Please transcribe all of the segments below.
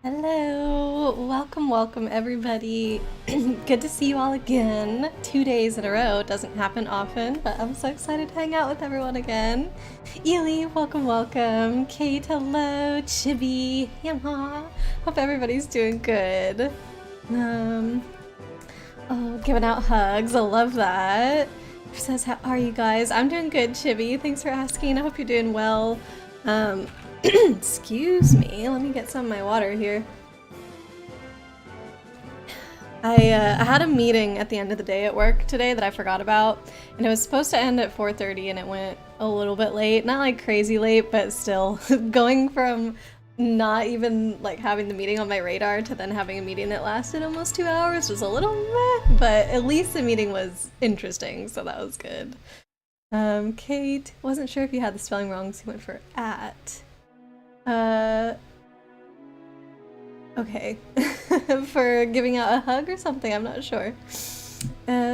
Hello, welcome everybody. Good to see you all again. 2 days in a row doesn't happen often, but I'm so excited to hang out with everyone again. Eevee, welcome. Kate, hello. Chibi, yamha. Hope everybody's doing good. Oh, giving out hugs. I love that. Who says, how are you guys? I'm doing good, Chibi. Thanks for asking. I hope you're doing well. Excuse me, let me get some of my water here. I had a meeting at the end of the day at work today that I forgot about, and it was supposed to end at 4:30 and it went a little bit late. Not like crazy late, but still. Going from not even like having the meeting on my radar to then having a meeting that lasted almost 2 hours was a little meh, but at least the meeting was interesting, so that was good. Kate, wasn't sure if you had the spelling wrong, so you went for at. Okay. For giving out a hug or something, I'm not sure.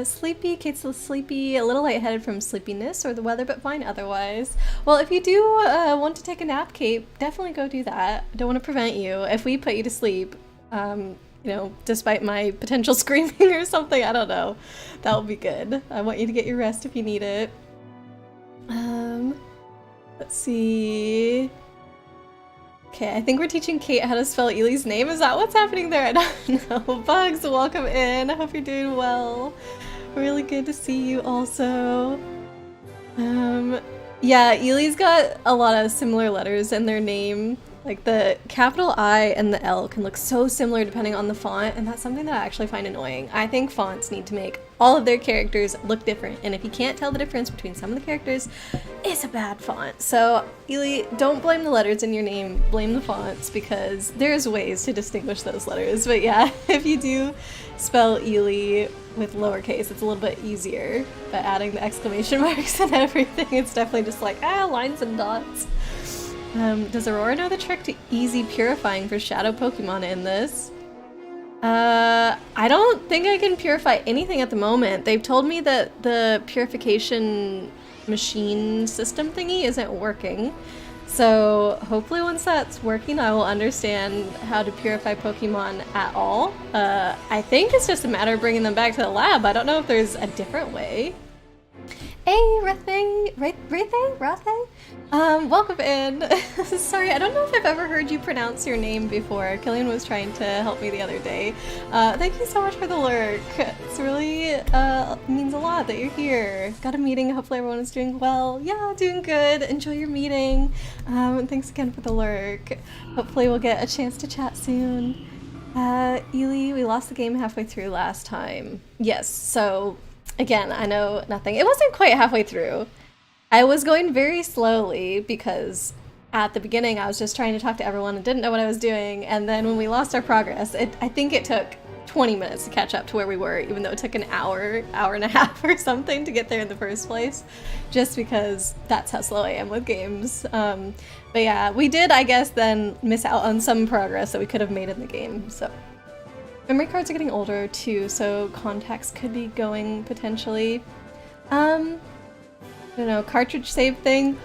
Sleepy, Kate's still sleepy, a little lightheaded from sleepiness or the weather, but fine otherwise. Well, if you do want to take a nap, Kate, definitely go do that. I don't want to prevent you. If we put you to sleep, you know, despite my potential screaming or something, I don't know. That will be good. I want you to get your rest if you need it. Let's see. Okay, I think we're teaching Kate how to spell Eevee name. Is that what's happening there? I don't know. Bugs, welcome in. I hope you're doing well. Really good to see you also. Yeah, Eevee got a lot of similar letters in their name. Like the capital I and the L can look so similar depending on the font, and that's something that I actually find annoying. I think fonts need to make all of their characters look different, and if you can't tell the difference between some of the characters, it's a bad font. So, Eevee, don't blame the letters in your name, blame the fonts, because there's ways to distinguish those letters. But yeah, if you do spell Eevee with lowercase, it's a little bit easier, but adding the exclamation marks and everything, it's definitely just like, lines and dots. Does Aurora know the trick to easy purifying for Shadow Pokémon in this? I don't think I can purify anything at the moment. They've told me that the purification machine system thingy isn't working. So hopefully once that's working, I will understand how to purify Pokémon at all. I think it's just a matter of bringing them back to the lab. I don't know if there's a different way. Hey, Rathe? Welcome in. Sorry, I don't know if I've ever heard you pronounce your name before. Killian was trying to help me the other day. Thank you so much for the lurk. It's really, means a lot that you're here. Got a meeting, hopefully everyone is doing well. Yeah, doing good. Enjoy your meeting. And thanks again for the lurk. Hopefully we'll get a chance to chat soon. Eevee, we lost the game halfway through last time. Yes, so again, I know nothing. It wasn't quite halfway through. I was going very slowly because at the beginning I was just trying to talk to everyone and didn't know what I was doing, and then when we lost our progress, I think it took 20 minutes to catch up to where we were, even though it took an hour and a half or something to get there in the first place, just because that's how slow I am with games. But yeah, we did, I guess, then miss out on some progress that we could have made in the game, so. Memory cards are getting older too, so contacts could be going potentially. I don't know, cartridge save thing?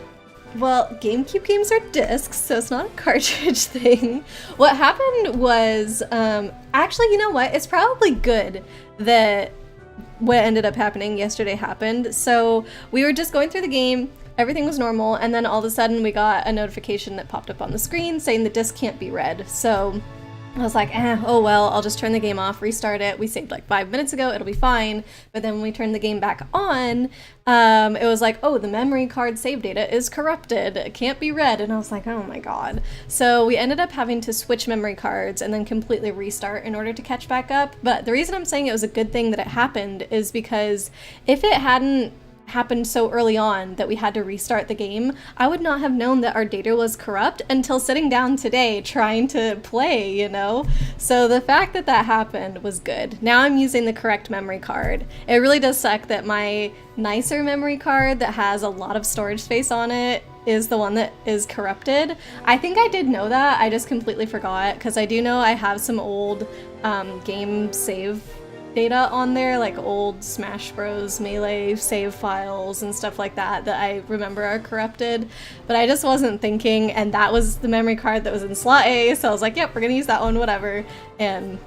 Well, GameCube games are discs, so it's not a cartridge thing. What happened was, actually, you know what? It's probably good that what ended up happening yesterday happened. So we were just going through the game, everything was normal, and then all of a sudden we got a notification that popped up on the screen saying the disc can't be read. So I was like, oh well, I'll just turn the game off, restart it. We saved like 5 minutes ago, it'll be fine. But then when we turned the game back on, it was like, oh, the memory card save data is corrupted. It can't be read. And I was like, oh my god. So we ended up having to switch memory cards and then completely restart in order to catch back up. But the reason I'm saying it was a good thing that it happened is because if it hadn't happened so early on that we had to restart the game, I would not have known that our data was corrupt until sitting down today trying to play, you know? So the fact that that happened was good. Now I'm using the correct memory card. It really does suck that my nicer memory card that has a lot of storage space on it is the one that is corrupted. I think I did know that, I just completely forgot, because I do know I have some old game save data on there, like old Smash Bros. Melee save files and stuff like that that I remember are corrupted, but I just wasn't thinking, and that was the memory card that was in slot A, so I was like, yep, we're gonna use that one, whatever. And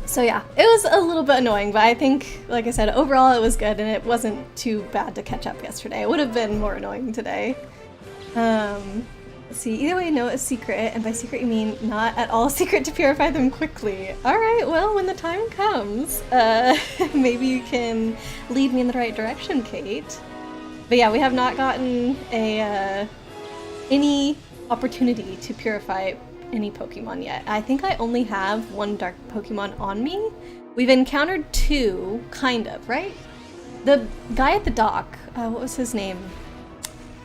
so yeah, it was a little bit annoying, but I think, like I said, overall it was good, and it wasn't too bad to catch up yesterday. It would have been more annoying today. Let's see, either way, know a secret, and by secret you mean not at all secret to purify them quickly. Alright, well, when the time comes, maybe you can lead me in the right direction, Kate. But yeah, we have not gotten any opportunity to purify any Pokemon yet. I think I only have one dark Pokemon on me. We've encountered two, kind of, right? The guy at the dock, what was his name?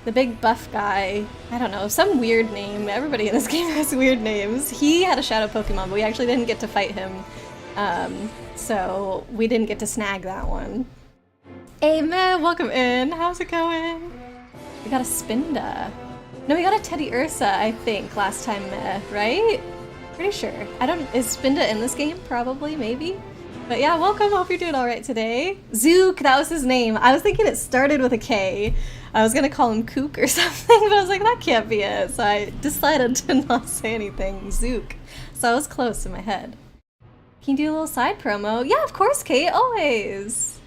The big buff guy, I don't know, some weird name. Everybody in this game has weird names. He had a Shadow Pokemon, but we actually didn't get to fight him. So we didn't get to snag that one. Hey man, welcome in. How's it going? We got a Spinda. No, we got a Teddy Ursa, I think, last time, right? Pretty sure. Is Spinda in this game? Probably, maybe. But yeah, welcome, hope you're doing alright today. Zook, that was his name. I was thinking it started with a K. I was gonna call him Kook or something, but I was like, that can't be it. So I decided to not say anything. Zook. So I was close in my head. Can you do a little side promo? Yeah, of course, Kate, always.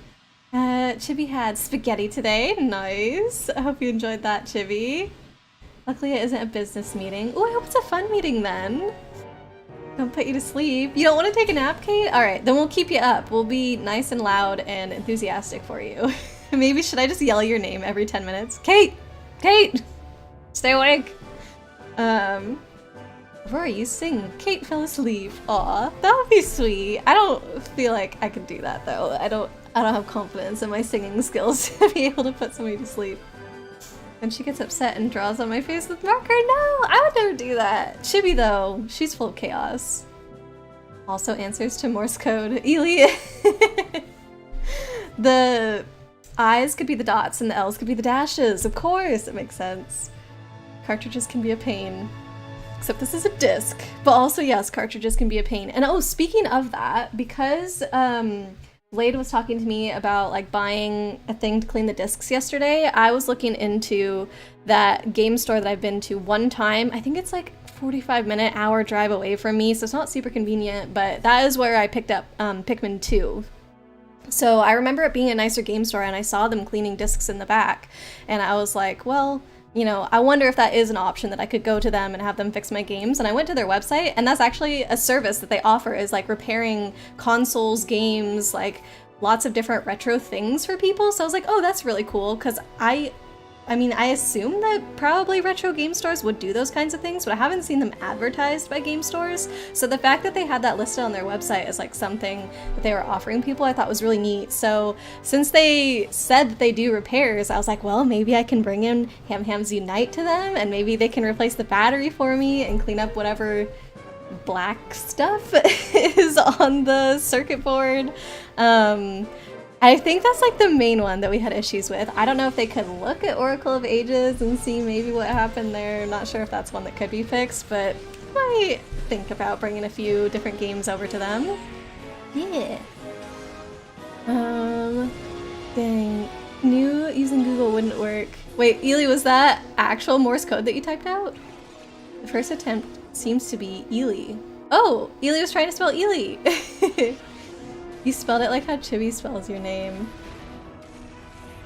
Chibi had spaghetti today. Nice. I hope you enjoyed that, Chibi. Luckily it isn't a business meeting. Oh, I hope it's a fun meeting then. Don't put you to sleep. You don't want to take a nap, Kate? Alright, then we'll keep you up. We'll be nice and loud and enthusiastic for you. Maybe should I just yell your name every 10 minutes? Kate! Kate! Stay awake! Rory, you sing. Kate fell asleep. Aw, that would be sweet. I don't feel like I could do that though. I don't have confidence in my singing skills to be able to put somebody to sleep. And she gets upset and draws on my face with marker. No, I would never do that. Chibi though, she's full of chaos. Also answers to Morse code. Ely. The I's could be the dots and the L's could be the dashes. Of course, it makes sense. Cartridges can be a pain. Except this is a disc. But also, yes, cartridges can be a pain. And oh, speaking of that, because Blade was talking to me about like buying a thing to clean the discs yesterday, I was looking into that game store that I've been to one time. I think it's like 45-minute hour drive away from me, so it's not super convenient, but that is where I picked up Pikmin 2. So I remember it being a nicer game store, and I saw them cleaning discs in the back, and I was like, well, you know, I wonder if that is an option that I could go to them and have them fix my games. And I went to their website, and that's actually a service that they offer, is like repairing consoles, games, like lots of different retro things for people. So I was like, oh, that's really cool, because I mean, I assume that probably retro game stores would do those kinds of things, but I haven't seen them advertised by game stores. So the fact that they had that listed on their website as like something that they were offering people, I thought was really neat. So since they said that they do repairs, I was like, well, maybe I can bring in Ham Hams Unite to them, and maybe they can replace the battery for me and clean up whatever black stuff is on the circuit board. I think that's like the main one that we had issues with. I don't know if they could look at Oracle of Ages and see maybe what happened there. I'm not sure if that's one that could be fixed, but I might think about bringing a few different games over to them. Yeah. Dang. Knew using Google wouldn't work. Wait, Ely, was that actual Morse code that you typed out? The first attempt seems to be Ely. Oh, Ely was trying to spell Ely. You spelled it like how Chibi spells your name.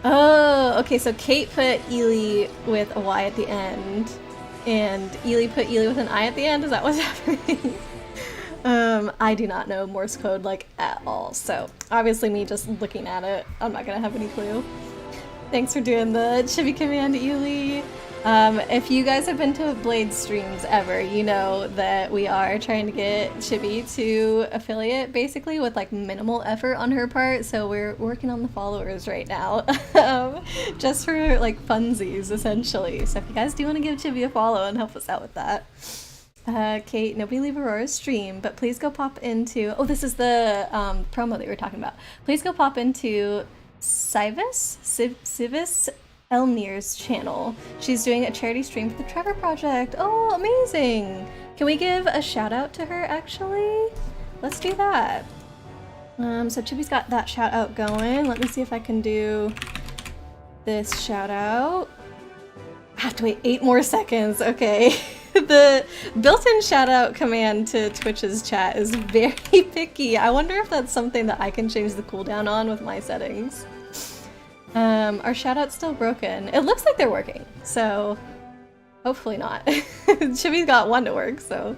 Oh, okay, so Kate put Ely with a Y at the end, and Ely put Ely with an I at the end? Is that what's happening? I do not know Morse code, like, at all, so obviously me just looking at it, I'm not gonna have any clue. Thanks for doing the Chibi command, Ely. If you guys have been to Blade streams ever, you know that we are trying to get Chibi to affiliate, basically, with like minimal effort on her part, so we're working on the followers right now, just for like funsies, essentially. So if you guys do want to give Chibi a follow and help us out with that. Kate, nobody leave Aurora's stream, but please go pop into, oh, this is the promo that we were talking about. Please go pop into Civis Elmir's channel. She's doing a charity stream for the Trevor Project. Oh, amazing! Can we give a shout out to her, actually? Let's do that. So Chibi's got that shout out going. Let me see if I can do this shout out. I have to wait 8 more seconds. Okay. The built-in shout out command to Twitch's chat is very picky. I wonder if that's something that I can change the cooldown on with my settings. Are shout outs still broken? It looks like they're working, so hopefully not. Chibi's got 1 to work, so.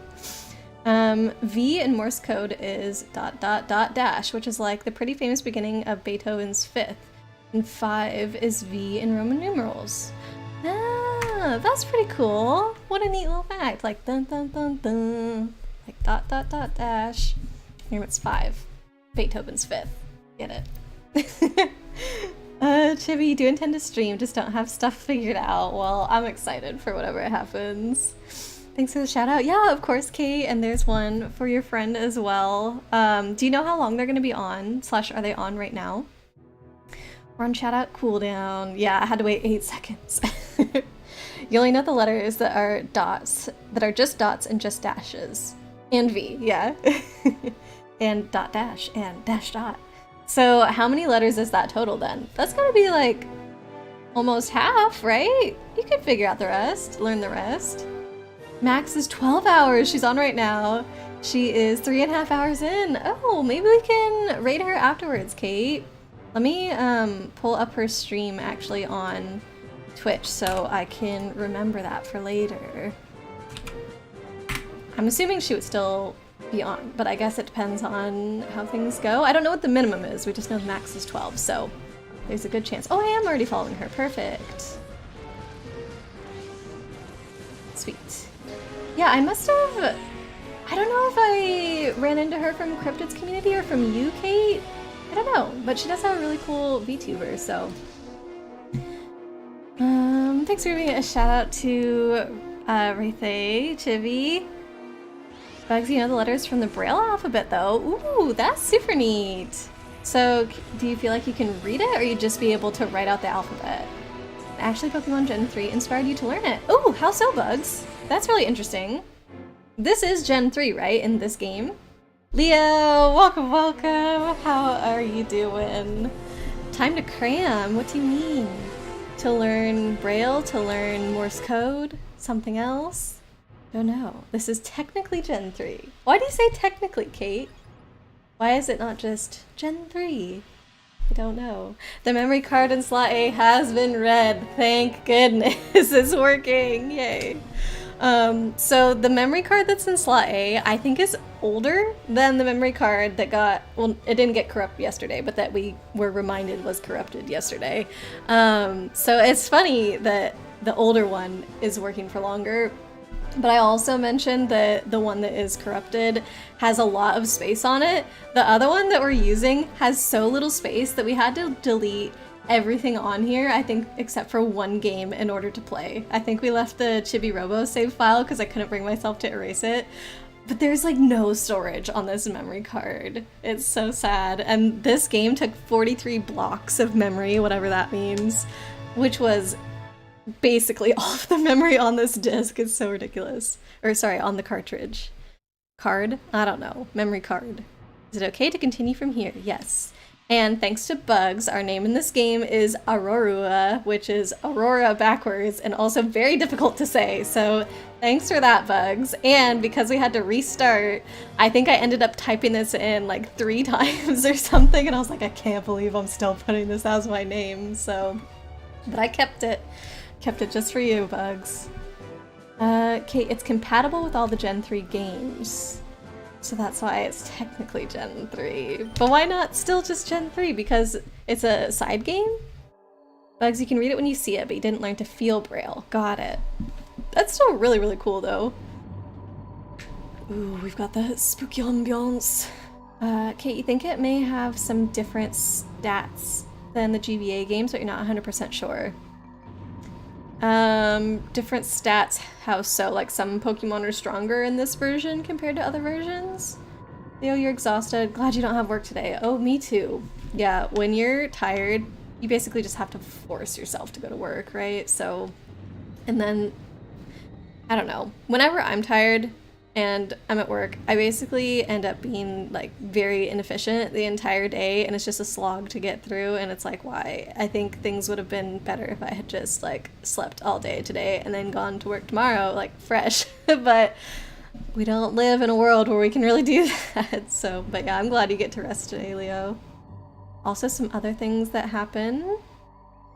V in Morse code is ... which is like the pretty famous beginning of Beethoven's Fifth. And 5 is V in Roman numerals. Ah, that's pretty cool. What a neat little fact. Like dun dun dun dun. Like ... Here it's 5. Beethoven's Fifth. Get it? Chibi, you do intend to stream, just don't have stuff figured out. Well, I'm excited for whatever happens. Thanks for the shout out. Yeah, of course, Kate. And there's one for your friend as well. Do you know how long they're going to be on? / are they on right now? We're on shout out cooldown. Yeah, I had to wait 8 seconds. You only know the letters that are dots, that are just dots and just dashes. And V, yeah. And ... and ... So how many letters is that total then? That's gotta be like almost half, right? You could figure out the rest, learn the rest. Max is 12 hours. She's on right now. She is 3.5 hours in. Oh, maybe we can rate her afterwards, Kate. Let me pull up her stream actually on Twitch so I can remember that for later. I'm assuming she would still be on, but I guess it depends on how things go. I don't know what the minimum is. We just know the max is 12, so there's a good chance. Oh, I am already following her. Perfect. Sweet. Yeah, I must have... I don't know if I ran into her from Cryptid's community or from you, Kate. I don't know, but she does have a really cool VTuber, so... Thanks for giving a shout out to Wraithay, Chibi. Bugs, you know the letters from the Braille alphabet, though. Ooh, that's super neat. So, do you feel like you can read it, or you just be able to write out the alphabet? Actually, Pokemon Gen 3 inspired you to learn it. Ooh, how so, Bugs? That's really interesting. This is Gen 3, right, in this game? Leo, welcome, welcome. How are you doing? Time to cram. What do you mean? To learn Braille? To learn Morse code? Something else? Don't know. This is technically Gen 3. Why do you say technically, Kate? Why is it not just Gen 3? I don't know. The memory card in slot A has been read. Thank goodness. It's working. Yay. So the memory card that's in slot A, I think is older than the memory card that got, well, it didn't get corrupt yesterday, but that we were reminded was corrupted yesterday. So it's funny that the older one is working for longer. But I also mentioned that the one that is corrupted has a lot of space on it. The other one that we're using has so little space that we had to delete everything on here, I think, except for one game in order to play. I think we left the Chibi Robo save file because I couldn't bring myself to erase it. But there's like no storage on this memory card. It's so sad. And this game took 43 blocks of memory, whatever that means, which was basically all of the memory on this disc. Is so ridiculous. Or sorry, on the cartridge. Card? I don't know. Memory card. Is it okay to continue from here? Yes. And thanks to Bugs, our name in this game is Aurora, which is Aurora backwards and also very difficult to say. So thanks for that, Bugs. And because we had to restart, I think I ended up typing this in like 3 times or something. And I was like, I can't believe I'm still putting this as my name. So, but I kept it. Kept it just for you, Bugs. Kate, it's compatible with all the Gen 3 games. So that's why it's technically Gen 3. But why not still just Gen 3? Because it's a side game? Bugs, you can read it when you see it, but you didn't learn to feel Braille. Got it. That's still really, really cool, though. Ooh, we've got the spooky ambiance. Kate, you think it may have some different stats than the GBA games, but you're not 100% sure. Different stats, how so? Like some Pokemon are stronger in this version compared to other versions? Leo, you're exhausted. Glad you don't have work today. Oh, me too. Yeah, when you're tired, you basically just have to force yourself to go to work, right? So, and then, I don't know. Whenever I'm tired, and I'm at work, I basically end up being like very inefficient the entire day, and it's just a slog to get through, and it's like, why? I think things would have been better if I had just like slept all day today and then gone to work tomorrow like fresh. But we don't live in a world where we can really do that. So, but yeah, I'm glad you get to rest today, Leo. Also, some other things that happen.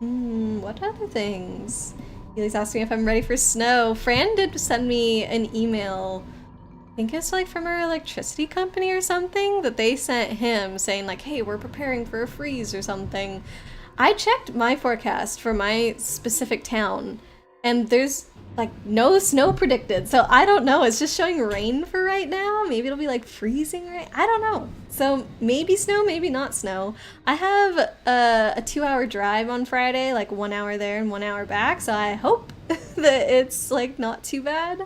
What other things? Healy's asking if I'm ready for snow. Fran did send me an email, I think it's like from our electricity company or something, that they sent him saying like, hey, we're preparing for a freeze or something. I checked my forecast for my specific town, and there's like no snow predicted, so I don't know. It's just showing rain for right now. Maybe it'll be like freezing rain. I don't know. So maybe snow, maybe not snow. I have a 2-hour drive on Friday, like 1 hour there and 1 hour back, so I hope that it's like not too bad.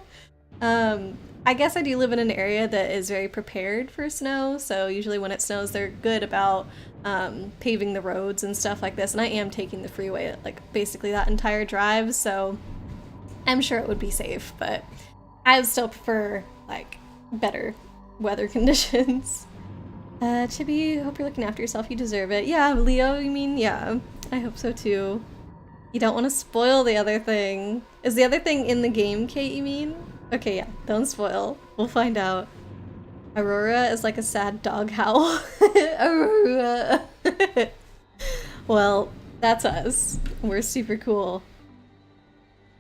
I guess I do live in an area that is very prepared for snow, so usually when it snows they're good about paving the roads and stuff like this, and I am taking the freeway like basically that entire drive, so I'm sure it would be safe, but I would still prefer like better weather conditions. Chibi, hope you're looking after yourself. You deserve it. Yeah, Leo, you mean? Yeah, I hope so too. You don't want to spoil the other thing. Is the other thing in the game, Kate, you mean? Okay, yeah, don't spoil. We'll find out. Aurora is like a sad dog howl. Aurora. Well, that's us. We're super cool.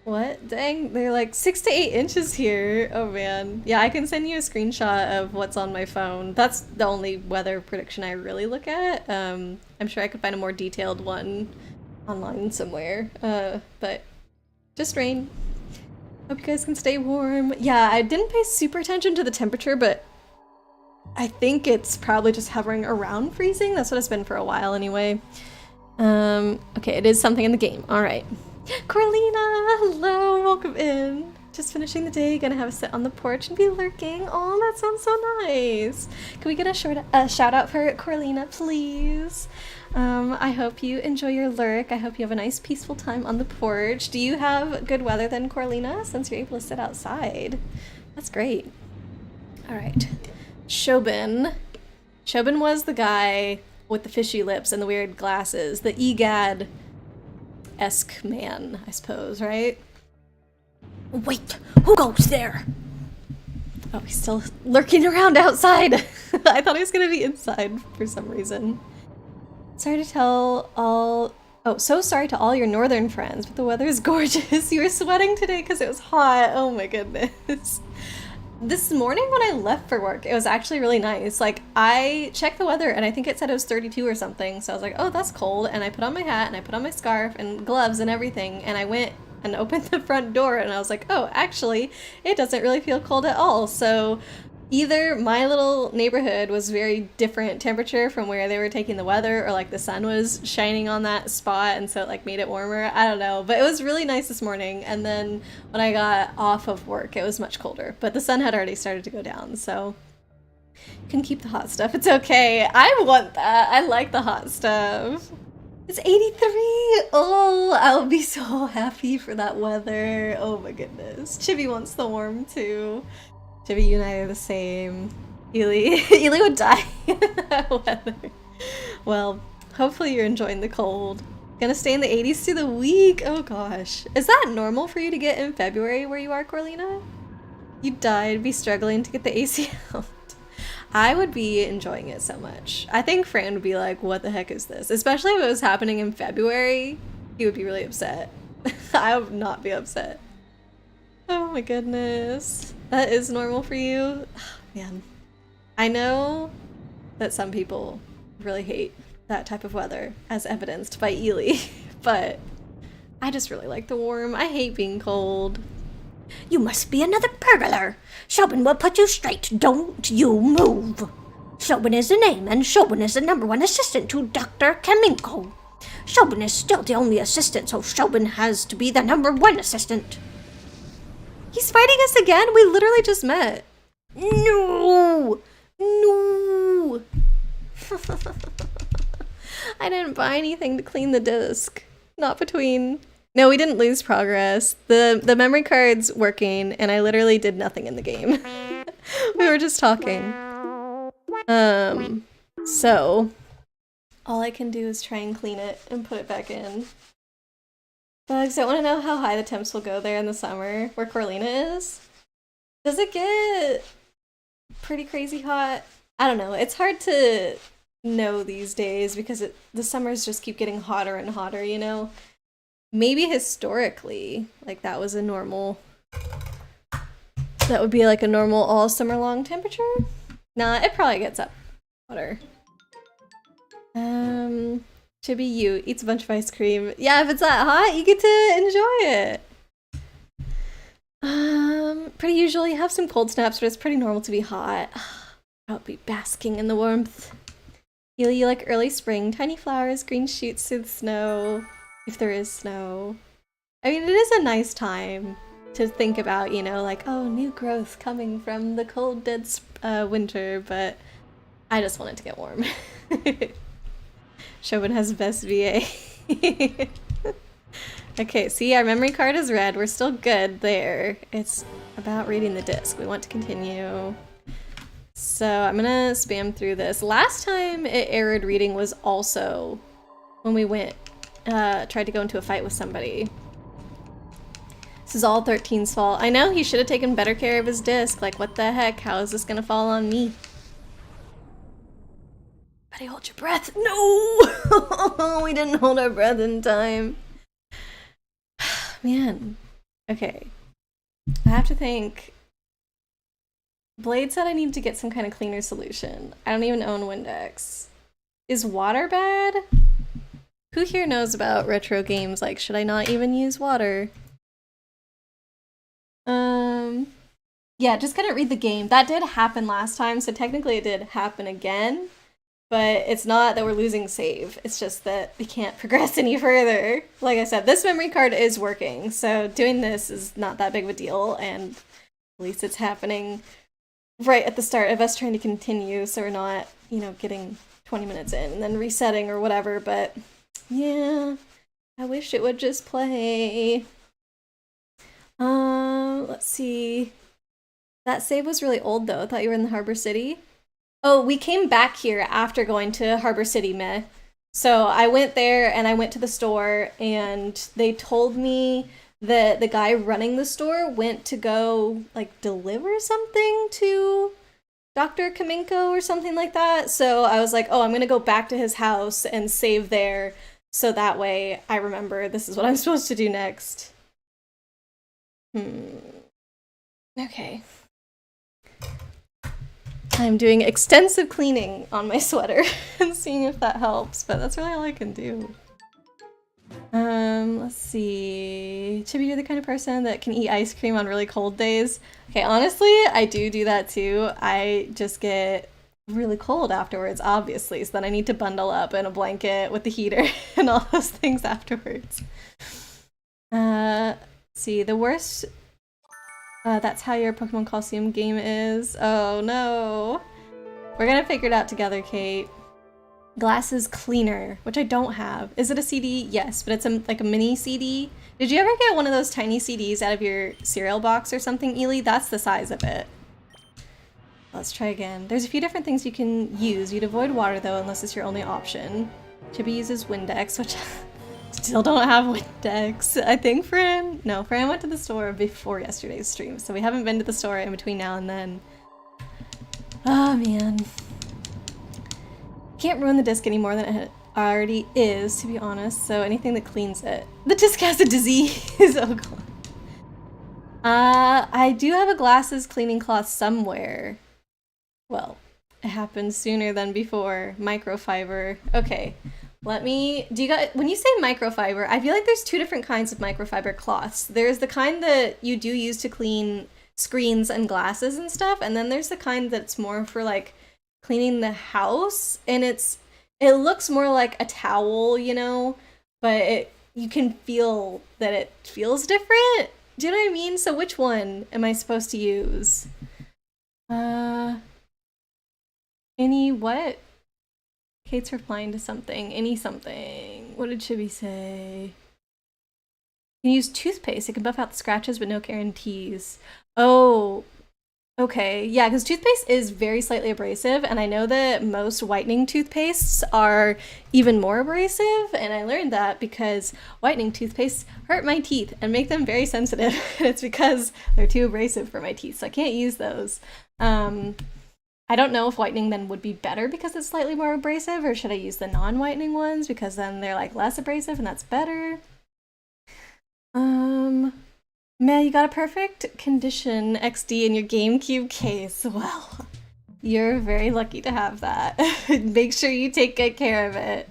What? Dang, they're like 6 to 8 inches here. Oh man. Yeah, I can send you a screenshot of what's on my phone. That's the only weather prediction I really look at. I'm sure I could find a more detailed one online somewhere. But just rain. Hope you guys can stay warm. Yeah, I didn't pay super attention to the temperature, but I think it's probably just hovering around freezing. That's what it's been for a while anyway. Okay, it is something in the game. All right. Corlina, hello, welcome in. Just finishing the day, gonna have a sit on the porch and be lurking. Oh, that sounds so nice. Can we get a shout out for Corlina, please? I hope you enjoy your lurk. I hope you have a nice peaceful time on the porch. Do you have good weather then, Corlina, since you're able to sit outside? That's great. All right, Shobin. Shobin was the guy with the fishy lips and the weird glasses, the EGAD esque man, I suppose, right? Wait, who goes there? Oh, he's still lurking around outside. I thought he was gonna be inside for some reason. Sorry to tell all... Oh, so sorry to all your northern friends, but the weather is gorgeous. You were sweating today because it was hot. Oh my goodness. This morning when I left for work, it was actually really nice. Like, I checked the weather and I think it said it was 32 or something. So I was like, oh, that's cold. And I put on my hat and I put on my scarf and gloves and everything. And I went and opened the front door and I was like, oh, actually, it doesn't really feel cold at all. So either my little neighborhood was very different temperature from where they were taking the weather, or like the sun was shining on that spot and so it like made it warmer. I don't know, but it was really nice this morning. And then when I got off of work, it was much colder, but the sun had already started to go down, so you can keep the hot stuff. It's okay. I want that. I like the hot stuff. It's 83. Oh, I'll be so happy for that weather. Oh my goodness. Chibi wants the warm too. Chibi, you and I are the same. Ely would die in that weather. Well, hopefully you're enjoying the cold. Gonna stay in the 80s through the week. Oh gosh. Is that normal for you to get in February where you are, Corlina? You died, be struggling to get the AC out. I would be enjoying it so much. I think Fran would be like, what the heck is this? Especially if it was happening in February, he would be really upset. I would not be upset. Oh my goodness. That is normal for you? Oh, man. I know that some people really hate that type of weather, as evidenced by Ely, but I just really like the warm. I hate being cold. You must be another burglar. Shobin will put you straight. Don't you move. Shobin is the name, and Shobin is the #1 assistant to Dr. Kaminko. Shobin is still the only assistant, so Shobin has to be the #1 assistant. He's fighting us again? We literally just met. No! No! I didn't buy anything to clean the disc. Not between... No, we didn't lose progress. The memory card's working, and I literally did nothing in the game. We were just talking. So all I can do is try and clean it and put it back in. Bugs, I want to know how high the temps will go there in the summer, where Corlina is. Does it get pretty crazy hot? I don't know. It's hard to know these days because the summers just keep getting hotter and hotter, you know? Maybe historically, like that was a normal... That would be like a normal all summer long temperature? Nah, it probably gets up hotter. Should be you. Eats a bunch of ice cream. Yeah, if it's that hot, you get to enjoy it. Pretty usual. You have some cold snaps, but it's pretty normal to be hot. I'll be basking in the warmth. You like early spring, tiny flowers, green shoots through the snow, if there is snow. I mean, it is a nice time to think about, you know, like, oh, new growth coming from the cold, dead winter, but I just want it to get warm. Shobin has best VA. Okay, see, our memory card is red. We're still good there. It's about reading the disc. We want to continue. So I'm gonna spam through this. Last time it errored reading was also when we went, tried to go into a fight with somebody. This is all 13's fault. I know, he should have taken better care of his disc. Like, what the heck? How is this gonna fall on me? Buddy, hold your breath. No! We didn't hold our breath in time. Man. Okay. I have to think. Blade said I need to get some kind of cleaner solution. I don't even own Windex. Is water bad? Who here knows about retro games? Like, should I not even use water? Yeah, just couldn't read the game. That did happen last time, so technically it did happen again. But it's not that we're losing save. It's just that we can't progress any further. Like I said, this memory card is working, so doing this is not that big of a deal, and at least it's happening right at the start of us trying to continue, so we're not, you know, getting 20 minutes in and then resetting or whatever, but yeah, I wish it would just play. Let's see. That save was really old though. I thought you were in the Harbor City. Oh, we came back here after going to Harbor City, meh. So I went there and I went to the store and they told me that the guy running the store went to go like deliver something to Dr. Kaminko or something like that. So I was like, oh, I'm gonna go back to his house and save there. So that way I remember this is what I'm supposed to do next. Okay. I'm doing extensive cleaning on my sweater and seeing if that helps, but that's really all I can do. Let's see. Chibi, you're the kind of person that can eat ice cream on really cold days. Okay, honestly, I do that too. I just get really cold afterwards, obviously, so then I need to bundle up in a blanket with the heater and all those things afterwards. See, the worst... that's how your Pokemon Coliseum game is. Oh no. We're gonna figure it out together, Kate. Glasses Cleaner, which I don't have. Is it a CD? Yes, but it's like a mini CD. Did you ever get one of those tiny CDs out of your cereal box or something, Ely? That's the size of it. Let's try again. There's a few different things you can use. You'd avoid water though, unless it's your only option. Chibi uses Windex, which still don't have Windex. I think Fran went to the store before yesterday's stream, so we haven't been to the store in between now and then. Oh man. Can't ruin the disc any more than it already is, to be honest, so anything that cleans it. The disc has a disease! Oh god. I do have a glasses cleaning cloth somewhere. Well, it happened sooner than before. Microfiber. Okay. When you say microfiber, I feel like there's two different kinds of microfiber cloths. There's the kind that you do use to clean screens and glasses and stuff, and then there's the kind that's more for like cleaning the house, and it looks more like a towel, you know, but you can feel that it feels different. Do you know what I mean? So which one am I supposed to use? Any what? Kate's replying to something. Any something. What did Chibi say? You can use toothpaste. It can buff out the scratches, but no guarantees. Oh, Okay, yeah, because toothpaste is very slightly abrasive, and I know that most whitening toothpastes are even more abrasive, and I learned that because whitening toothpastes hurt my teeth and make them very sensitive. It's because they're too abrasive for my teeth, so I can't use those. I don't know if whitening then would be better because it's slightly more abrasive, or should I use the non-whitening ones because then they're like less abrasive and that's better? Man, you got a perfect condition XD in your GameCube case. Well, you're very lucky to have that. Make sure you take good care of it.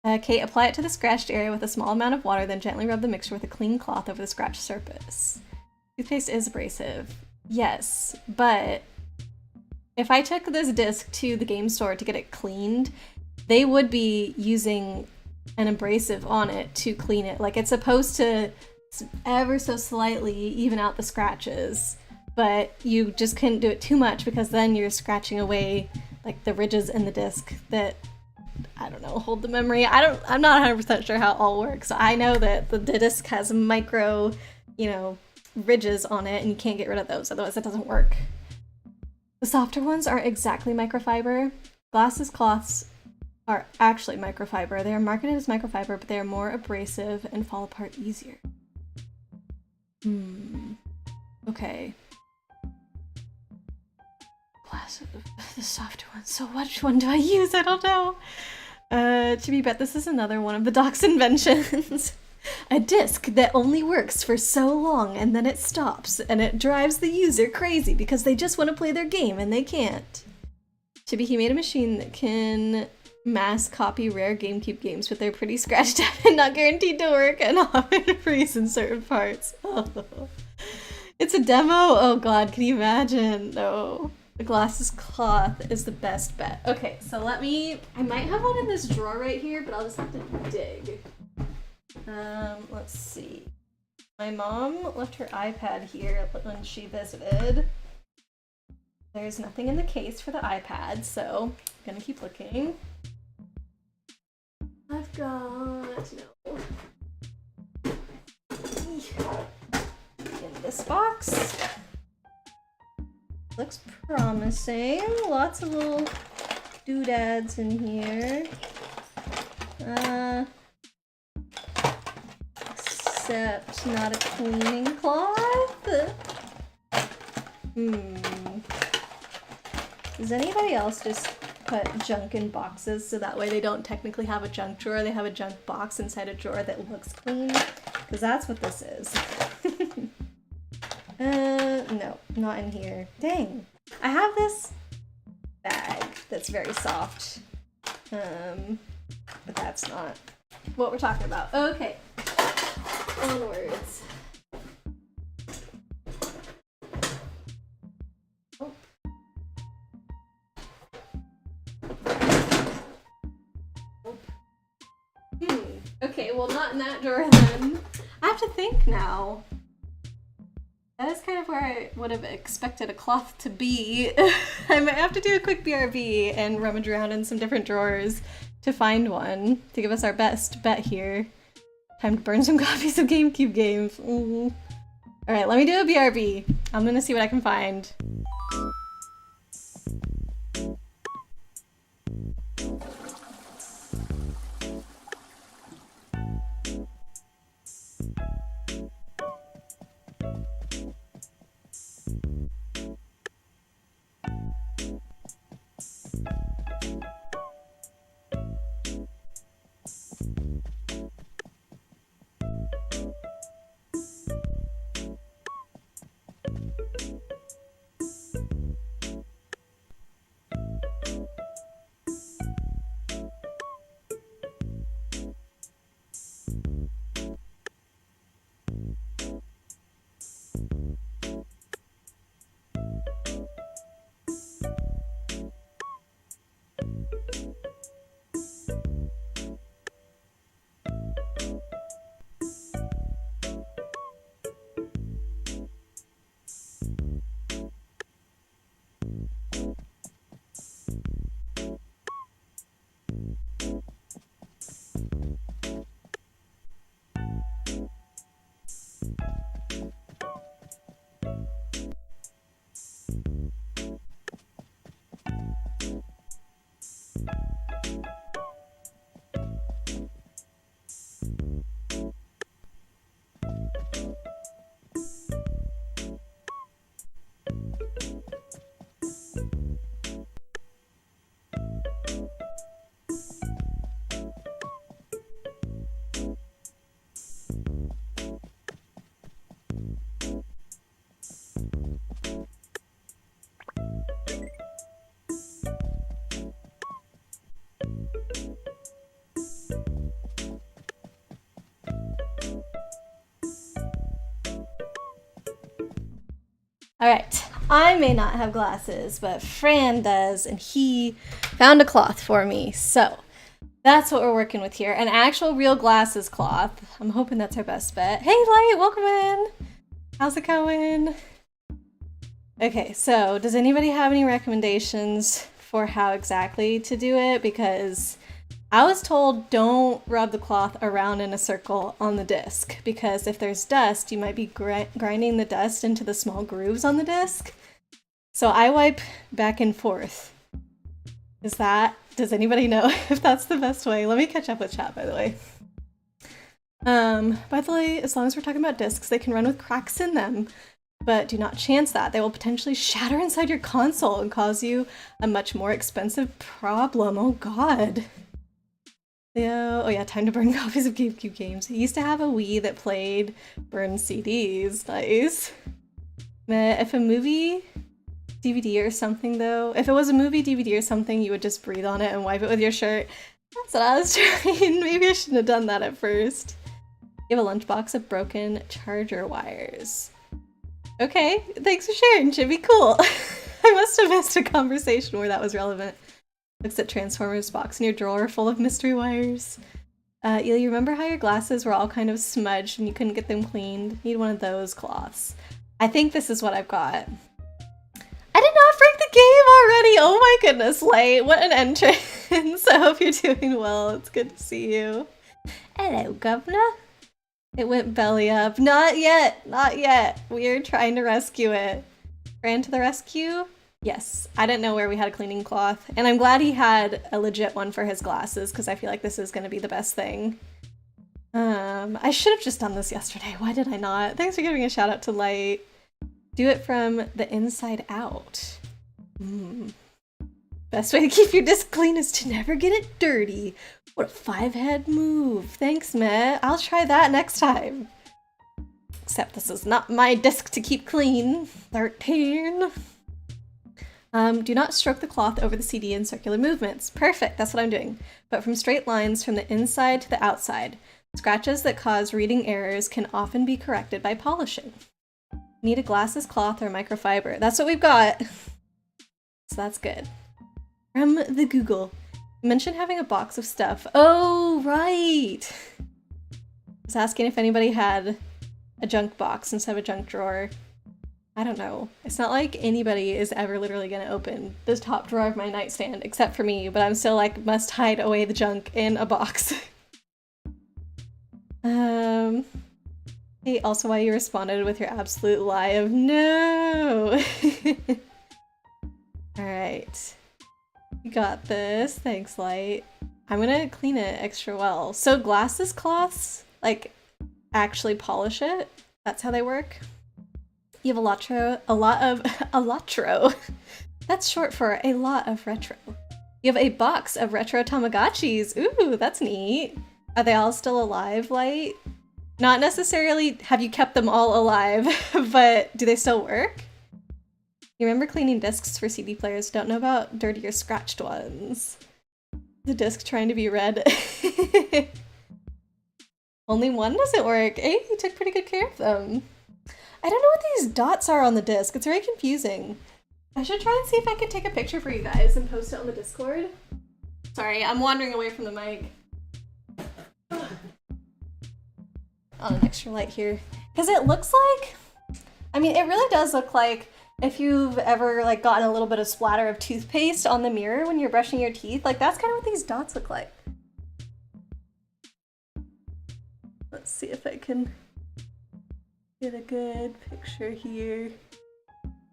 Okay, apply it to the scratched area with a small amount of water, then gently rub the mixture with a clean cloth over the scratched surface. Toothpaste is abrasive. Yes, but if I took this disc to the game store to get it cleaned, they would be using an abrasive on it to clean it. Like, it's supposed to ever so slightly even out the scratches, but you just couldn't do it too much because then you're scratching away like the ridges in the disc that, I don't know, hold the memory. I'm not 100% sure how it all works. I know that the disc has micro, ridges on it and you can't get rid of those, otherwise it doesn't work. The softer ones aren't exactly microfiber. Glasses cloths are actually microfiber. They are marketed as microfiber, but they are more abrasive and fall apart easier. Okay. Glasses, the softer ones. So which one do I use? I don't know. To be bet this is another one of the doc's inventions. A disc that only works for so long and then it stops, and it drives the user crazy because they just want to play their game and they can't. Chibi, he made a machine that can mass copy rare GameCube games, but they're pretty scratched up and not guaranteed to work and often freeze in certain parts. Oh. It's a demo? Oh god, can you imagine? No. The glasses cloth is the best bet. Okay, so I might have one in this drawer right here, but I'll just have to dig. Let's see. My mom left her iPad here when she visited. There's nothing in the case for the iPad, so I'm gonna keep looking. I've got, no. In this box. Looks promising. Lots of little doodads in here. Except not a cleaning cloth. Does anybody else just put junk in boxes so that way they don't technically have a junk drawer, they have a junk box inside a drawer that looks clean? Because that's what this is. No, not in here. Dang. I have this bag that's very soft. But that's not what we're talking about. Okay. Onwards. Oh. Okay, well, not in that drawer then. I have to think now. That is kind of where I would have expected a cloth to be. I might have to do a quick BRB and rummage around in some different drawers to find one to give us our best bet here. Time to burn some copies of GameCube games. Alright, let me do a BRB. I'm gonna see what I can find. All right, I may not have glasses, but Fran does, and he found a cloth for me. So that's what we're working with here. An actual real glasses cloth. I'm hoping that's our best bet. Hey, Light, welcome in. How's it going? Okay, so does anybody have any recommendations for how exactly to do it? Because I was told don't rub the cloth around in a circle on the disc, because if there's dust, you might be grinding the dust into the small grooves on the disc. So I wipe back and forth. Does anybody know if that's the best way? Let me catch up with chat, by the way. By the way, as long as we're talking about discs, they can run with cracks in them, but do not chance that. They will potentially shatter inside your console and cause you a much more expensive problem. Oh god. Oh yeah, time to burn copies of GameCube games. He used to have a Wii that played burned CDs. Nice. If a movie DVD or something though, if it was a movie DVD or something, you would just breathe on it and wipe it with your shirt. That's what I was trying. Maybe I shouldn't have done that at first. You have a lunchbox of broken charger wires. Okay, thanks for sharing, Chibi. Cool. I must have missed a conversation where that was relevant. Looks at Transformers box in your drawer full of mystery wires. You remember how your glasses were all kind of smudged and you couldn't get them cleaned? Need one of those cloths. I think this is what I've got. I did not break the game already! Oh my goodness, Light, what an entrance! I hope you're doing well, it's good to see you. Hello, Governor. It went belly up. Not yet, not yet. We're trying to rescue it. Ran to the rescue? Yes, I didn't know where we had a cleaning cloth, and I'm glad he had a legit one for his glasses, because I feel like this is going to be the best thing. I should have just done this yesterday. Why did I not? Thanks for giving a shout out to Light. Do it from the inside out. Best way to keep your disc clean is to never get it dirty. What a 5-head move. Thanks, Matt. I'll try that next time. Except this is not my disc to keep clean. 13. Do not stroke the cloth over the CD in circular movements. Perfect, that's what I'm doing. But from straight lines from the inside to the outside. Scratches that cause reading errors can often be corrected by polishing. Need a glasses cloth or microfiber. That's what we've got. So that's good. From the Google. You mentioned having a box of stuff. Oh, right. I was asking if anybody had a junk box instead of a junk drawer. I don't know. It's not like anybody is ever literally gonna open this top drawer of my nightstand, except for me, but I'm still like, must hide away the junk in a box. Hey, also why you responded with your absolute lie of no. Alright. You got this. Thanks, Light. I'm gonna clean it extra well. So glasses cloths, like, actually polish it? That's how they work? You have a lot of elatro. That's short for a lot of retro. You have a box of retro Tamagotchis. Ooh, that's neat. Are they all still alive, Light? Not necessarily have you kept them all alive, but do they still work? You remember cleaning discs for CD players, don't know about dirty or scratched ones. The disc trying to be read. Only one doesn't work. Hey, you took pretty good care of them. I don't know what these dots are on the disc. It's very confusing. I should try and see if I can take a picture for you guys and post it on the Discord. Sorry, I'm wandering away from the mic. On an extra light here. Because it looks like, I mean, it really does look like if you've ever like gotten a little bit of splatter of toothpaste on the mirror when you're brushing your teeth. Like that's kind of what these dots look like. Let's see if I can get a good picture here.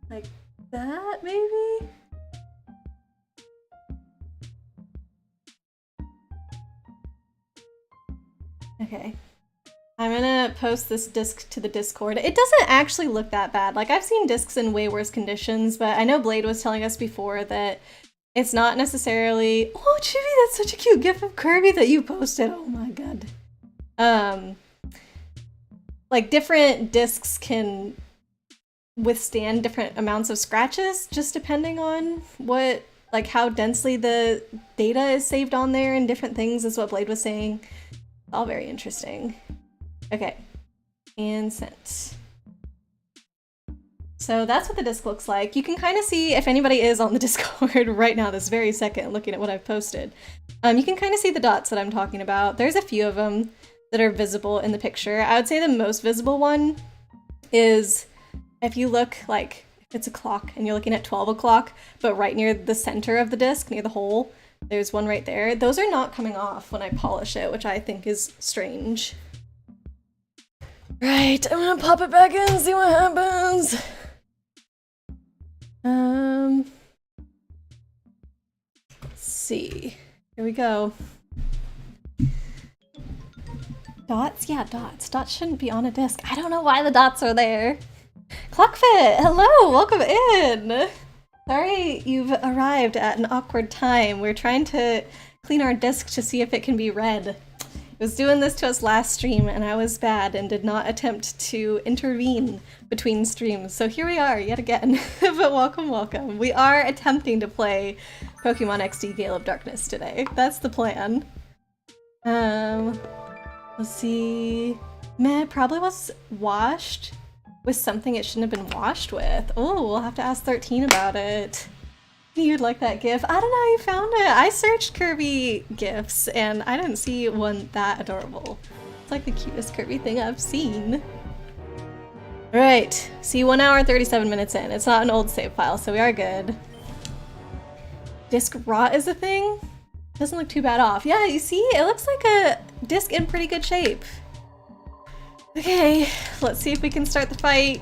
Like that, maybe? Okay. I'm gonna post this disc to the Discord. It doesn't actually look that bad. Like, I've seen discs in way worse conditions, but I know Blade was telling us before that it's not necessarily... Oh, Chibi, that's such a cute gif of Kirby that you posted. Oh my god. Like, different discs can withstand different amounts of scratches, just depending on what, like, how densely the data is saved on there and different things is what Blade was saying. All very interesting. Okay, and sent. So that's what the disc looks like. You can kind of see, if anybody is on the Discord right now, this very second, looking at what I've posted, you can kind of see the dots that I'm talking about. There's a few of them that are visible in the picture. I would say the most visible one is if you look like, if it's a clock and you're looking at 12 o'clock, but right near the center of the disc, near the hole, there's one right there. Those are not coming off when I polish it, which I think is strange. Right, I'm gonna pop it back in and see what happens. Let's see. Here we go. Dots? Yeah, dots. Dots shouldn't be on a disc. I don't know why the dots are there. Clockfit, hello, welcome in. Sorry you've arrived at an awkward time. We're trying to clean our disc to see if it can be read. It was doing this to us last stream and I was bad and did not attempt to intervene between streams. So here we are yet again, but welcome, welcome. We are attempting to play Pokemon XD Gale of Darkness today. That's the plan. Let's see. Meh, probably was washed with something it shouldn't have been washed with. Oh, we'll have to ask 13 about it. You'd like that gif? I don't know how you found it. I searched Kirby gifs and I didn't see one that adorable. It's like the cutest Kirby thing I've seen. Alright, see 1 hour 37 minutes in. It's not an old save file, so we are good. Disc rot is a thing? Doesn't look too bad off. Yeah, you see? It looks like a disc in pretty good shape. Okay, let's see if we can start the fight.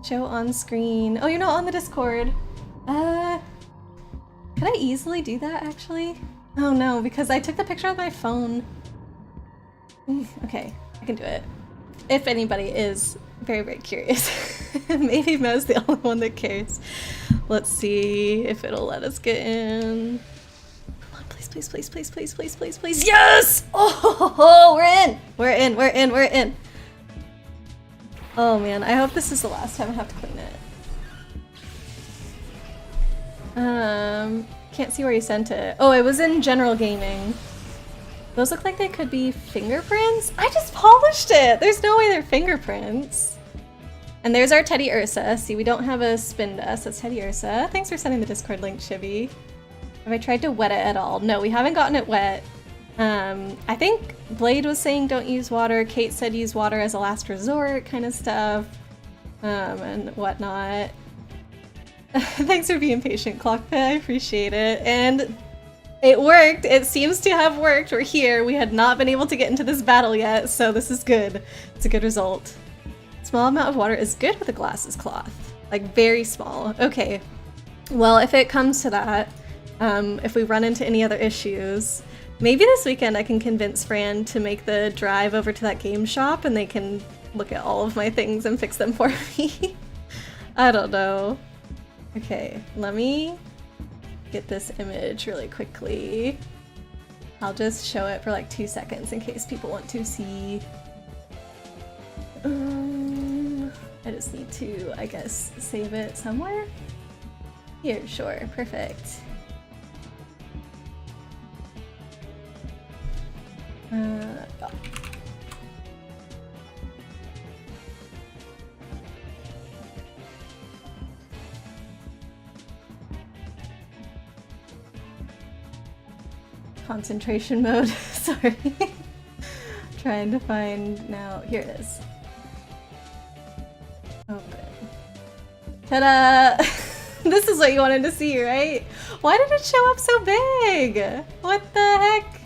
Show on screen. Oh, you're not on the Discord. Could I easily do that, actually? Oh no, because I took the picture with my phone. Okay, I can do it. If anybody is very, very curious. Maybe Mo's the only one that cares. Let's see if it'll let us get in. Come on, please, please, please, please, please, please, please, please. Yes! Oh, we're in! We're in, we're in, we're in. Oh man, I hope this is the last time I have to clean it. Can't see where you sent it. Oh, it was in general gaming. Those look like they could be fingerprints? I just polished it! There's no way they're fingerprints. And there's our Teddy Ursa. See, we don't have a spin dust. That's Teddy Ursa. Thanks for sending the Discord link, Chibi. Have I tried to wet it at all? No, we haven't gotten it wet. I think Blade was saying don't use water. Kate said use water as a last resort kind of stuff. And whatnot. Thanks for being patient, Clockpit. I appreciate it. And it worked. It seems to have worked. We're here. We had not been able to get into this battle yet, so this is good. It's a good result. Small amount of water is good with a glasses cloth. Like, very small. Okay. Well, if it comes to that, if we run into any other issues, maybe this weekend I can convince Fran to make the drive over to that game shop and they can look at all of my things and fix them for me. I don't know. Okay, let me get this image really quickly. I'll just show it for like 2 seconds in case people want to see. I just need to, I guess, save it somewhere. Here, sure, perfect. Oh. Concentration mode, sorry. Trying to find now, here it is. Open. Ta-da! This is what you wanted to see, right? Why did it show up so big? What the heck?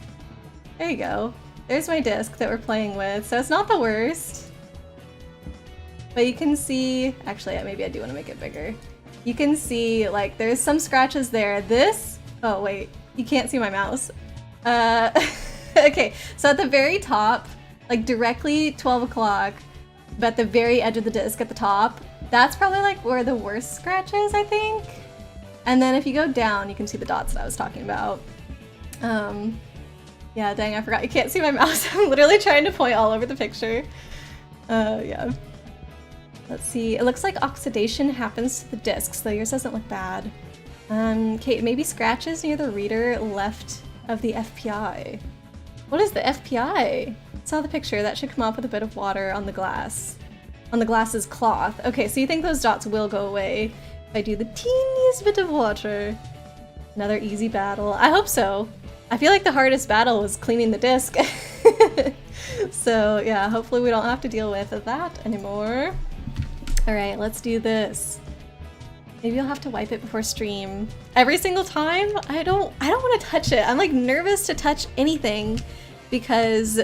There you go. There's my disc that we're playing with, so it's not the worst. But you can see, actually, maybe I do want to make it bigger. You can see, like, there's some scratches there. This, oh wait, you can't see my mouse. Okay, so at the very top, like directly 12 o'clock, but at the very edge of the disc at the top, that's probably like where the worst scratch is, I think. And then if you go down, you can see the dots that I was talking about. Yeah, dang, I forgot you can't see my mouse. I'm literally trying to point all over the picture. Yeah. Let's see, it looks like oxidation happens to the discs, though yours doesn't look bad. Kate, maybe scratches near the reader left of the FPI. What is the FPI? Saw the picture, that should come off with a bit of water on the glass. On the glass's cloth. Okay, so you think those dots will go away if I do the teeniest bit of water. Another easy battle. I hope so. I feel like the hardest battle was cleaning the disc. So yeah, hopefully we don't have to deal with that anymore. Alright, let's do this. Maybe I'll have to wipe it before stream. Every single time? I don't want to touch it. I'm like nervous to touch anything because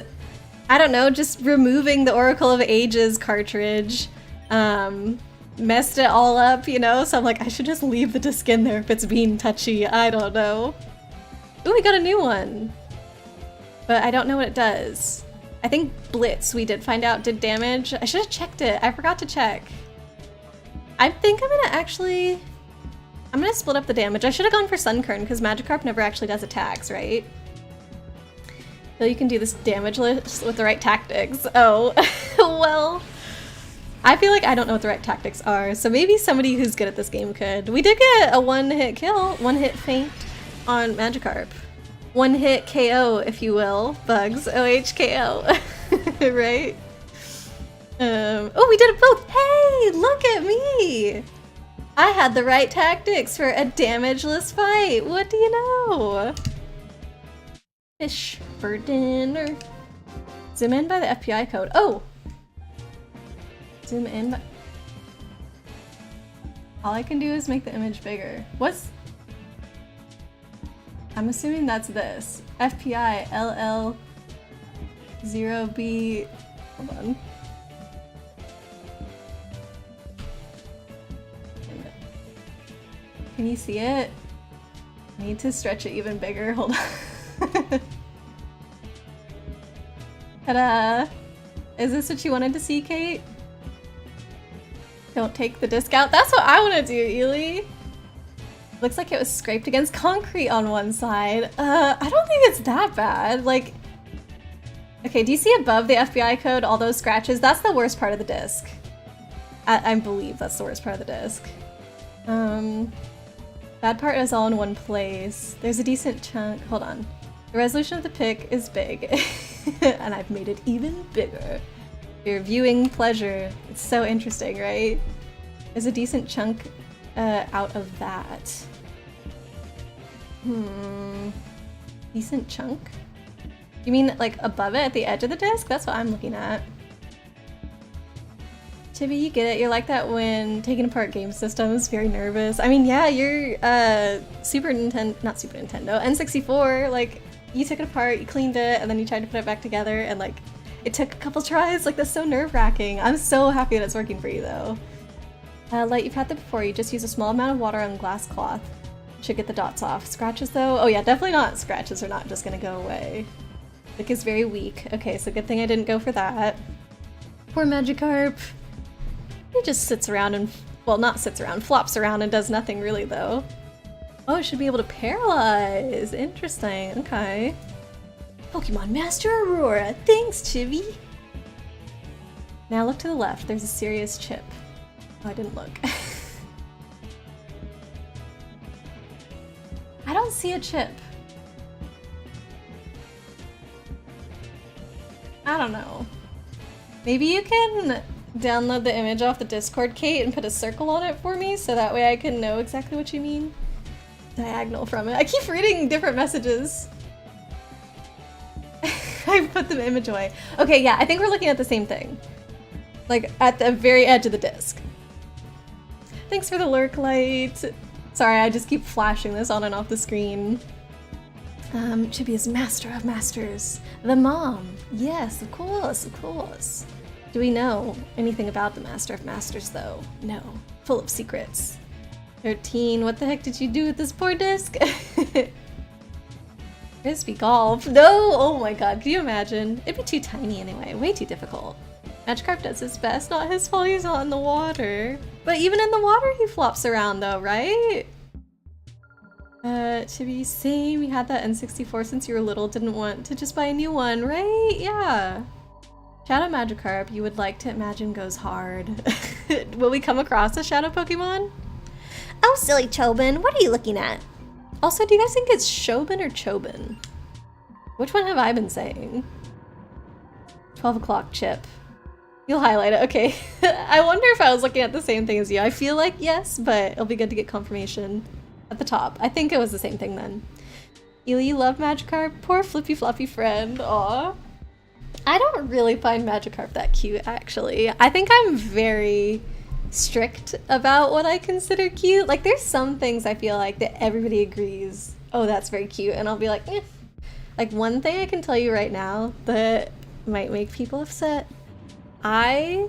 I don't know, just removing the Oracle of Ages cartridge messed it all up, you know? So I'm like, I should just leave the disc in there if it's being touchy. I don't know. Ooh, we got a new one. But I don't know what it does. I think Blitz, we did find out, did damage. I should have checked it. I forgot to check. I think I'm gonna split up the damage. I should have gone for Sunkern because Magikarp never actually does attacks, right? So you can do this damage list with the right tactics. Oh, well, I feel like I don't know what the right tactics are, so maybe somebody who's good at this game could. We did get a one-hit kill, one-hit feint on Magikarp. One-hit KO, if you will. Bugs, OHKO, right? Oh, we did it both! Hey, look at me! I had the right tactics for a damageless fight. What do you know? Fish for dinner. Zoom in by the FPI code. Oh! Zoom in by... All I can do is make the image bigger. What's... I'm assuming that's this. FPI LL 0B... Hold on. Can you see it? I need to stretch it even bigger. Hold on. Ta-da! Is this what you wanted to see, Kate? Don't take the disc out. That's what I want to do, Ely. Looks like it was scraped against concrete on one side. I don't think it's that bad. Like, okay, do you see above the FBI code all those scratches? That's the worst part of the disc. I believe that's the worst part of the disc. Bad part is all in one place. There's a decent chunk. Hold on. The resolution of the pic is big, and I've made it even bigger. Your viewing pleasure. It's so interesting, right? There's a decent chunk out of that. Decent chunk? You mean like above it at the edge of the disc? That's what I'm looking at. Chibi, you get it. You're like that when taking apart game systems, very nervous. I mean, yeah, you're not Super Nintendo, N64, like you took it apart, you cleaned it, and then you tried to put it back together, and like it took a couple tries. Like that's so nerve-wracking. I'm so happy that it's working for you though. Light, you've had that before. You just use a small amount of water on glass cloth. Should get the dots off. Scratches though? Oh yeah, definitely not. Scratches are not just gonna go away. Lick is very weak. Okay, so good thing I didn't go for that. Poor Magikarp. He just sits around and, well, not sits around, flops around and does nothing really though. Oh, it should be able to paralyze. Interesting, okay. Pokemon Master Aurora, thanks Chibi. Now look to the left, there's a serious chip. Oh, I didn't look. I don't see a chip. I don't know. Maybe you can download the image off the Discord, Kate, and put a circle on it for me so that way I can know exactly what you mean. Diagonal from it. I keep reading different messages. I put the image away. Okay, yeah, I think we're looking at the same thing. Like, at the very edge of the disc. Thanks for the lurk light. Sorry, I just keep flashing this on and off the screen. Chibi is Master of Masters. The mom. Yes, of course, of course. Do we know anything about the Master of Masters, though? No. Full of secrets. 13. What the heck did you do with this poor disc? Frisbee golf. No! Oh my god, can you imagine? It'd be too tiny anyway. Way too difficult. Magikarp does his best. Not his fault he's not in the water. But even in the water he flops around though, right? Chibi, same. You had that N64 since you were little. Didn't want to just buy a new one, right? Yeah. Shadow Magikarp, you would like to imagine goes hard. Will we come across a Shadow Pokemon? Oh, silly Chobin, what are you looking at? Also, do you guys think it's Shobin or Chobin? Which one have I been saying? 12 o'clock chip. You'll highlight it, okay. I wonder if I was looking at the same thing as you. I feel like yes, but it'll be good to get confirmation at the top. I think it was the same thing then. Ely, you love Magikarp? Poor flippy floppy friend, aw. I don't really find Magikarp that cute, actually. I think I'm very strict about what I consider cute. Like, there's some things I feel like that everybody agrees, oh, that's very cute, and I'll be like, eh. Like, one thing I can tell you right now that might make people upset. I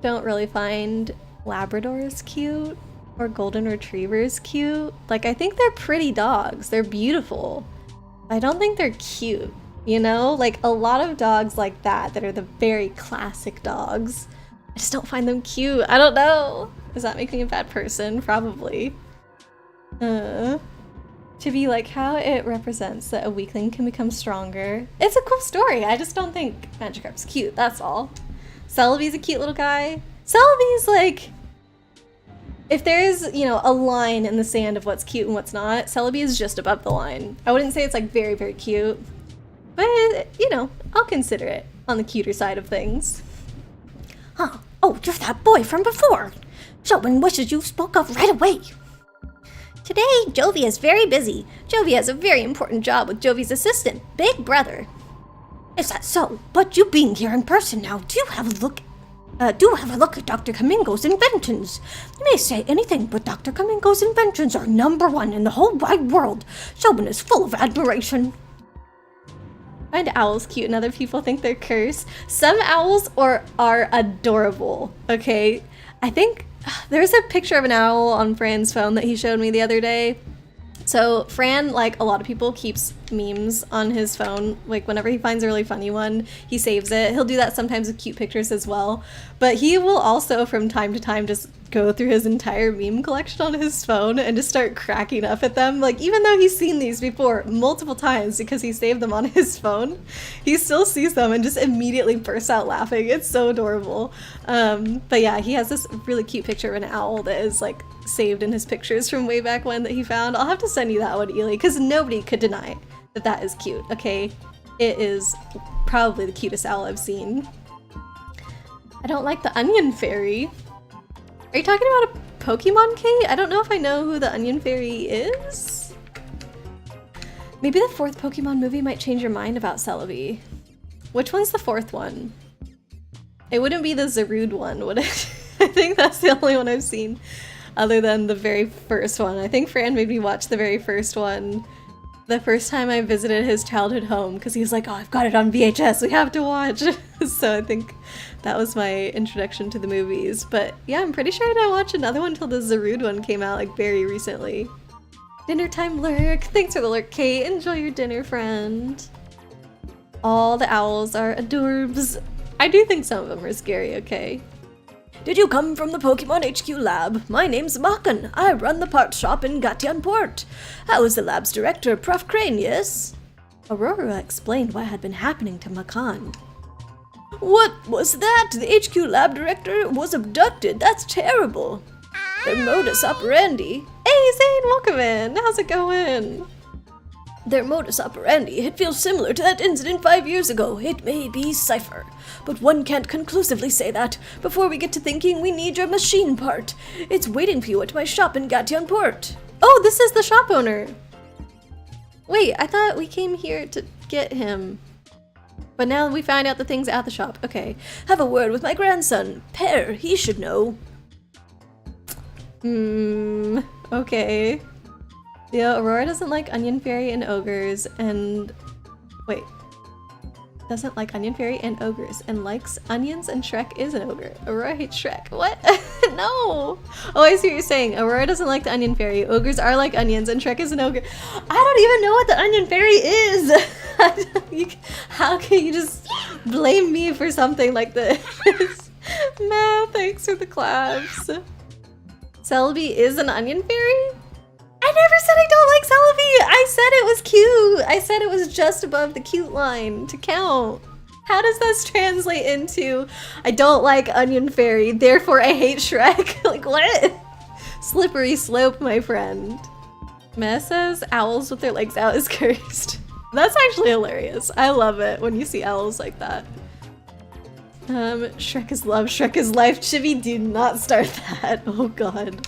don't really find Labradors cute or Golden Retrievers cute. Like, I think they're pretty dogs. They're beautiful. I don't think they're cute, you know? Like, a lot of dogs like that are the very classic dogs, I just don't find them cute. I don't know. Does that make me a bad person? Probably. To be like how it represents that a weakling can become stronger. It's a cool story. I just don't think Magikarp's cute, that's all. Celebi's a cute little guy. Celebi's like, if there's, you know, a line in the sand of what's cute and what's not, Celebi is just above the line. I wouldn't say it's like very, very cute, but you know, I'll consider it on the cuter side of things. Huh. Oh, you're that boy from before. Shobin wishes you spoke up right away. Today, Jovi is very busy. Jovi has a very important job with Jovi's assistant, Big Brother. Is that so? But you being here in person now, do have a look at Dr. Kamingo's inventions. You may say anything, but Dr. Kamingo's inventions are #1 in the whole wide world. Shobin is full of admiration. I find owls cute and other people think they're cursed. Some owls are adorable, okay? I think there's a picture of an owl on Fran's phone that he showed me the other day. So Fran, like a lot of people, keeps memes on his phone. Like whenever he finds a really funny one, he saves it. He'll do that sometimes with cute pictures as well. But he will also from time to time just go through his entire meme collection on his phone and just start cracking up at them. Like even though he's seen these before multiple times because he saved them on his phone, he still sees them and just immediately bursts out laughing. It's so adorable. But yeah, he has this really cute picture of an owl that is like saved in his pictures from way back when that he found. I'll have to send you that one, Ely, because nobody could deny that that is cute, okay? It is probably the cutest owl I've seen. I don't like the Onion Fairy. Are you talking about a Pokemon, Kate? I don't know if I know who the Onion Fairy is. Maybe the 4th Pokemon movie might change your mind about Celebi. Which one's the 4th one? It wouldn't be the Zarude one, would it? I think that's the only one I've seen other than the very first one. I think Fran made me watch the very first one the first time I visited his childhood home because he was like, oh, I've got it on VHS, we have to watch. So I think that was my introduction to the movies. But yeah, I'm pretty sure I didn't watch another one until the Zarude one came out like very recently. Dinner time lurk. Thanks for the lurk, Kate. Enjoy your dinner, friend. All the owls are adorbs. I do think some of them are scary, okay? Did you come from the Pokemon HQ lab? My name's Makan. I run the part shop in Gatianport. I was the lab's director, Prof. Krane, yes? Aurora explained what had been happening to Makan. What was that? The HQ lab director was abducted. That's terrible. Their modus operandi. Hey, Zane, welcome in. How's it going? Their modus operandi, it feels similar to that incident 5 years ago. It may be Cypher, but one can't conclusively say that. Before we get to thinking, we need your machine part. It's waiting for you at my shop in Gatianport. Oh, this is the shop owner. Wait, I thought we came here to get him. But now we find out the things at the shop. Okay. Have a word with my grandson, Per. He should know. Okay. Yeah, Aurora doesn't like Onion Fairy and ogres and... Wait. Doesn't like Onion Fairy and ogres and likes onions and Shrek is an ogre. Aurora hates Shrek. What? No! Oh, I see what you're saying. Aurora doesn't like the Onion Fairy. Ogres are like onions and Shrek is an ogre. I don't even know what the Onion Fairy is! How can you just blame me for something like this? Man, thanks for the claps. Celebi is an Onion Fairy? I never said I don't like Celebi! I said it was cute! I said it was just above the cute line to count. How does this translate into I don't like Onion Fairy, therefore I hate Shrek? Like what? Slippery slope, my friend. Meh says owls with their legs out is cursed. That's actually hilarious. I love it when you see owls like that. Shrek is love, Shrek is life. Chibi, do not start that. Oh god.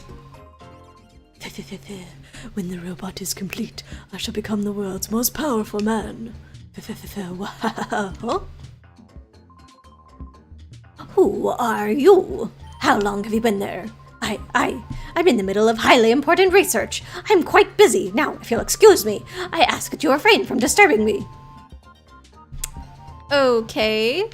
When the robot is complete, I shall become the world's most powerful man. Wow. Who are you? How long have you been there? I'm in the middle of highly important research. I'm quite busy. Now, if you'll excuse me, I ask that you refrain from disturbing me. Okay.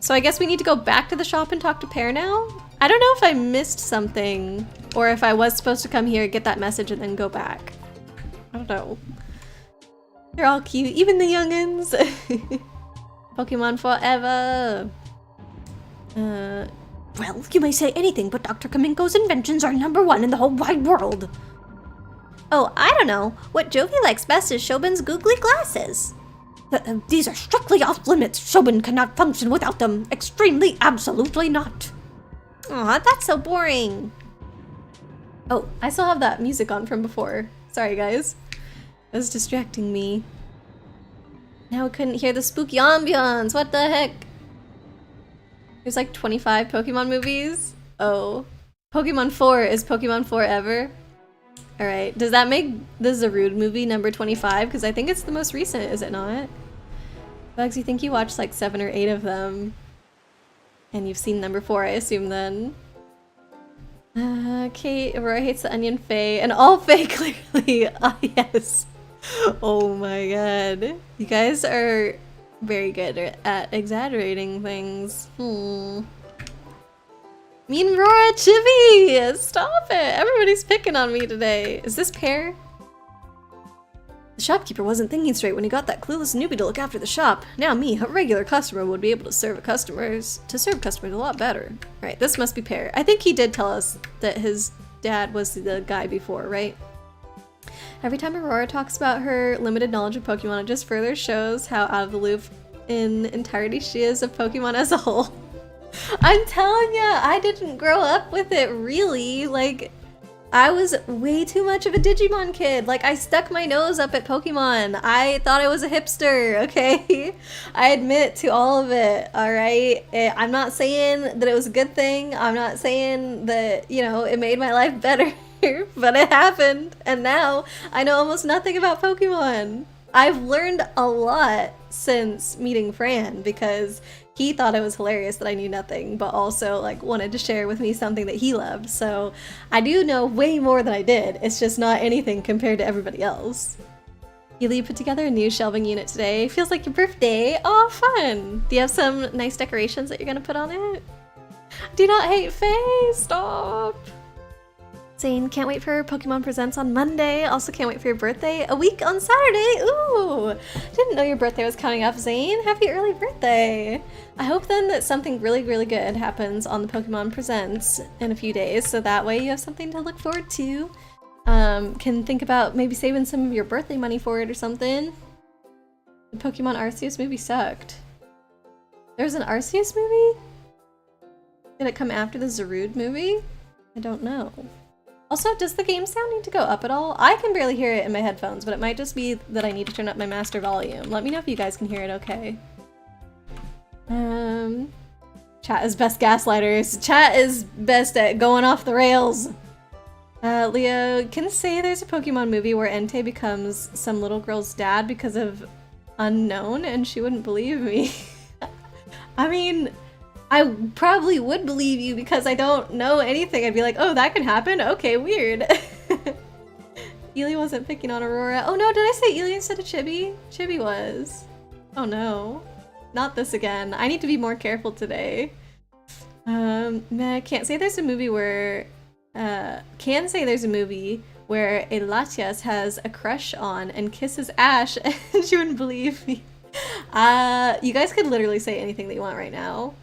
So I guess we need to go back to the shop and talk to Pear now? I don't know if I missed something, or if I was supposed to come here, get that message, and then go back. I don't know. They're all cute, even the youngins. Pokemon forever. Well, you may say anything, but Dr. Kaminko's inventions are #1 in the whole wide world. Oh, I don't know. What Jovi likes best is Shobin's googly glasses. These are strictly off limits. Shobin cannot function without them. Extremely, absolutely not. Aw, that's so boring. Oh, I still have that music on from before. Sorry, guys. It was distracting me. Now I couldn't hear the spooky ambiance. What the heck? There's like 25 Pokemon movies. Oh. Pokemon 4 is Pokemon Forever. Alright, does that make the Zarude movie number 25? Because I think it's the most recent, is it not? Bugs, you think you watched like 7 or 8 of them. And you've seen number 4, I assume then. Kate, Aurora hates the onion Faye. And all Faye, clearly. Ah, yes. Oh my god. You guys are very good at exaggerating things. Me and Aurora, Chibi! Stop it! Everybody's picking on me today. Is this Pear? The shopkeeper wasn't thinking straight when he got that clueless newbie to look after the shop. Now me, a regular customer, would be able to serve customers a lot better. Right, this must be Pear. I think he did tell us that his dad was the guy before, right? Every time Aurora talks about her limited knowledge of Pokemon, it just further shows how out of the loop in entirety she is of Pokemon as a whole. I'm telling ya, I didn't grow up with it really. Like, I was way too much of a Digimon kid. Like, I stuck my nose up at Pokemon. I thought I was a hipster, okay? I admit to all of it, alright? I'm not saying that it was a good thing. I'm not saying that, you know, it made my life better. But it happened, and now I know almost nothing about Pokemon. I've learned a lot since meeting Fran because he thought it was hilarious that I knew nothing, but also like wanted to share with me something that he loved. So I do know way more than I did. It's just not anything compared to everybody else. Eevee put together a new shelving unit today. Feels like your birthday. Oh, fun. Do you have some nice decorations that you're gonna put on it? Do not hate Faye. Stop. Zane, can't wait for Pokemon Presents on Monday. Also can't wait for your birthday. A week on Saturday. Ooh, didn't know your birthday was coming up, Zane. Happy early birthday. I hope then that something really, really good happens on the Pokemon Presents in a few days, so that way you have something to look forward to. Can think about maybe saving some of your birthday money for it or something. The Pokemon Arceus movie sucked. There's an Arceus movie? Did it come after the Zarude movie? I don't know. Also, does the game sound need to go up at all? I can barely hear it in my headphones, but it might just be that I need to turn up my master volume. Let me know if you guys can hear it okay. Chat is best gaslighters. Chat is best at going off the rails. Leo, can say there's a Pokemon movie where Entei becomes some little girl's dad because of unknown, and she wouldn't believe me. I mean, I probably would believe you because I don't know anything. I'd be like, oh, that can happen? Okay, weird. Ely wasn't picking on Aurora. Oh no, did I say Ely instead of Chibi? Chibi was. Oh no. Not this again. I need to be more careful today. I can't say there's a movie where... can say there's a movie where a Latias has a crush on and kisses Ash and she wouldn't believe me. You guys could literally say anything that you want right now.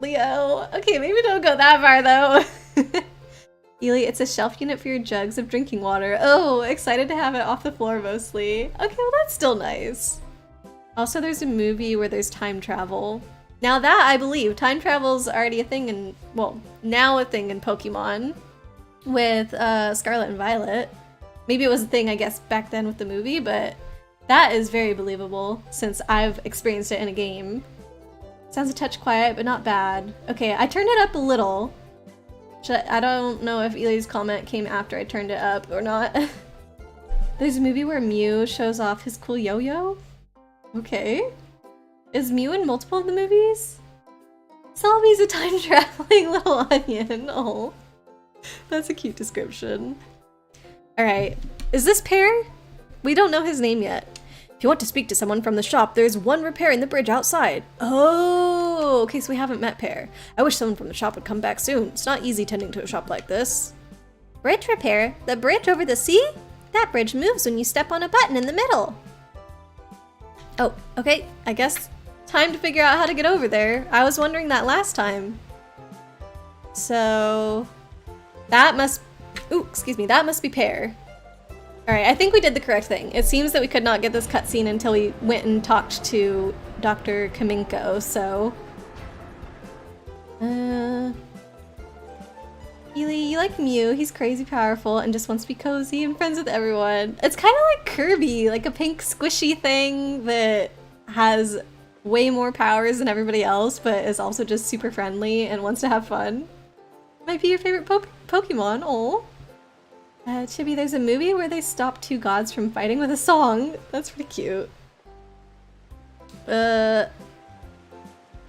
Leo. Okay, maybe don't go that far though. Ely, it's a shelf unit for your jugs of drinking water. Oh, excited to have it off the floor mostly. Okay, well that's still nice. Also, there's a movie where there's time travel. Now that I believe, time travel's already a thing in, well, now a thing in Pokemon with Scarlet and Violet. Maybe it was a thing, I guess, back then with the movie, but that is very believable since I've experienced it in a game. Sounds a touch quiet, but not bad. Okay, I turned it up a little. I don't know if Eli's comment came after I turned it up or not. There's a movie where Mew shows off his cool yo-yo? Okay. Is Mew in multiple of the movies? Celebi's a time-traveling little onion. Oh, that's a cute description. Alright, is this Pear? We don't know his name yet. If you want to speak to someone from the shop, there's one repairing the bridge outside. Oh, okay, so we haven't met Pear. I wish someone from the shop would come back soon. It's not easy tending to a shop like this. Bridge repair? The bridge over the sea? That bridge moves when you step on a button in the middle. Oh, okay, I guess time to figure out how to get over there. I was wondering that last time. So, that must be Pear. Alright, I think we did the correct thing. It seems that we could not get this cutscene until we went and talked to Dr. Kaminko, so... Eli, you like Mew. He's crazy powerful and just wants to be cozy and friends with everyone. It's kind of like Kirby, like a pink squishy thing that has way more powers than everybody else, but is also just super friendly and wants to have fun. Might be your favorite Pokemon. Oh. Chibi, there's a movie where they stop two gods from fighting with a song. That's pretty cute.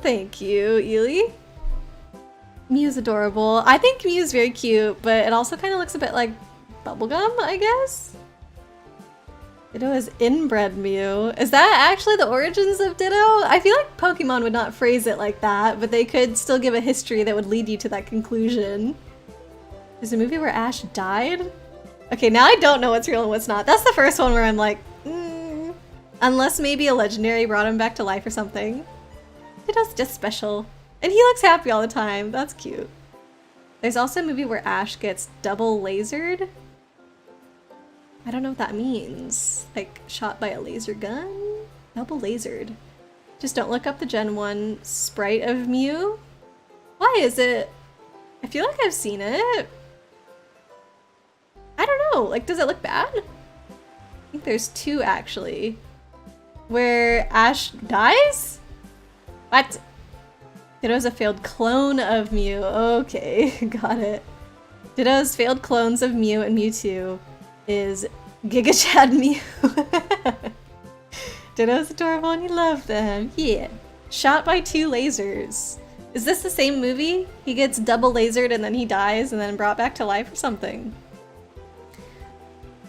Thank you, Eli. Mew's adorable. I think Mew's very cute, but it also kind of looks a bit like bubblegum, I guess? Ditto is inbred Mew. Is that actually the origins of Ditto? I feel like Pokemon would not phrase it like that, but they could still give a history that would lead you to that conclusion. There's a movie where Ash died? Okay, now I don't know what's real and what's not. That's the first one where I'm like, unless maybe a legendary brought him back to life or something. Ditto's just special. And he looks happy all the time. That's cute. There's also a movie where Ash gets double lasered. I don't know what that means. Like, shot by a laser gun? Double lasered. Just don't look up the Gen 1 sprite of Mew. Why is it? I feel like I've seen it. I don't know. Like, does it look bad? I think there's two, actually. Where Ash dies? What? Ditto's a failed clone of Mew. Okay, got it. Ditto's failed clones of Mew and Mewtwo is Giga Chad Mew. Ditto's adorable and you love them. Yeah. Shot by two lasers. Is this the same movie? He gets double lasered and then he dies and then brought back to life or something.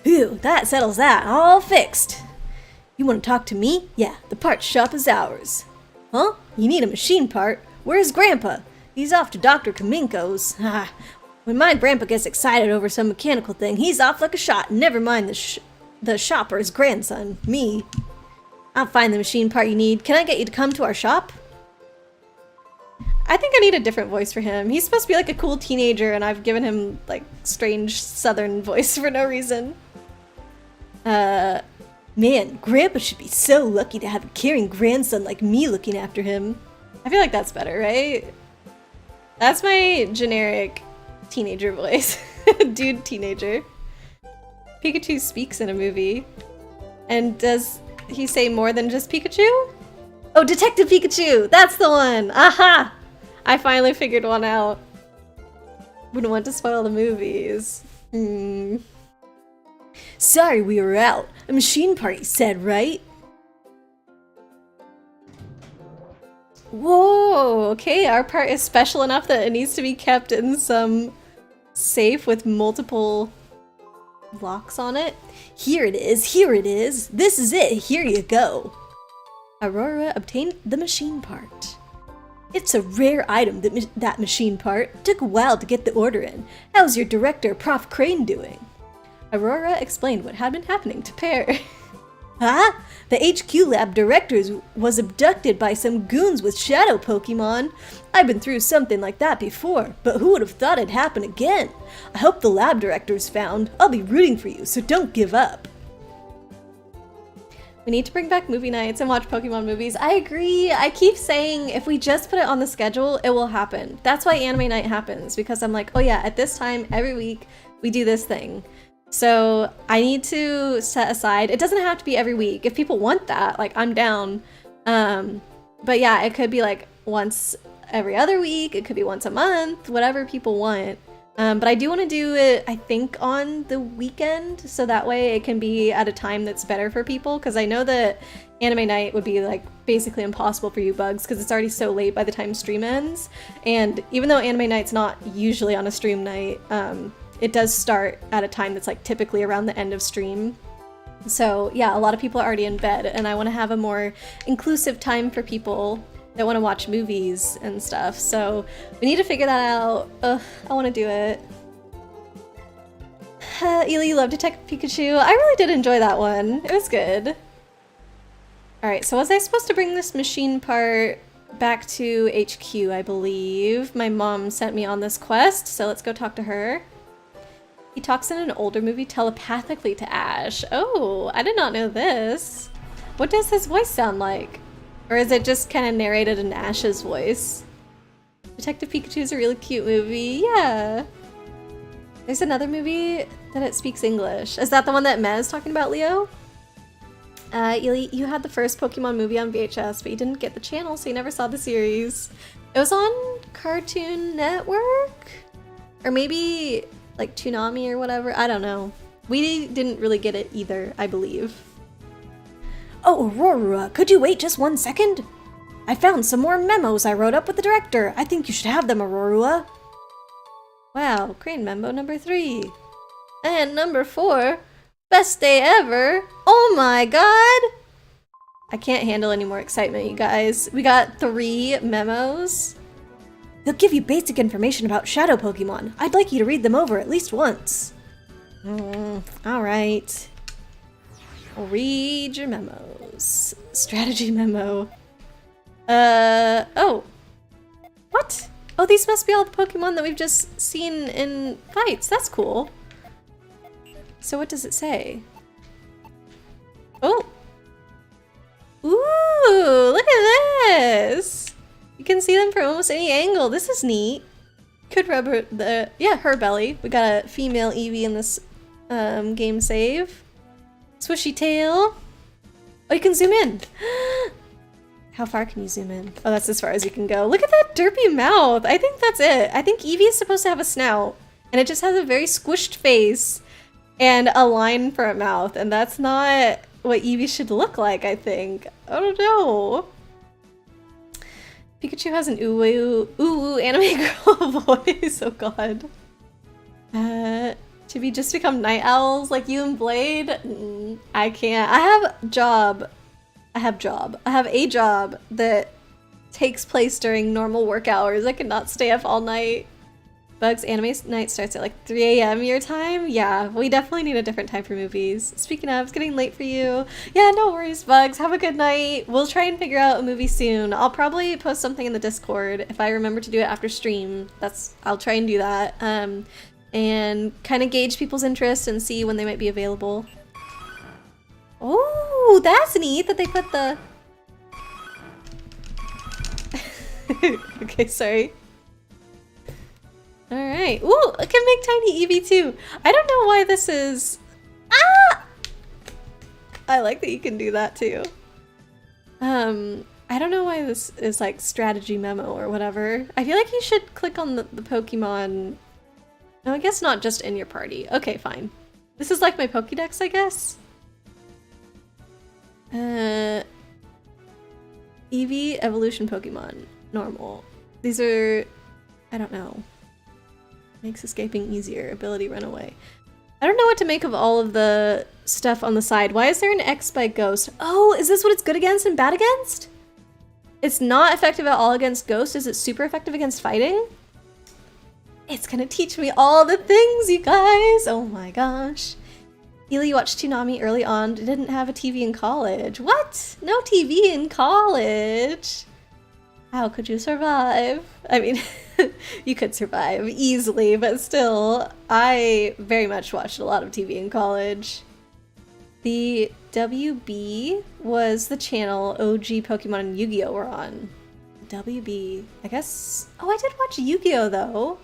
Phew, that settles that. All fixed. You want to talk to me? Yeah, the parts shop is ours. Huh? You need a machine part? Where's Grandpa? He's off to Dr. Kaminko's. When my grandpa gets excited over some mechanical thing, he's off like a shot. Never mind the shopper's grandson, me. I'll find the machine part you need. Can I get you to come to our shop? I think I need a different voice for him. He's supposed to be like a cool teenager and I've given him like strange southern voice for no reason. Man, Grandpa should be so lucky to have a caring grandson like me looking after him. I feel like that's better, right? That's my generic teenager voice. Dude teenager. Pikachu speaks in a movie. And does he say more than just Pikachu? Oh, Detective Pikachu! That's the one! Aha! I finally figured one out. Wouldn't want to spoil the movies. Sorry we were out. A machine part you said, right? Whoa, okay, our part is special enough that it needs to be kept in some safe with multiple locks on it. Here it is, here it is. This is it, here you go. Aurora obtained the machine part. It's a rare item, that machine part. Took a while to get the order in. How's your director, Prof. Krane, doing? Aurora explained what had been happening to Pear. Huh? The HQ lab director was abducted by some goons with Shadow Pokémon. I've been through something like that before, but who would have thought it'd happen again? I hope the lab director's found. I'll be rooting for you, so don't give up. We need to bring back movie nights and watch Pokemon movies. I agree. I keep saying if we just put it on the schedule, it will happen. That's why anime night happens, because I'm like, oh yeah, at this time every week we do this thing. So I need to set aside, it doesn't have to be every week. If people want that, like I'm down. But yeah, it could be like once every other week, it could be once a month, whatever people want. But I do want to do it, I think, on the weekend, so that way it can be at a time that's better for people, because I know that anime night would be like basically impossible for you, Bugs, because it's already so late by the time stream ends. And even though anime night's not usually on a stream night, it does start at a time that's like typically around the end of stream. So yeah, a lot of people are already in bed, and I want to have a more inclusive time for people that want to watch movies and stuff. So we need to figure that out. Ugh, I want to do it. Ely, you love Detective Pikachu. I really did enjoy that one. It was good. Alright, so was I supposed to bring this machine part back to HQ, I believe? My mom sent me on this quest, so let's go talk to her. He talks in an older movie telepathically to Ash. Oh, I did not know this. What does his voice sound like? Or is it just kind of narrated in Ash's voice? Detective Pikachu is a really cute movie. Yeah. There's another movie that it speaks English. Is that the one that Mez talking about, Leo? Ely, you had the first Pokemon movie on VHS, but you didn't get the channel, so you never saw the series. It was on Cartoon Network? Or maybe like Toonami or whatever. I don't know. We didn't really get it either, I believe. Oh, Aurora, could you wait just 1 second? I found some more memos I wrote up with the director. I think you should have them, Aurora. Wow, Krane memo number 3. And number 4. Best day ever. Oh my god! I can't handle any more excitement, you guys. We got 3 memos. They'll give you basic information about Shadow Pokémon. I'd like you to read them over at least once. Alright. I'll read your memos. Strategy memo. Oh. What? Oh, these must be all the Pokemon that we've just seen in fights. That's cool. So what does it say? Oh. Ooh, look at this. You can see them from almost any angle. This is neat. Could rub her belly. We got a female Eevee in this game save. Swishy tail. Oh, you can zoom in. How far can you zoom in? Oh, that's as far as you can go. Look at that derpy mouth. I think that's it. I think Eevee is supposed to have a snout, and it just has a very squished face and a line for a mouth, and that's not what Eevee should look like, I think. I don't know. Pikachu has an ooh anime girl voice. Oh god. Should we just become night owls like you and Blade? I can't. I have a job that takes place during normal work hours. I cannot stay up all night. Bugs, anime night starts at like 3 a.m. your time? Yeah, we definitely need a different time for movies. Speaking of, it's getting late for you. Yeah, no worries, Bugs. Have a good night. We'll try and figure out a movie soon. I'll probably post something in the Discord if I remember to do it after stream. I'll try and do that. And kind of gauge people's interest and see when they might be available. Oh, that's neat that they put the... Okay, sorry. Alright. Ooh, I can make tiny Eevee too. I don't know why this is... Ah! I like that you can do that too. I don't know why this is like strategy memo or whatever. I feel like you should click on the Pokemon... No, I guess not just in your party. Okay, fine. This is like my Pokédex, I guess? Eevee, evolution Pokemon. Normal. These are... I don't know. Makes escaping easier. Ability run away. I don't know what to make of all of the stuff on the side. Why is there an X by Ghost? Oh, is this what it's good against and bad against? It's not effective at all against Ghost. Is it super effective against fighting? It's gonna teach me all the things, you guys! Oh my gosh. Ely watched Toonami early on, didn't have a TV in college. What? No TV in college? How could you survive? I mean, you could survive easily, but still, I very much watched a lot of TV in college. The WB was the channel OG Pokemon and Yu-Gi-Oh were on. WB, I guess... Oh, I did watch Yu-Gi-Oh though.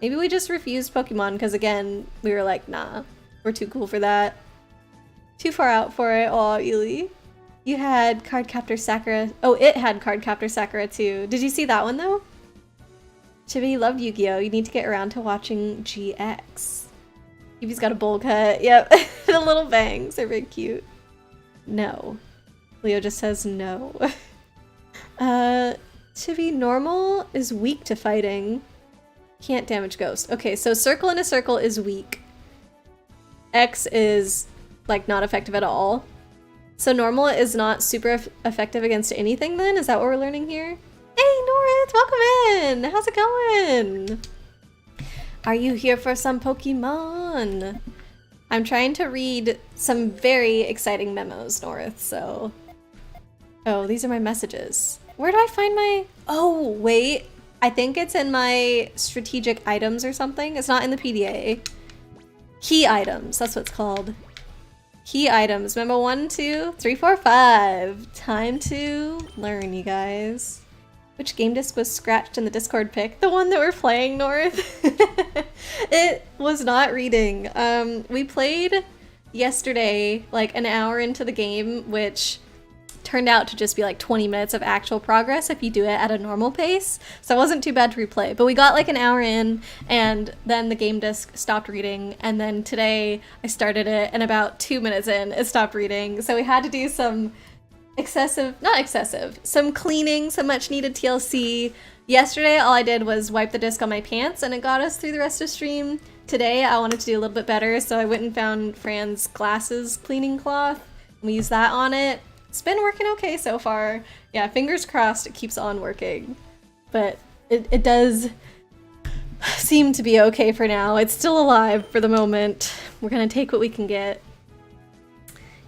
Maybe we just refused Pokemon because, again, we were like, nah, we're too cool for that. Too far out for it. Aw, Ely. You had Cardcaptor Sakura. Oh, it had Cardcaptor Sakura too. Did you see that one though? Chibi loved Yu-Gi-Oh! You need to get around to watching GX. Eevee's got a bowl cut. Yep. The little bangs. They're very cute. No. Leo just says no. Chibi, normal is weak to fighting. Can't damage ghost. Okay, so circle in a circle is weak. X is like not effective at all. So normal is not super effective against anything then? Is that what we're learning here? Hey Norith, welcome in! How's it going? Are you here for some Pokemon? I'm trying to read some very exciting memos, Norith, so... Oh, these are my messages. Where do I find my... Oh, wait. I think it's in my strategic items or something. It's not in the PDA. Key items, that's what it's called. Key items. Memo 1, 2, 3, 4, 5. Time to learn, you guys. Which game disc was scratched in the Discord pic? The one that we're playing, North? It was not reading. We played yesterday, like an hour into the game, which turned out to just be like 20 minutes of actual progress if you do it at a normal pace. So it wasn't too bad to replay. But we got like an hour in, and then the game disc stopped reading. And then today I started it, and about 2 minutes in, it stopped reading. So we had to do some some cleaning, some much needed TLC. Yesterday, all I did was wipe the disc on my pants, and it got us through the rest of stream. Today, I wanted to do a little bit better, so I went and found Fran's glasses cleaning cloth. We used that on it. It's been working okay so far. Yeah, fingers crossed it keeps on working. But it does seem to be okay for now. It's still alive for the moment. We're gonna take what we can get.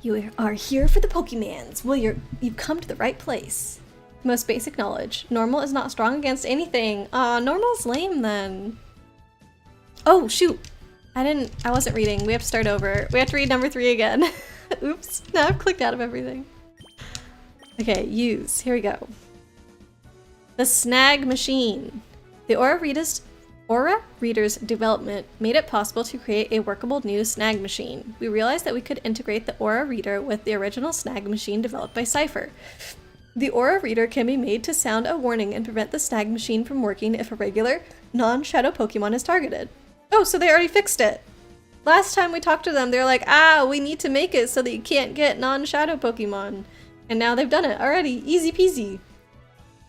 You are here for the Pokemans. Well, you've come to the right place. Most basic knowledge. Normal is not strong against anything. Normal's lame then. Oh, shoot. I wasn't reading. We have to start over. We have to read number 3 again. Oops. Now I've clicked out of everything. Okay, use. Here we go. The snag machine. The Orre Reader's development made it possible to create a workable new snag machine. We realized that we could integrate the Orre Reader with the original snag machine developed by Cypher. The Orre Reader can be made to sound a warning and prevent the snag machine from working if a regular, non-Shadow Pokemon is targeted. Oh, so they already fixed it. Last time we talked to them, they were like, we need to make it so that you can't get non-Shadow Pokemon. And now they've done it already. Easy peasy.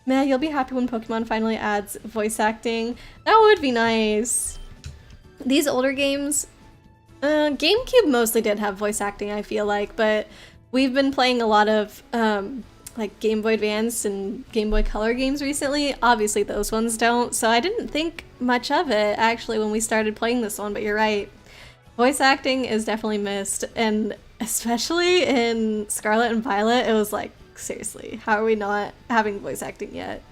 Man, you'll be happy when Pokemon finally adds voice acting. That would be nice. These older games, GameCube mostly did have voice acting, I feel like, but we've been playing a lot of like Game Boy Advance and Game Boy Color games recently. Obviously those ones don't, so I didn't think much of it actually when we started playing this one, but you're right. Voice acting is definitely missed, and especially in Scarlet and Violet, it was like, seriously, how are we not having voice acting yet?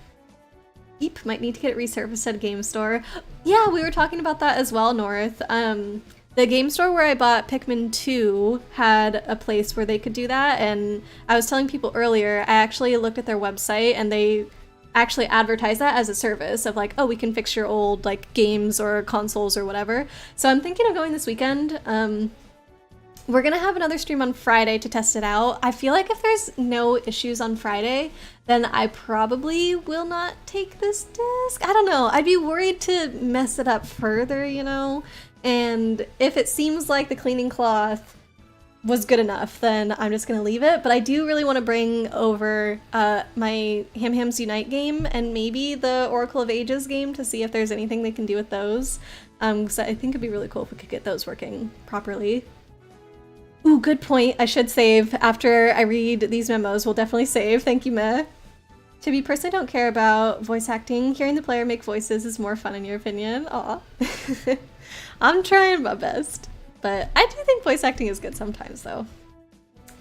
Eep, might need to get it resurfaced at a game store. Yeah, we were talking about that as well, North. The game store where I bought Pikmin 2 had a place where they could do that, and I was telling people earlier, I actually looked at their website and they actually advertise that as a service of like, oh, we can fix your old like games or consoles or whatever. So I'm thinking of going this weekend. We're gonna have another stream on Friday to test it out. I feel like if there's no issues on Friday, then I probably will not take this disc. I don't know. I'd be worried to mess it up further, you know? And if it seems like the cleaning cloth was good enough, then I'm just gonna leave it. But I do really want to bring over my Ham Hams Unite game and maybe the Oracle of Ages game to see if there's anything they can do with those. Because I think it'd be really cool if we could get those working properly. Ooh, good point. I should save. After I read these memos, we'll definitely save. Thank you, Meh. To be personally don't care about voice acting. Hearing the player make voices is more fun in your opinion. Aw. I'm trying my best. But I do think voice acting is good sometimes, though.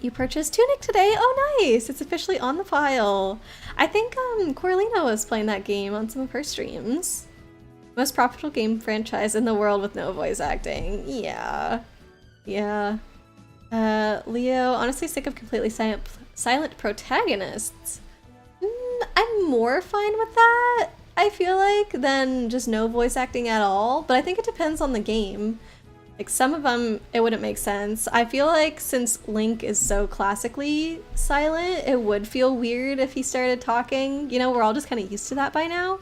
You purchased Tunic today? Oh, nice! It's officially on the file. I think Coralina was playing that game on some of her streams. Most profitable game franchise in the world with no voice acting. Yeah. Yeah. Leo, honestly sick of completely silent protagonists. I'm more fine with that, I feel like, than just no voice acting at all, but I think it depends on the game. Like some of them, it wouldn't make sense. I feel like since Link is so classically silent, it would feel weird if he started talking. You know, we're all just kind of used to that by now.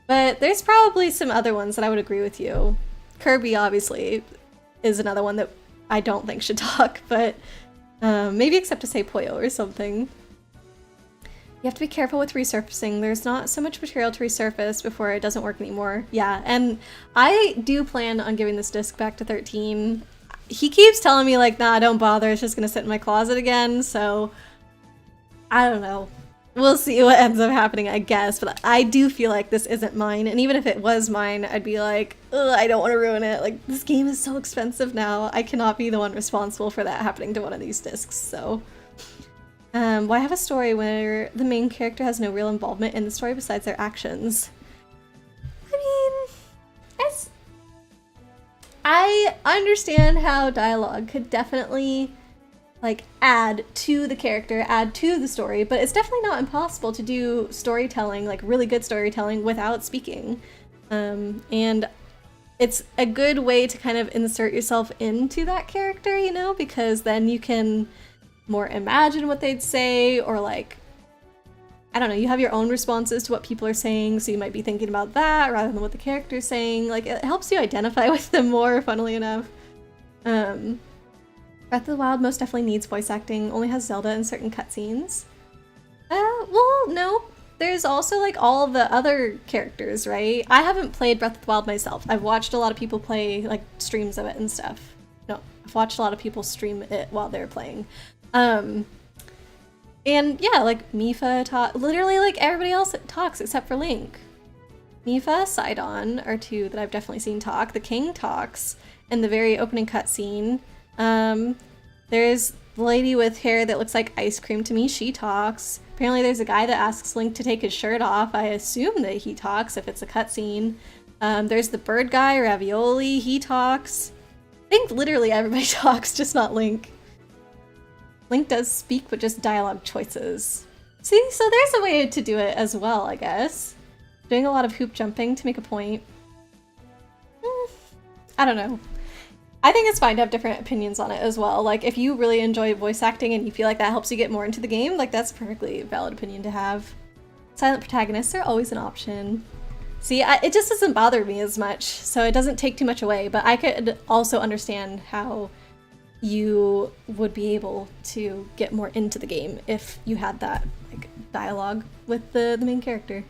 But there's probably some other ones that I would agree with you. Kirby, obviously, is another one that I don't think should talk, but maybe except to say Poyo or something. You have to be careful with resurfacing. There's not so much material to resurface before it doesn't work anymore. Yeah, and I do plan on giving this disc back to 13. He keeps telling me like, nah, don't bother, it's just gonna sit in my closet again, so I don't know. We'll see what ends up happening, I guess, but I do feel like this isn't mine, and even if it was mine, I'd be like, ugh, I don't want to ruin it. Like, this game is so expensive now. I cannot be the one responsible for that happening to one of these discs, so... why have a story where the main character has no real involvement in the story besides their actions? I mean, I understand how dialogue could definitely, like, add to the character, add to the story, but it's definitely not impossible to do storytelling, like really good storytelling, without speaking. And it's a good way to kind of insert yourself into that character, you know, because then you can more imagine what they'd say, or like, I don't know, you have your own responses to what people are saying, so you might be thinking about that rather than what the character's saying. Like, it helps you identify with them more, funnily enough. Breath of the Wild most definitely needs voice acting, only has Zelda in certain cutscenes. Well, no. There's also, like, all the other characters, right? I haven't played Breath of the Wild myself. I've watched a lot of people play, like, streams of it and stuff. No, I've watched a lot of people stream it while they're playing. And yeah, like Mipha literally like everybody else talks except for Link. Mipha, Sidon are two that I've definitely seen talk. The King talks in the very opening cutscene. There's the lady with hair that looks like ice cream to me, she talks. Apparently there's a guy that asks Link to take his shirt off. I assume that he talks if it's a cutscene. There's the bird guy, Ravioli, he talks. I think literally everybody talks, just not Link. Link does speak, but just dialogue choices. See, so there's a way to do it as well, I guess. Doing a lot of hoop jumping to make a point. I don't know. I think it's fine to have different opinions on it as well. Like, if you really enjoy voice acting and you feel like that helps you get more into the game, like, that's a perfectly valid opinion to have. Silent protagonists are always an option. See, it just doesn't bother me as much, so it doesn't take too much away, but I could also understand how you would be able to get more into the game if you had that like dialogue with the main character.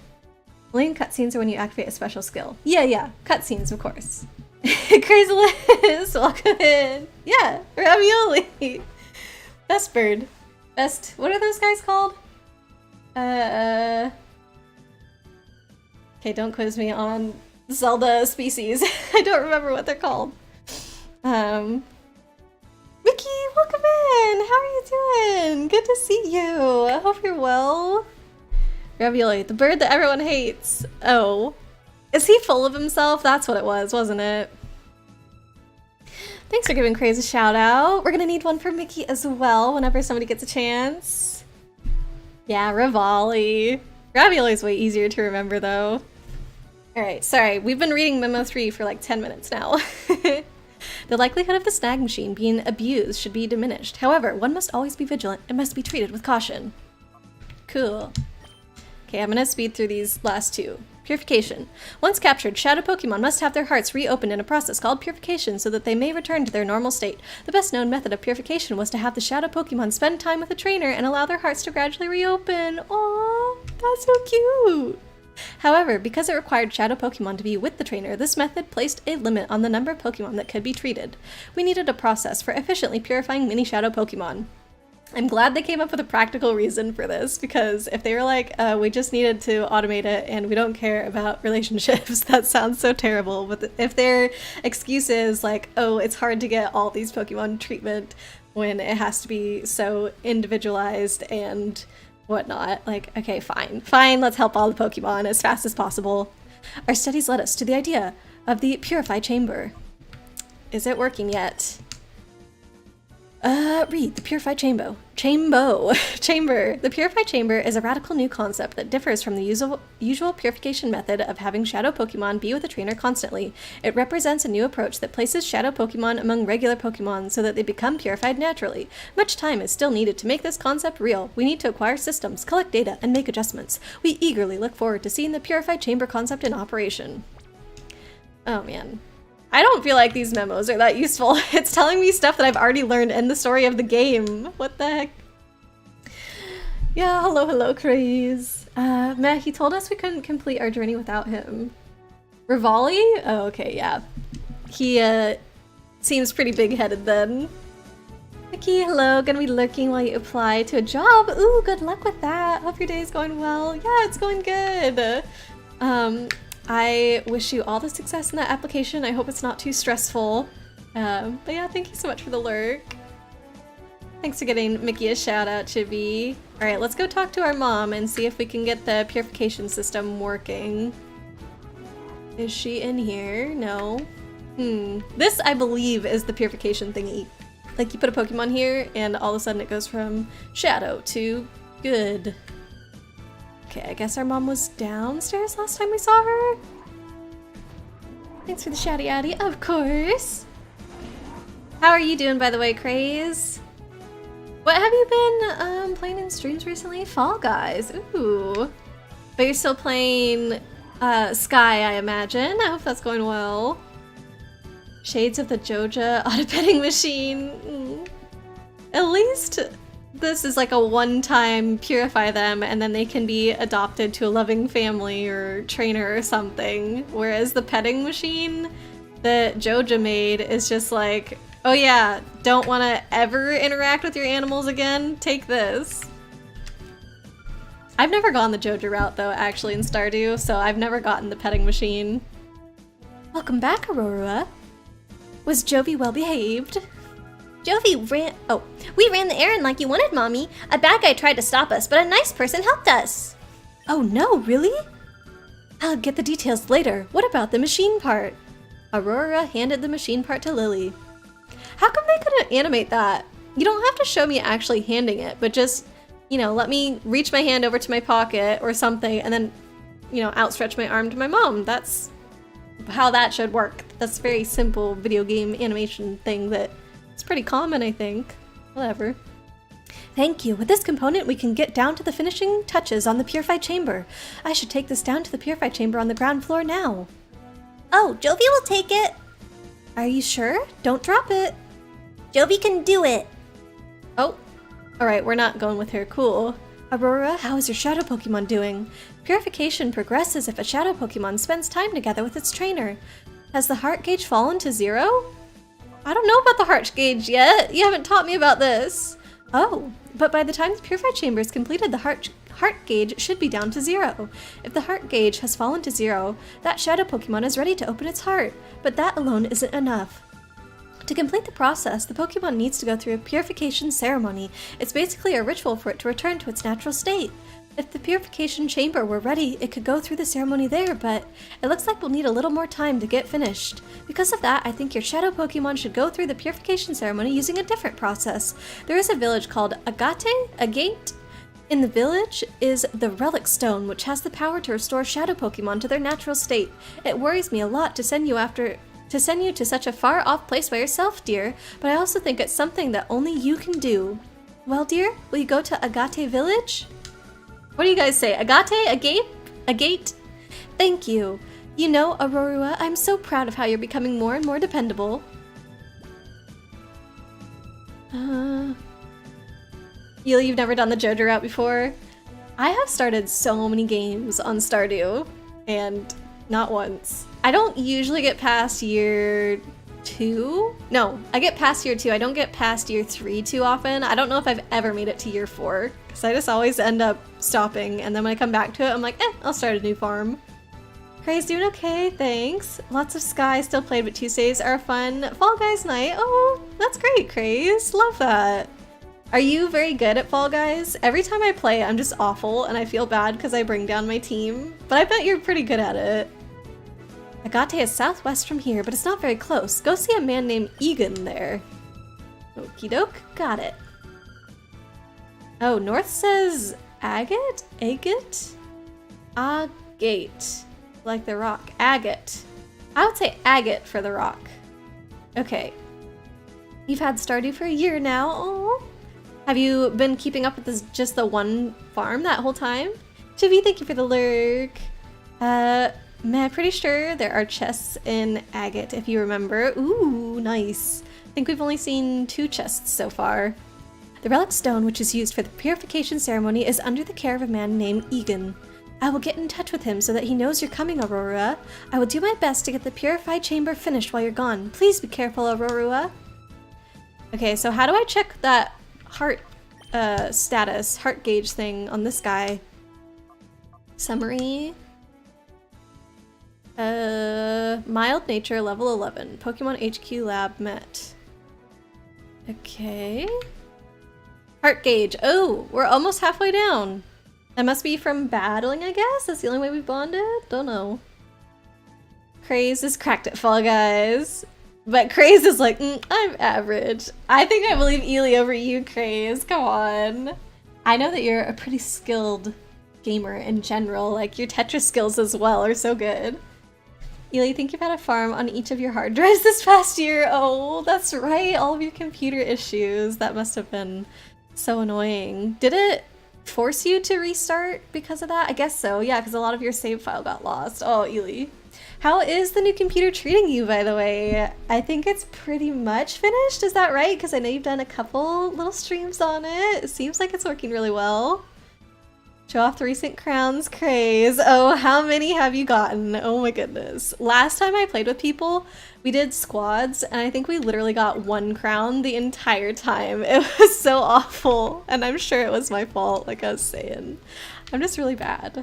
Lane cutscenes are when you activate a special skill. Yeah, cutscenes, of course. Crazy Liz, welcome in. Yeah, Ravioli. Best bird. Best, what are those guys called? Okay, don't quiz me on Zelda species. I don't remember what they're called. Mickey, welcome in! How are you doing? Good to see you. I hope you're well. Ravioli, the bird that everyone hates. Oh. Is he full of himself? That's what it was, wasn't it? Thanks for giving Craze a shout out. We're gonna need one for Mickey as well whenever somebody gets a chance. Yeah, Rivali. Ravioli's way easier to remember though. Alright, sorry. We've been reading Memo 3 for like 10 minutes now. The likelihood of the snag machine being abused should be diminished. However, one must always be vigilant and must be treated with caution. Cool. Okay, I'm gonna speed through these last two. Purification. Once captured, Shadow Pokémon must have their hearts reopened in a process called purification so that they may return to their normal state. The best known method of purification was to have the Shadow Pokémon spend time with a trainer and allow their hearts to gradually reopen. Aww, that's so cute! However, because it required Shadow Pokémon to be with the trainer, this method placed a limit on the number of Pokémon that could be treated. We needed a process for efficiently purifying mini Shadow Pokémon. I'm glad they came up with a practical reason for this, because if they were like, we just needed to automate it and we don't care about relationships, that sounds so terrible. But if their excuse is like, oh, it's hard to get all these Pokemon treatment when it has to be so individualized and whatnot, like, okay, fine, let's help all the Pokemon as fast as possible. Our studies led us to the idea of the Purify Chamber. Is it working yet? Read the Purify Chamber. Chamber. The Purify Chamber is a radical new concept that differs from the usual purification method of having Shadow Pokémon be with a trainer constantly. It represents a new approach that places Shadow Pokémon among regular Pokémon so that they become purified naturally. Much time is still needed to make this concept real. We need to acquire systems, collect data, and make adjustments. We eagerly look forward to seeing the Purify Chamber concept in operation. Oh man. I don't feel like these memos are that useful. It's telling me stuff that I've already learned in the story of the game. What the heck? Yeah, hello, Craze. Meh, he told us we couldn't complete our journey without him. Rivali? Oh, okay, yeah. He, seems pretty big-headed then. Mickey, hello. Gonna be lurking while you apply to a job. Ooh, good luck with that. Hope your day's going well. Yeah, it's going good. I wish you all the success in that application. I hope it's not too stressful. But yeah, thank you so much for the lurk. Thanks for getting Mickey a shout out, Chibi. Alright, let's go talk to our mom and see if we can get the purification system working. Is she in here? No. This, I believe, is the purification thingy. Like, you put a Pokemon here, and all of a sudden it goes from Shadow to Good. Okay, I guess our mom was downstairs last time we saw her. Thanks for the shouty outy, of course. How are you doing, by the way, Craze? What have you been playing in streams recently? Fall Guys, ooh. But you're still playing Sky, I imagine. I hope that's going well. Shades of the Joja auto petting machine. At least this is like a one-time purify them and then they can be adopted to a loving family or trainer or something. Whereas the petting machine that Joja made is just like, oh yeah, don't want to ever interact with your animals again? Take this. I've never gone the Joja route though, actually, in Stardew, so I've never gotten the petting machine. Welcome back, Aurora. Was Jovi well behaved? We ran the errand like you wanted, Mommy. A bad guy tried to stop us, but a nice person helped us. Oh no, really? I'll get the details later. What about the machine part? Aurora handed the machine part to Lily. How come they couldn't animate that? You don't have to show me actually handing it, but just, you know, let me reach my hand over to my pocket or something and then, you know, outstretch my arm to my mom. That's how that should work. That's a very simple video game animation thing that it's pretty common, I think. Whatever. Thank you. With this component, we can get down to the finishing touches on the Purify Chamber. I should take this down to the Purify Chamber on the ground floor now. Oh, Jovi will take it. Are you sure? Don't drop it. Jovi can do it. Oh. Alright, we're not going with her. Cool. Aurora, how is your Shadow Pokemon doing? Purification progresses if a Shadow Pokemon spends time together with its trainer. Has the heart gauge fallen to 0? I don't know about the heart gauge yet. You haven't taught me about this. Oh, but by the time the Purify Chamber is completed, the heart gauge should be down to 0. If the heart gauge has fallen to 0, that Shadow Pokemon is ready to open its heart, but that alone isn't enough. To complete the process, the Pokemon needs to go through a purification ceremony. It's basically a ritual for it to return to its natural state. If the purification chamber were ready, it could go through the ceremony there, but it looks like we'll need a little more time to get finished. Because of that, I think your Shadow Pokemon should go through the purification ceremony using a different process. There is a village called Agate? In the village is the Relic Stone, which has the power to restore Shadow Pokemon to their natural state. It worries me a lot to send you to such a far-off place by yourself, dear, but I also think it's something that only you can do. Well, dear, will you go to Agate Village? What do you guys say? Agate? Thank you. You know, Aurora, I'm so proud of how you're becoming more and more dependable. You've never done the Joja route before? I have started so many games on Stardew, and not once. I don't usually get past year 2? No, I get past year 2. I don't get past year 3 too often. I don't know if I've ever made it to year 4, because I just always end up stopping, and then when I come back to it, I'm like, I'll start a new farm. Craze doing okay, thanks. Lots of Sky still played, but Tuesdays are fun. Fall Guys night, oh, that's great, Craze. Love that. Are you very good at Fall Guys? Every time I play, I'm just awful, and I feel bad because I bring down my team, but I bet you're pretty good at it. Agate is southwest from here, but it's not very close. Go see a man named Egan there. Okie doke, got it. Oh, North says agate? Agate? Agate. Like the rock. Agate. I would say agate for the rock. Okay. You've had Stardew for a year now. Oh. Have you been keeping up with this just the one farm that whole time? Chibi, thank you for the lurk. Man, I'm pretty sure there are chests in agate, if you remember. Ooh, nice. I think we've only seen 2 chests so far. The relic stone, which is used for the purification ceremony, is under the care of a man named Egan. I will get in touch with him so that he knows you're coming, Aurora. I will do my best to get the purify chamber finished while you're gone. Please be careful, Aurora. Okay, so how do I check that heart status, heart gauge thing on this guy? Summary. Mild nature, level 11. Pokemon HQ lab met. Okay. Heart gauge. Oh, we're almost halfway down. That must be from battling, I guess? That's the only way we bonded? Don't know. Craze is cracked at Fall Guys. But Craze is like, I'm average. I think I believe Ely over you, Craze. Come on. I know that you're a pretty skilled gamer in general. Like, your Tetris skills as well are so good. Ely, think you've had a farm on each of your hard drives this past year. Oh, that's right. All of your computer issues. That must have been so annoying. Did it force you to restart because of that? I guess so. Yeah, because a lot of your save file got lost. Oh, Ely. How is the new computer treating you, by the way? I think it's pretty much finished. Is that right? Because I know you've done a couple little streams on it. It seems like it's working really well. Show off the recent crowns, Craze. Oh, how many have you gotten? Oh my goodness. Last time I played with people, we did squads, and I think we literally got 1 crown the entire time. It was so awful, and I'm sure it was my fault, like I was saying. I'm just really bad.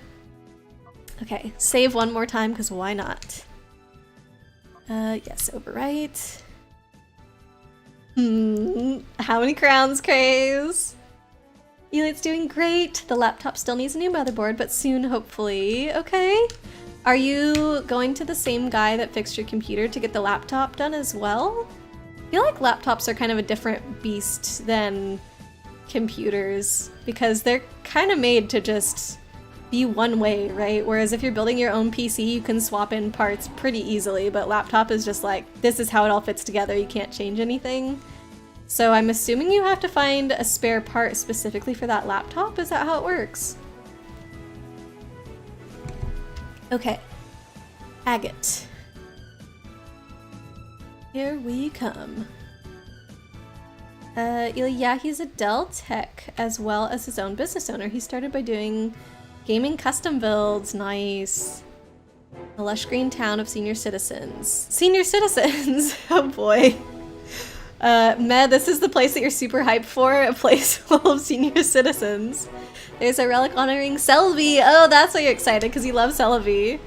Okay, save one more time, because why not? Yes, overwrite. How many crowns, Craze? Ely's doing great. The laptop still needs a new motherboard, but soon, hopefully. Okay. Are you going to the same guy that fixed your computer to get the laptop done as well? I feel like laptops are kind of a different beast than computers because they're kind of made to just be one way, right? Whereas if you're building your own PC, you can swap in parts pretty easily, but laptop is just like, this is how it all fits together. You can't change anything. So I'm assuming you have to find a spare part specifically for that laptop? Is that how it works? Okay. Agate. Here we come. Yeah, he's a Dell tech as well as his own business owner. He started by doing gaming custom builds. Nice. A lush green town of senior citizens. Senior citizens! Oh boy. Med, this is the place that you're super hyped for, a place full of senior citizens. There's a relic honoring Celebi. Oh, that's why you're excited, because you love Celebi.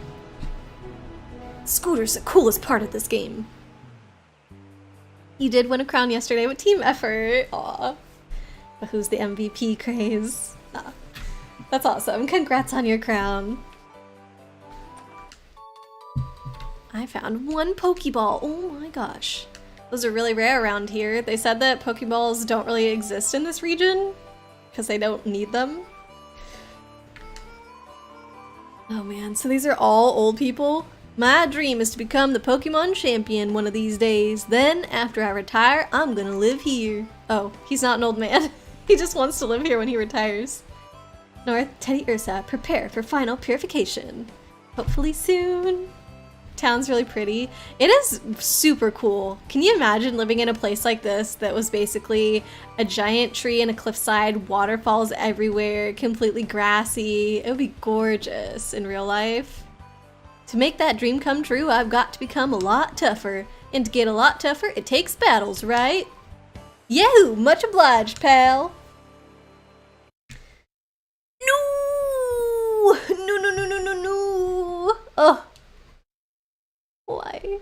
Scooter's the coolest part of this game. You did win a crown yesterday with team effort. Aw. But who's the MVP, Craze? Ah, that's awesome. Congrats on your crown. I found 1 Pokeball. Oh my gosh. Those are really rare around here. They said that Pokeballs don't really exist in this region because they don't need them. Oh man, so these are all old people? My dream is to become the Pokemon champion one of these days. Then, after I retire, I'm gonna live here. Oh, he's not an old man. He just wants to live here when he retires. North, Teddy Ursa, prepare for final purification. Hopefully soon. Town's really pretty. It is super cool. Can you imagine living in a place like this that was basically a giant tree and a cliffside, waterfalls everywhere, completely grassy? It would be gorgeous in real life. To make that dream come true, I've got to become a lot tougher. And to get a lot tougher, it takes battles, right? Yahoo! Much obliged, pal! No! No, no, no, no, no, no! Oh! Why?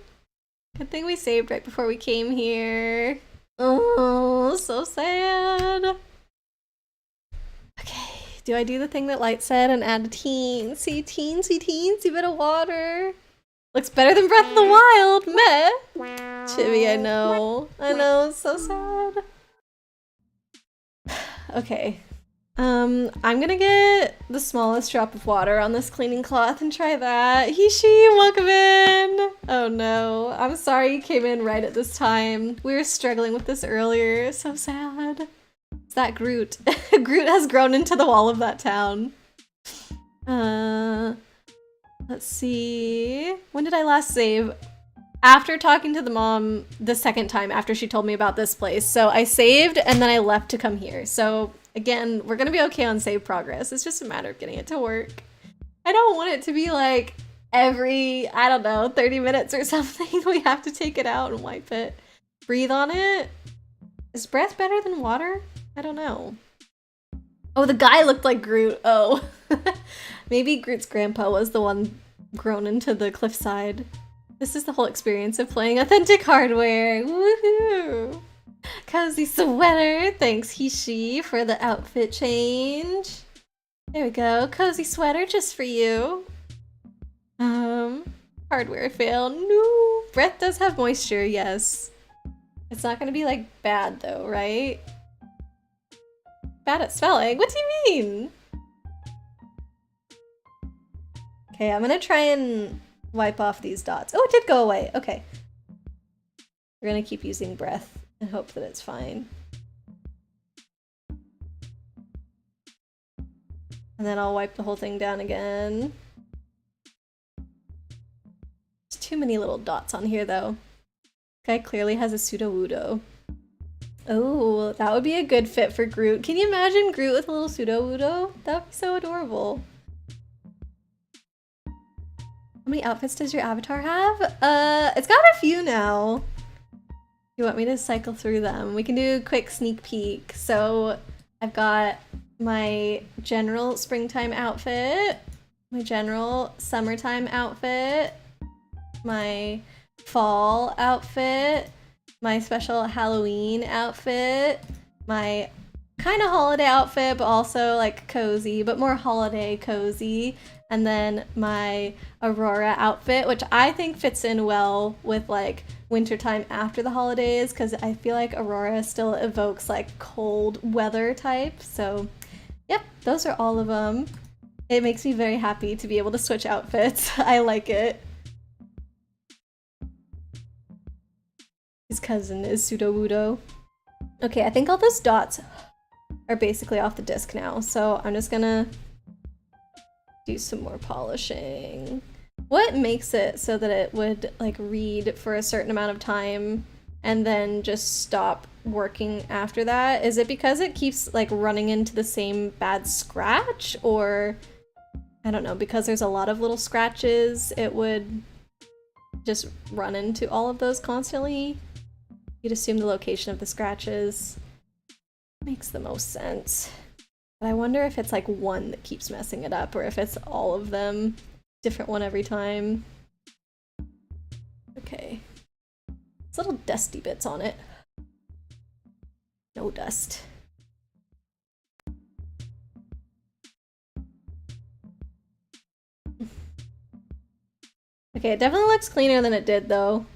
Good thing we saved right before we came here. Oh, so sad. Okay, do I do the thing that Light said and add a teensy, teensy, teensy bit of water? Looks better than Breath of the Wild, meh. Chibi, I know, it's so sad. Okay, I'm gonna get the smallest drop of water on this cleaning cloth and try that. Hishi, welcome in! Oh no, I'm sorry you came in right at this time. We were struggling with this earlier, so sad. It's that Groot. Groot has grown into the wall of that town. Let's see. When did I last save? After talking to the mom the second time after she told me about this place. So I saved and then I left to come here. So again, we're gonna be okay on save progress. It's just a matter of getting it to work. I don't want it to be like every, I don't know, 30 minutes or something. We have to take it out and wipe it. Breathe on it. Is breath better than water? I don't know. Oh, the guy looked like Groot. Oh. Maybe Groot's grandpa was the one grown into the cliffside. This is the whole experience of playing authentic hardware. Woohoo! Cozy sweater. Thanks, Hishi, for the outfit change. There we go. Cozy sweater just for you. Hardware fail. No. Breath does have moisture, yes. It's not gonna be like bad though, right? Bad at spelling? What do you mean? Okay, I'm gonna try and wipe off these dots. Oh, it did go away. Okay. We're gonna keep using breath and hope that it's fine. And then I'll wipe the whole thing down again. There's too many little dots on here though. Guy clearly has a pseudo-wudo. Oh, that would be a good fit for Groot. Can you imagine Groot with a little pseudo-wudo? That would be so adorable. How many outfits does your avatar have? It's got a few now. You want me to cycle through them? We can do a quick sneak peek. So I've got my general springtime outfit, my general summertime outfit, my fall outfit, my special Halloween outfit, my kind of holiday outfit, but also like cozy, but more holiday cozy. And then my Aurora outfit, which I think fits in well with like wintertime after the holidays, because I feel like Aurora still evokes like cold weather type. So yep, those are all of them. It makes me very happy to be able to switch outfits. I like it. His cousin is pseudo-wudo. Okay, I think all those dots are basically off the disc now, so I'm just gonna do some more polishing. What makes it so that it would like read for a certain amount of time and then just stop working after that? Is it because it keeps like running into the same bad scratch, or I don't know, because there's a lot of little scratches, it would just run into all of those constantly? You'd assume the location of the scratches makes the most sense. But I wonder if it's like one that keeps messing it up, or if it's all of them, different one every time. Okay. There's little dusty bits on it. No dust. Okay, it definitely looks cleaner than it did though.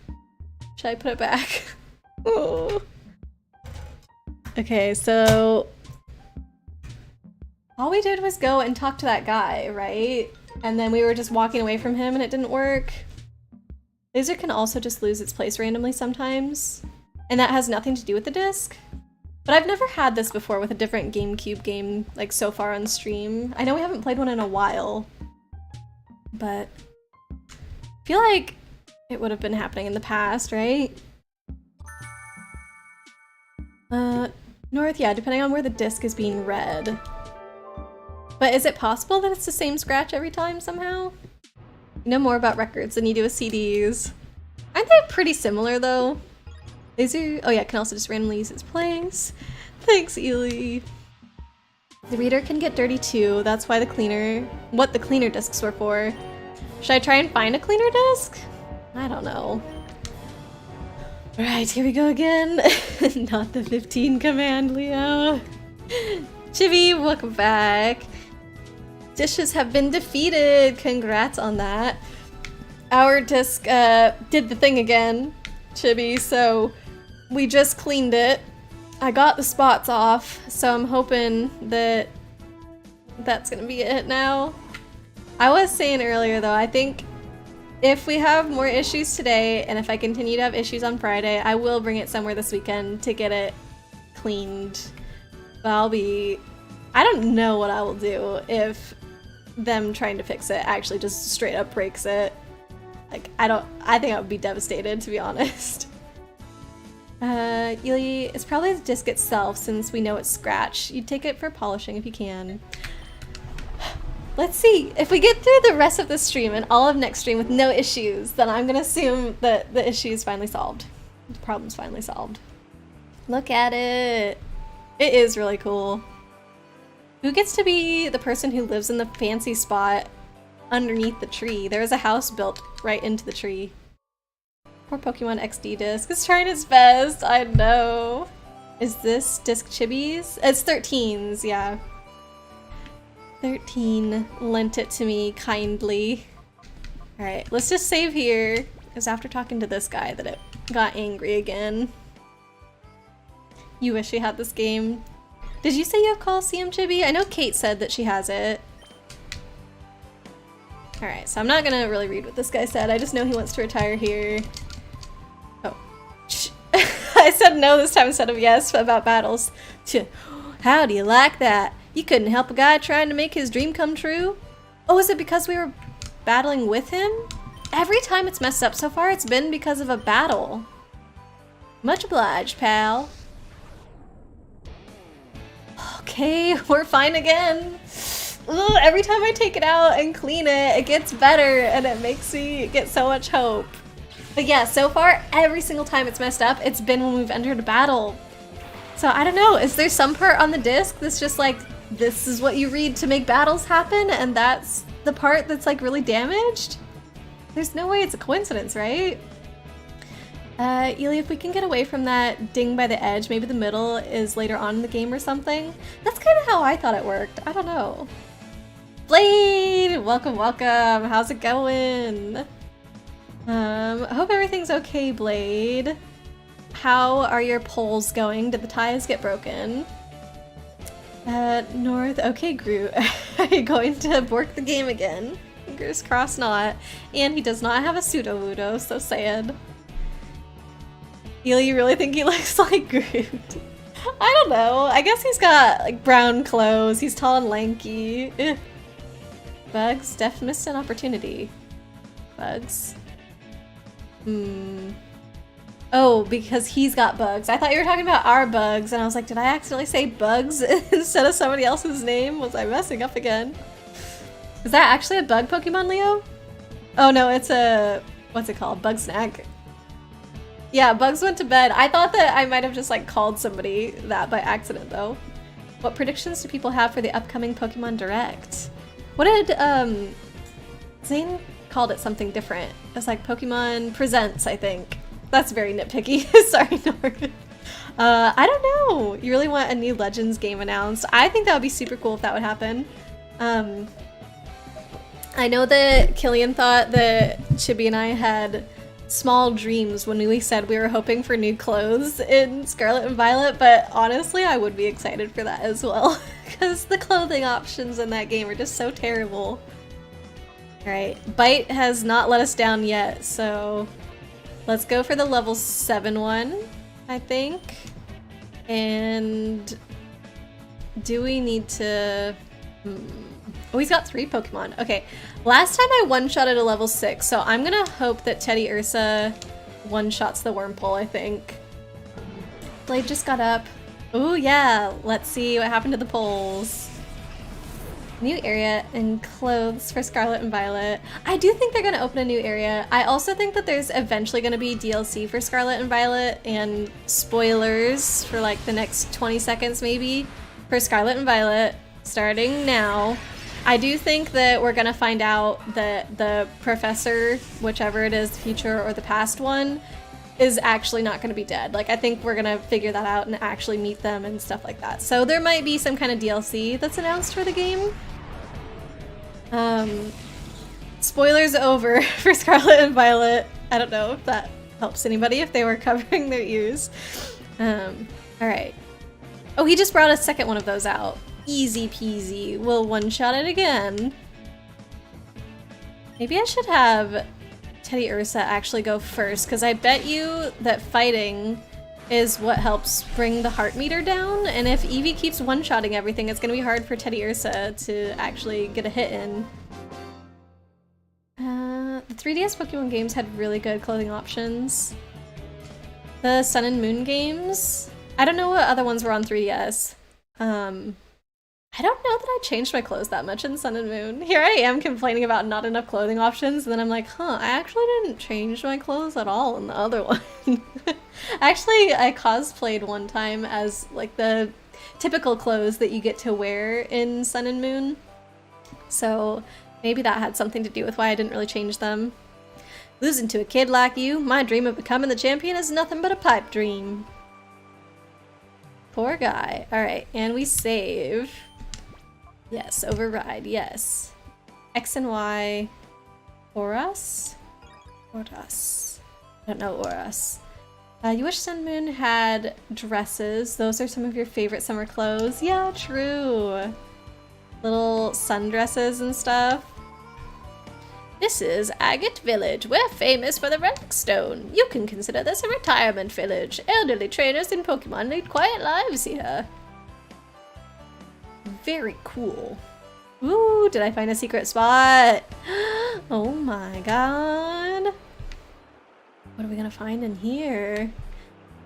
Should I put it back? Oh. Okay, so all we did was go and talk to that guy, right? And then we were just walking away from him and it didn't work. Laser can also just lose its place randomly sometimes, and that has nothing to do with the disc. But I've never had this before with a different GameCube game, like so far on stream. I know we haven't played one in a while, but I feel like it would have been happening in the past, right? North, yeah, depending on where the disc is being read. But is it possible that it's the same scratch every time somehow? You know more about records than you do with CDs. Aren't they pretty similar though? Laser, oh yeah, it can also just randomly use its place. Thanks, Ely. The reader can get dirty too. That's why the cleaner, what the cleaner discs were for. Should I try and find a cleaner disc? I don't know. Alright, here we go again. Not the 15 command, Leo. Chibi, welcome back. Dishes have been defeated. Congrats on that. our disc did the thing again, Chibi, so we just cleaned it. I got the spots off, so I'm hoping that that's gonna be it now. I was saying earlier though, I think if we have more issues today, and if I continue to have issues on Friday, I will bring it somewhere this weekend to get it cleaned. But I don't know what I will do if them trying to fix it actually just straight up breaks it. Like, I think I would be devastated, to be honest. Yuli, it's probably the disc itself since we know it's scratched. You'd take it for polishing if you can. Let's see. If we get through the rest of the stream and all of next stream with no issues, then I'm gonna assume that the issue is finally solved. The problem's finally solved. Look at it. It is really cool. Who gets to be the person who lives in the fancy spot underneath the tree? There is a house built right into the tree. Poor Pokemon XD disc is trying its best. I know. Is this disc Chibi's? It's 13's, yeah. 13 lent it to me kindly. Alright, let's just save here. It was after talking to this guy that it got angry again. You wish you had this game. Did you say you have Coliseum, Chibi? I know Kate said that she has it. Alright, so I'm not gonna really read what this guy said. I just know he wants to retire here. Oh. I said no this time instead of yes about battles. How do you like that? You couldn't help a guy trying to make his dream come true? Oh, is it because we were battling with him? Every time it's messed up so far, it's been because of a battle. Much obliged, pal. Okay, we're fine again. Ugh, every time I take it out and clean it, it gets better and it makes me get so much hope. But yeah, so far, every single time it's messed up, it's been when we've entered a battle. So I don't know, is there some part on the disc that's just like, this is what you read to make battles happen, and that's the part that's like really damaged? There's no way it's a coincidence, right? Ely, if we can get away from that ding by the edge, maybe the middle is later on in the game or something. That's kind of how I thought it worked. I don't know. Blade! Welcome, welcome. How's it going? I hope everything's okay, Blade. How are your polls going? Did the ties get broken? North. Okay, Groot. Are you going to bork the game again? Fingers crossed not. And he does not have a pseudo-wudo, so sad. Ely, you really think he looks like Groot? I don't know. I guess he's got like brown clothes. He's tall and lanky. Ugh. Bugs, Def missed an opportunity. Bugs. Oh, because he's got bugs. I thought you were talking about our bugs, and I was like, did I accidentally say bugs instead of somebody else's name? Was I messing up again? Is that actually a bug Pokemon, Leo? Oh no, it's a, what's it called? Bug snack. Yeah, Bugs went to bed. I thought that I might have just like called somebody that by accident though. What predictions do people have for the upcoming Pokemon Direct? What did, Zane called it something different. It's like Pokemon Presents, I think. That's very nitpicky. Sorry, Nord. I don't know. You really want a new Legends game announced? I think that would be super cool if that would happen. I know that Killian thought that Chibi and I had small dreams when we said we were hoping for new clothes in Scarlet and Violet, but honestly, I would be excited for that as well, because the clothing options in that game are just so terrible. Alright, Bite has not let us down yet, so let's go for the level 7 one, I think. And do we need to... Oh, he's got 3 Pokemon. Okay, last time I one-shotted a level 6, so I'm gonna hope that Teddy Ursa one-shots the Wurmple, I think. Blade just got up. Oh yeah, let's see what happened to the polls. New area and clothes for Scarlet and Violet. I do think they're gonna open a new area. I also think that there's eventually gonna be DLC for Scarlet and Violet and spoilers for like the next 20 seconds maybe for Scarlet and Violet starting now. I do think that we're gonna find out that the professor, whichever it is, the future or the past one, is actually not gonna be dead. Like, I think we're gonna figure that out and actually meet them and stuff like that. So there might be some kind of DLC that's announced for the game. spoilers over for Scarlet and Violet. I don't know if that helps anybody if they were covering their ears. Alright. Oh, he just brought a second one of those out. Easy peasy. We'll one-shot it again. Maybe I should have Teddy Ursa actually go first, because I bet you that fighting is what helps bring the heart meter down, and if Eevee keeps one-shotting everything, it's gonna be hard for Teddy Ursa to actually get a hit in. The 3DS Pokemon games had really good clothing options. The Sun and Moon games, I don't know what other ones were on 3DS. I don't know that I changed my clothes that much in Sun and Moon. Here I am complaining about not enough clothing options, and then I'm like, huh, I actually didn't change my clothes at all in the other one. Actually, I cosplayed one time as like the typical clothes that you get to wear in Sun and Moon. So maybe that had something to do with why I didn't really change them. Losing to a kid like you, my dream of becoming the champion is nothing but a pipe dream. Poor guy. Alright, and we save. Yes, override, yes. X and Y. Oras? Oras. I don't know Oras. You wish Sun Moon had dresses. Those are some of your favorite summer clothes. Yeah, true. Little sundresses and stuff. This is Agate Village. We're famous for the Relic Stone. You can consider this a retirement village. Elderly trainers in Pokemon lead quiet lives here. Very cool. Ooh, did I find a secret spot? Oh my god. What are we gonna find in here?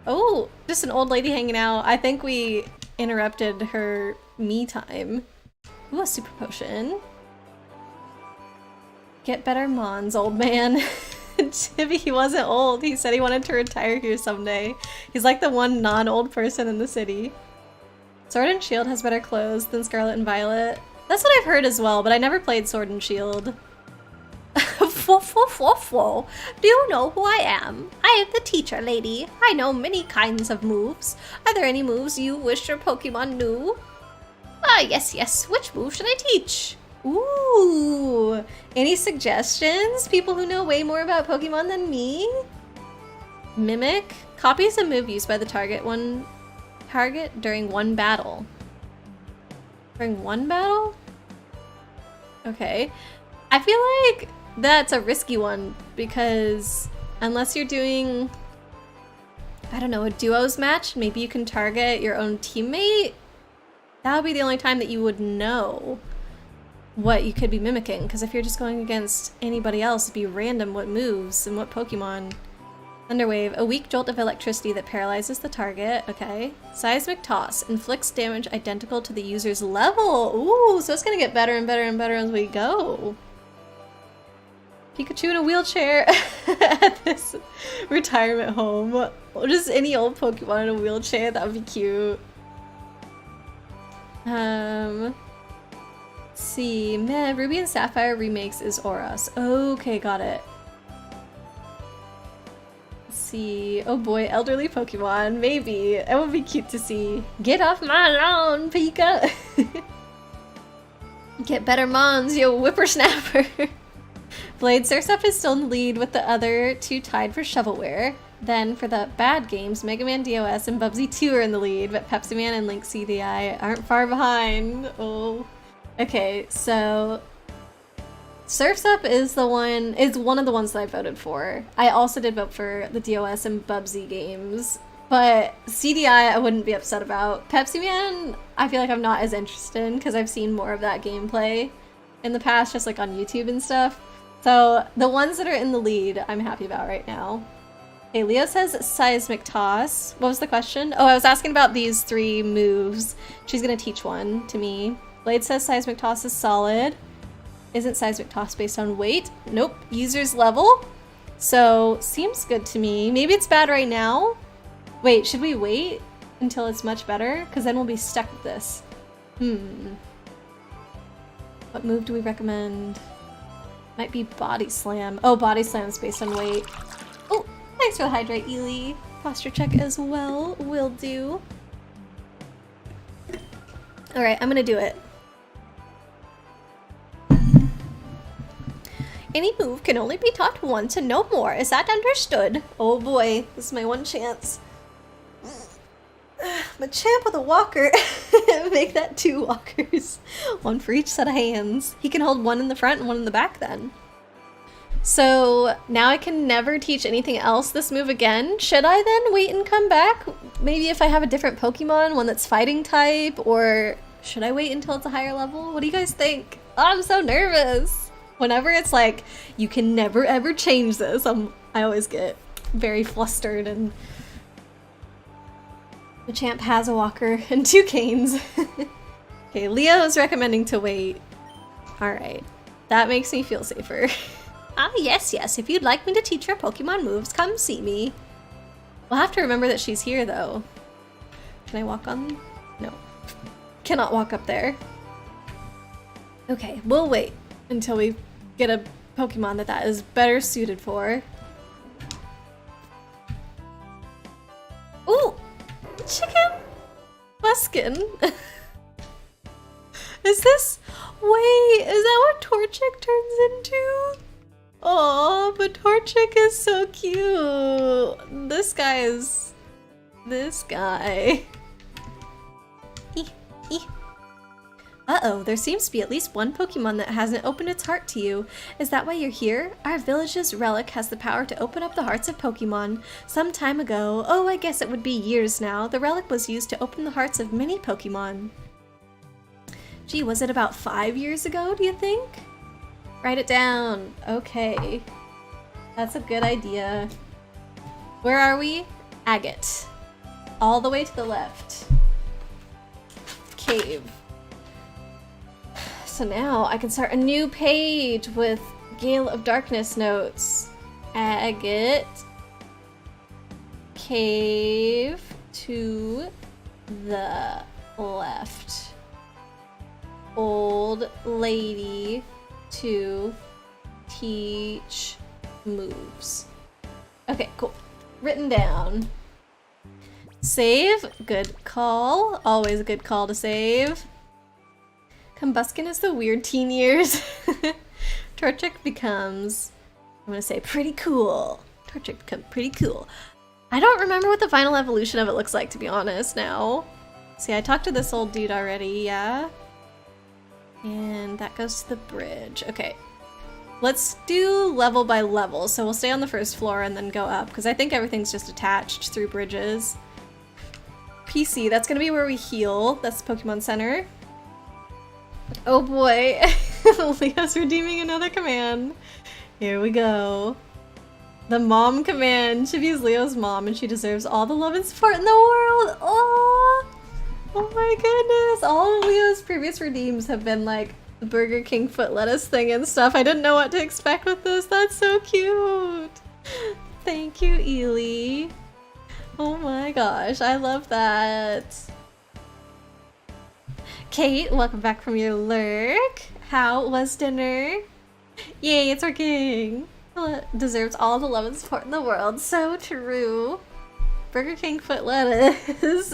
Oh, just an old lady hanging out. I think we interrupted her me time. Ooh, a super potion. Get better Mons, old man. Maybe he wasn't old. He said he wanted to retire here someday. He's like the one non-old person in the city. Sword and Shield has better clothes than Scarlet and Violet. That's what I've heard as well, but I never played Sword and Shield. Do you know who I am? I am the teacher lady. I know many kinds of moves. Are there any moves you wish your Pokemon knew? Ah, yes. Which move should I teach? Ooh! Any suggestions? People who know way more about Pokemon than me? Mimic. Copies a move used by the target during one battle. During one battle? Okay. I feel like that's a risky one because unless you're doing, I don't know, a duos match, maybe you can target your own teammate. That would be the only time that you would know what you could be mimicking, because if you're just going against anybody else, it'd be random what moves and what Pokemon. Thunderwave, a weak jolt of electricity that paralyzes the target. Okay. Seismic Toss, inflicts damage identical to the user's level. Ooh, so it's gonna get better and better and better as we go. Pikachu in a wheelchair at this retirement home. Or just any old Pokemon in a wheelchair, that would be cute. Let's see. Meh, Ruby and Sapphire remakes is Oras. Okay, got it. Let's see. Oh boy, elderly Pokemon. Maybe. It would be cute to see. Get off my lawn, Pika! Get better Mons, yo whippersnapper! Blade Sursup is still in the lead with the other two tied for shovelware. Then for the bad games, Mega Man DOS and Bubsy 2 are in the lead, but Pepsi Man and Link CDI aren't far behind. Oh. Okay, so Surf's Up is one of the ones that I voted for. I also did vote for the DOS and Bubsy games, but CDI I wouldn't be upset about. Pepsi Man, I feel like I'm not as interested in because I've seen more of that gameplay in the past, just like on YouTube and stuff. So the ones that are in the lead, I'm happy about right now. Okay, Leo says Seismic Toss. What was the question? Oh, I was asking about these 3 moves. She's gonna teach one to me. Blade says Seismic Toss is solid. Isn't Seismic Toss based on weight? Nope. User's level? So, seems good to me. Maybe it's bad right now? Wait, should we wait until it's much better? Because then we'll be stuck with this. What move do we recommend? Might be Body Slam. Oh, Body Slam is based on weight. Oh, thanks for the Hydrate, Ely. Posture check as well. Will do. Alright, I'm gonna do it. Any move can only be taught once and no more. Is that understood? Oh boy, this is my one chance. Machamp with a walker. Make that 2 walkers. 1 for each set of hands. He can hold 1 in the front and 1 in the back then. So now I can never teach anything else this move again. Should I then wait and come back? Maybe if I have a different Pokemon, one that's fighting type, or should I wait until it's a higher level? What do you guys think? Oh, I'm so nervous. Whenever it's like, you can never ever change this, I always get very flustered. And Machamp has a walker and 2 canes. Okay, Leo is recommending to wait. Alright, that makes me feel safer. Ah, yes, yes. If you'd like me to teach your Pokemon moves, come see me. We'll have to remember that she's here, though. Can I walk on? No. Cannot walk up there. Okay, we'll wait until we get a Pokemon that is better suited for. Ooh! Chicken! Buskin! Is this... Wait, is that what Torchic turns into? Oh, but Torchic is so cute. This guy is... This guy. Uh-oh, there seems to be at least one Pokemon that hasn't opened its heart to you. Is that why you're here? Our village's relic has the power to open up the hearts of Pokemon. Some time ago, oh, I guess it would be years now, the relic was used to open the hearts of many Pokemon. Gee, was it about 5 years ago, do you think? Write it down. Okay. That's a good idea. Where are we? Agate. All the way to the left. Cave. So now I can start a new page with Gale of Darkness notes. Agate. Cave to the left. Old lady to teach moves. Okay, cool. Written down. Save. Good call. Always a good call to save. Combuskin is the weird teen years. Torchic becomes, I'm gonna say, pretty cool. Torchic becomes pretty cool. I don't remember what the final evolution of it looks like, to be honest, now. See, I talked to this old dude already, yeah? And that goes to the bridge. Okay. Let's do level by level. So we'll stay on the first floor and then go up, because I think everything's just attached through bridges. PC, that's gonna be where we heal. That's the Pokemon Center. Oh boy. Leo's redeeming another command. Here we go. The mom command. Chibi's Leo's mom and she deserves all the love and support in the world. Oh! Oh my goodness. All of Leo's previous redeems have been like the Burger King foot lettuce thing and stuff. I didn't know what to expect with this. That's so cute. Thank you, Ely. Oh my gosh. I love that. Kate, welcome back from your lurk. How was dinner? Yay, it's working. Deserves all the love and support in the world. So true. Burger King foot lettuce.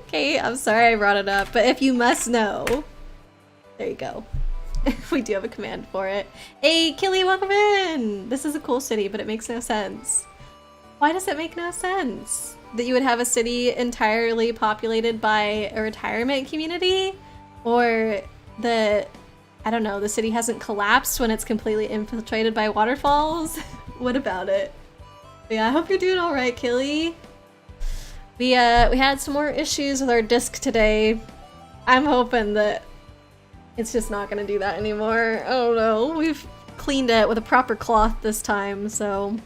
Kate, I'm sorry I brought it up, but if you must know, there you go. We do have a command for it. Hey, Killy, welcome in. This is a cool city, but it makes no sense. Why does it make no sense? That you would have a city entirely populated by a retirement community? Or that, I don't know, the city hasn't collapsed when it's completely infiltrated by waterfalls? What about it? But yeah, I hope you're doing alright, Killy. We had some more issues with our disc today. I'm hoping that it's just not gonna do that anymore. I don't know. We've cleaned it with a proper cloth this time, so...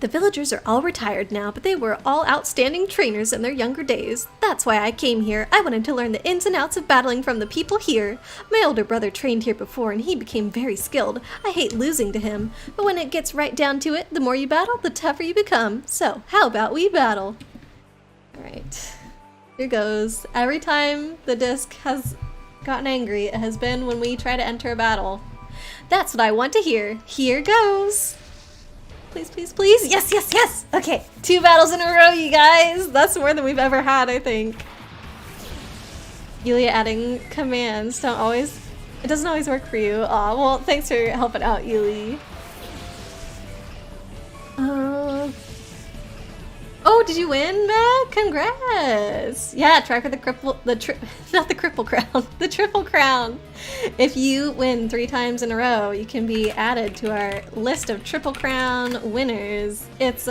The villagers are all retired now, but they were all outstanding trainers in their younger days. That's why I came here. I wanted to learn the ins and outs of battling from the people here. My older brother trained here before and he became very skilled. I hate losing to him, but when it gets right down to it, the more you battle, the tougher you become. So, how about we battle? Alright, here goes. Every time the disc has gotten angry, it has been when we try to enter a battle. That's what I want to hear. Here goes. Please, please, please. Yes, yes, yes. Okay, 2 battles in a row, you guys. That's more than we've ever had, I think. Yulia adding commands don't always It doesn't always work for you. Aw, well, thanks for helping out, Ely. Oh, did you win, Matt? Congrats! Yeah, try for the not the cripple crown, the triple crown. If you win 3 times in a row, you can be added to our list of triple crown winners. It's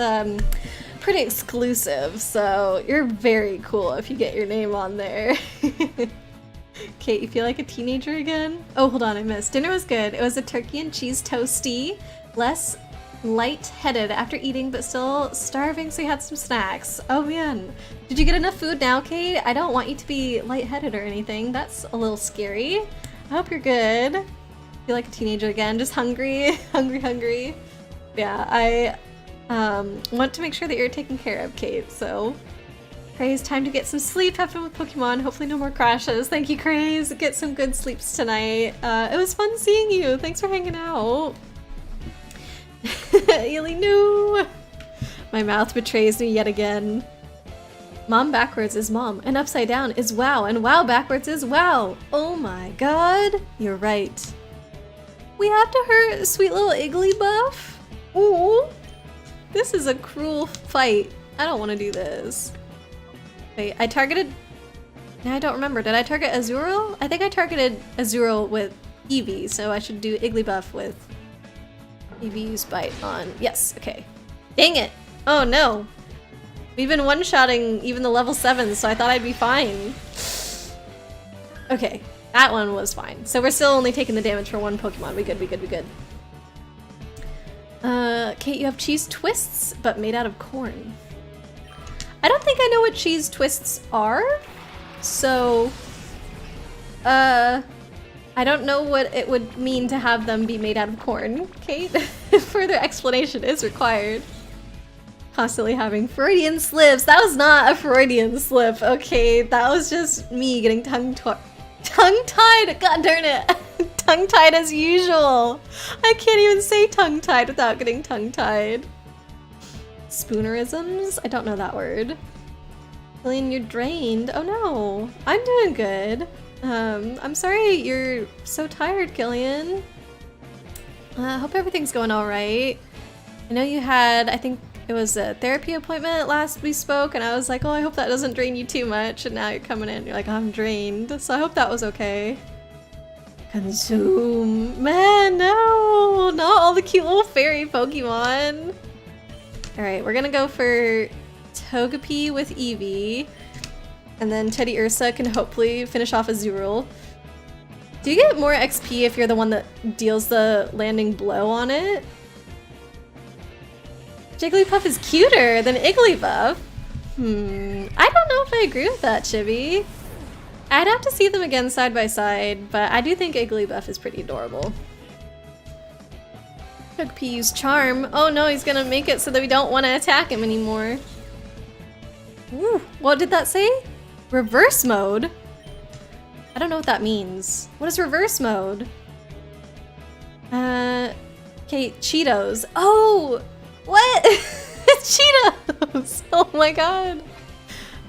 pretty exclusive, so you're very cool if you get your name on there. Kate, you feel like a teenager again? Oh, hold on, I missed. Dinner was good. It was a turkey and cheese toasty, less light-headed after eating, but still starving, so you had some snacks. Oh man. Did you get enough food now, Kate? I don't want you to be lightheaded or anything. That's a little scary. I hope you're good. Feel like a teenager again, just hungry, hungry. Yeah, I want to make sure that you're taken care of, Kate, so Craze, time to get some sleep, have fun with Pokemon, hopefully no more crashes. Thank you, Craze, get some good sleeps tonight. It was fun seeing you, thanks for hanging out. Ely, no! My mouth betrays me yet again. Mom backwards is mom, and upside down is wow, and wow backwards is wow! Oh my god! You're right. We have to hurt sweet little Igglybuff? Ooh! This is a cruel fight. I don't want to do this. Wait, I targeted... Now I don't remember. Did I target Azurill? I think I targeted Azurill with Eevee, so I should do Igglybuff with Eevee's bite on. Yes, okay. Dang it! Oh no! We've been one-shotting even the level 7s, so I thought I'd be fine. Okay, that one was fine. So we're still only taking the damage for one Pokemon. We good. Kate, you have cheese twists, but made out of corn. I don't think I know what cheese twists are, so I don't know what it would mean to have them be made out of corn. Kate, further explanation is required. Constantly having Freudian slips. That was not a Freudian slip, okay? That was just me getting tongue-tied. God darn it. Tongue-tied as usual. I can't even say tongue-tied without getting tongue-tied. Spoonerisms? I don't know that word. Killian, you're drained. Oh no. I'm doing good. I'm sorry you're so tired, Killian. Hope everything's going alright. I know you had, I think it was a therapy appointment last we spoke, and I was like, oh, I hope that doesn't drain you too much, and now you're coming in, you're like, I'm drained. So I hope that was okay. Consume. Man, no! Not all the cute little fairy Pokemon. Alright, we're gonna go for Togepi with Eevee, and then Teddy Ursa can hopefully finish off Azurill. Do you get more XP if you're the one that deals the landing blow on it? Jigglypuff is cuter than Igglybuff. I don't know if I agree with that, Chibi. I'd have to see them again side by side, but I do think Igglybuff is pretty adorable. Togepi used Charm. Oh no, he's gonna make it so that we don't want to attack him anymore. Ooh, what did that say? Reverse mode? I don't know what that means. What is reverse mode? Okay, Cheetos. Oh! What? It's Cheetos! Oh my god.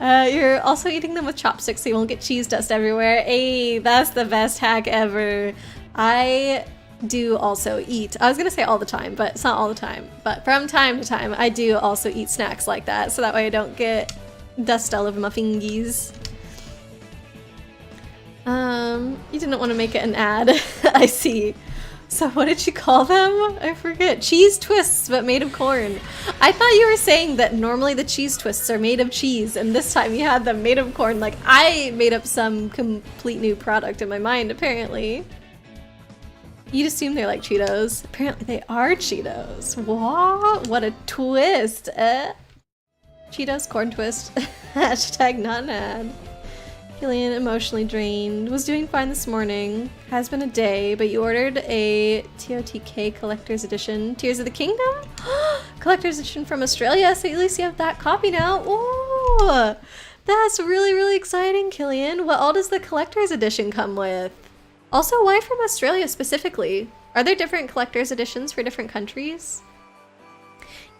You're also eating them with chopsticks so you won't get cheese dust everywhere. Hey, that's the best hack ever. I do also eat, I was gonna say all the time, but it's not all the time. But from time to time, I do also eat snacks like that, so that way I don't get dust all over my fingies. You didn't want to make it an ad. I see. So what did you call them? I forget. Cheese twists, but made of corn. I thought you were saying that normally the cheese twists are made of cheese, and this time you had them made of corn. Like, I made up some complete new product in my mind, apparently. You'd assume they're like Cheetos. Apparently they are Cheetos. What a twist. Cheetos, corn twist. Hashtag not an ad. Killian, emotionally drained. Was doing fine this morning. Has been a day, but you ordered a TOTK Collector's Edition. Tears of the Kingdom? Collector's Edition from Australia, so at least you have that copy now. Ooh, that's really, really exciting, Killian. What all does the Collector's Edition come with? Also, why from Australia specifically? Are there different Collector's Editions for different countries?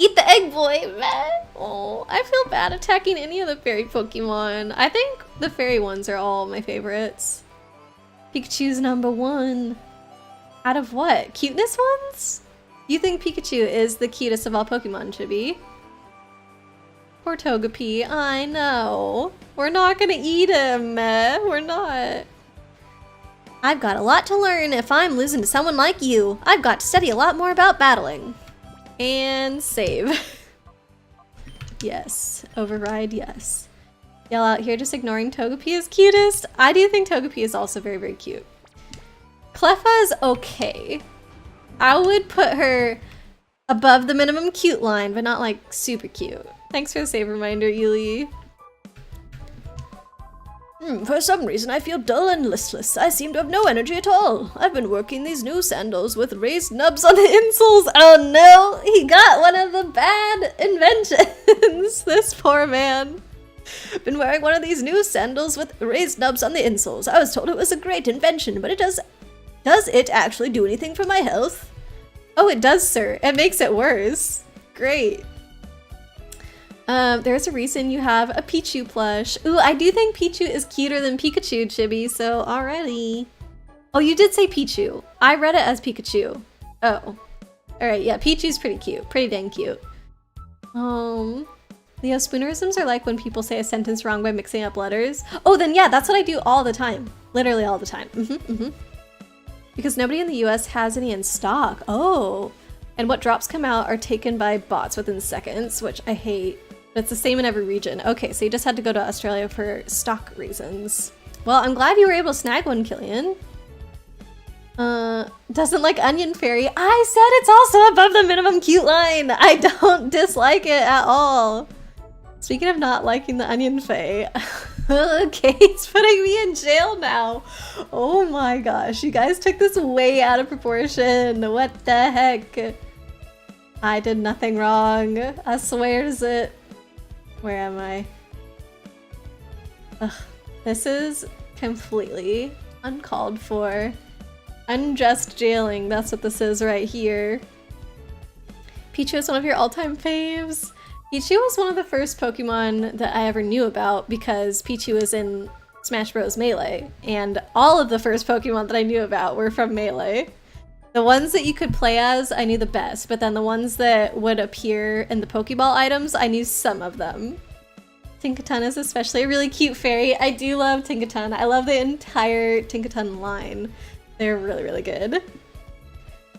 Eat the egg, boy, man! Oh, I feel bad attacking any of the fairy Pokemon. I think the fairy ones are all my favorites. Pikachu's #1. Out of what? Cuteness ones? You think Pikachu is the cutest of all Pokemon, Chibi? Poor Togepi, I know. We're not gonna eat him, we're not. I've got a lot to learn if I'm losing to someone like you. I've got to study a lot more about battling. And save. Yes. Override, yes. Y'all out here just ignoring Togepi as cutest? I do think Togepi is also very, very cute. Cleffa is okay. I would put her above the minimum cute line, but not like super cute. Thanks for the save reminder, Ely. For some reason I feel dull and listless. I seem to have no energy at all. I've been working these new sandals with raised nubs on the insoles. Oh no, he got one of the bad inventions. This poor man. Been wearing one of these new sandals with raised nubs on the insoles. I was told it was a great invention, but does it actually do anything for my health? Oh, it does, sir. It makes it worse. Great. There's a reason you have a Pichu plush. Ooh, I do think Pichu is cuter than Pikachu, Chibi, so alrighty. Oh, you did say Pichu. I read it as Pikachu. Oh. Alright, yeah, Pichu's pretty cute. Pretty dang cute. Leo, spoonerisms are like when people say a sentence wrong by mixing up letters. Oh, then yeah, that's what I do all the time. Literally all the time. Because nobody in the US has any in stock. Oh. And what drops come out are taken by bots within seconds, which I hate. But it's the same in every region. Okay, so you just had to go to Australia for stock reasons. Well, I'm glad you were able to snag one, Killian. Doesn't like Onion Fairy. I said it's also above the minimum cute line. I don't dislike it at all. Speaking of not liking the Onion Fae, Kate's putting me in jail now. Oh my gosh, you guys took this way out of proportion. What the heck? I did nothing wrong. I swears it. Where am I? Ugh, this is completely uncalled for. Unjust jailing, that's what this is right here. Pichu is one of your all-time faves. Pichu was one of the first Pokemon that I ever knew about because Pichu was in Smash Bros. Melee, and all of the first Pokemon that I knew about were from Melee. The ones that you could play as, I knew the best, but then the ones that would appear in the Pokeball items, I knew some of them. Tinkaton is especially a really cute fairy. I do love Tinkaton. I love the entire Tinkaton line. They're really, really good.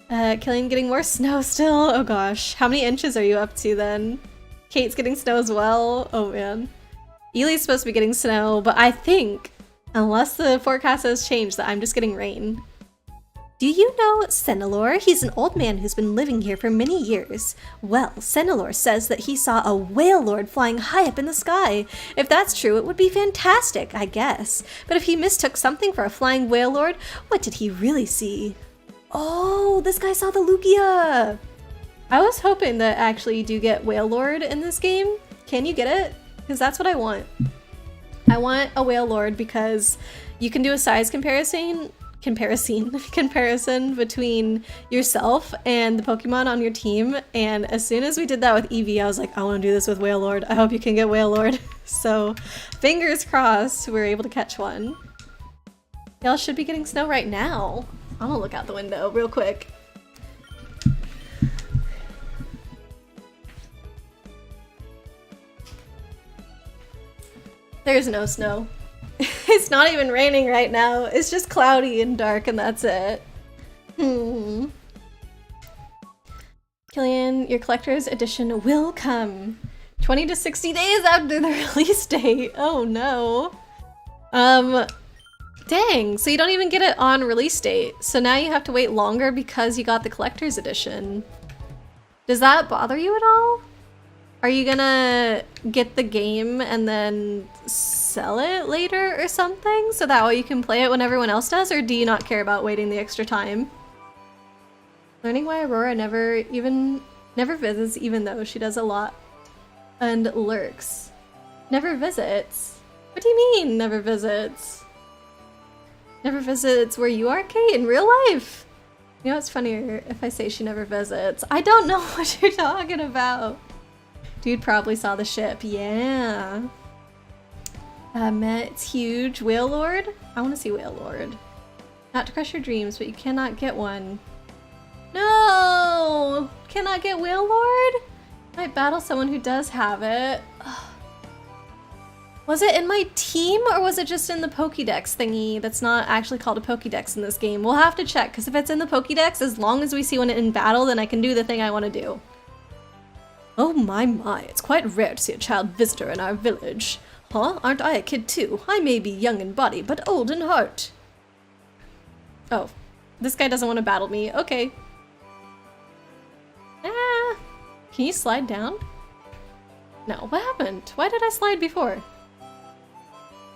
Killian getting more snow still. Oh gosh, how many inches are you up to then? Kate's getting snow as well. Oh man. Ely's supposed to be getting snow, but I think, unless the forecast has changed, that I'm just getting rain. Do you know Senilor? He's an old man who's been living here for many years. Well, Senilor says that he saw a whale lord flying high up in the sky. If that's true, it would be fantastic, I guess. But if he mistook something for a flying whale lord, what did he really see? Oh, this guy saw the Lugia! I was hoping that actually you do get whale lord in this game. Can you get it? Because that's what I want. I want a whale lord because you can do a size comparison between yourself and the Pokemon on your team, and as soon as we did that with Eevee, I was like, I want to do this with Wailord. I hope you can get Wailord. So fingers crossed we're able to catch one. Y'all should be getting snow right now. I'm gonna look out the window real quick. There's no snow. It's not even raining right now. It's just cloudy and dark and that's it. Killian, your collector's edition will come 20 to 60 days after the release date. Oh no. Dang, so you don't even get it on release date. So now you have to wait longer because you got the collector's edition. Does that bother you at all? Are you gonna get the game and then sell it later or something so that way you can play it when everyone else does, or do you not care about waiting the extra time? Learning why Aurora never visits even though she does a lot and lurks. Never visits? What do you mean never visits? Never visits where you are, Kate, in real life? You know what's funnier if I say she never visits? I don't know what you're talking about. Dude probably saw the ship. Yeah. It's huge. Whale Lord? I want to see Whale Lord. Not to crush your dreams, but you cannot get one. No! Cannot get Wailord? Might battle someone who does have it. Ugh. Was it in my team, or was it just in the Pokédex thingy that's not actually called a Pokédex in this game? We'll have to check, because if it's in the Pokédex, as long as we see one in battle, then I can do the thing I want to do. Oh my, it's quite rare to see a child visitor in our village. Huh? Aren't I a kid too? I may be young in body, but old in heart. Oh, this guy doesn't want to battle me. Okay. Ah, can you slide down? No, what happened? Why did I slide before?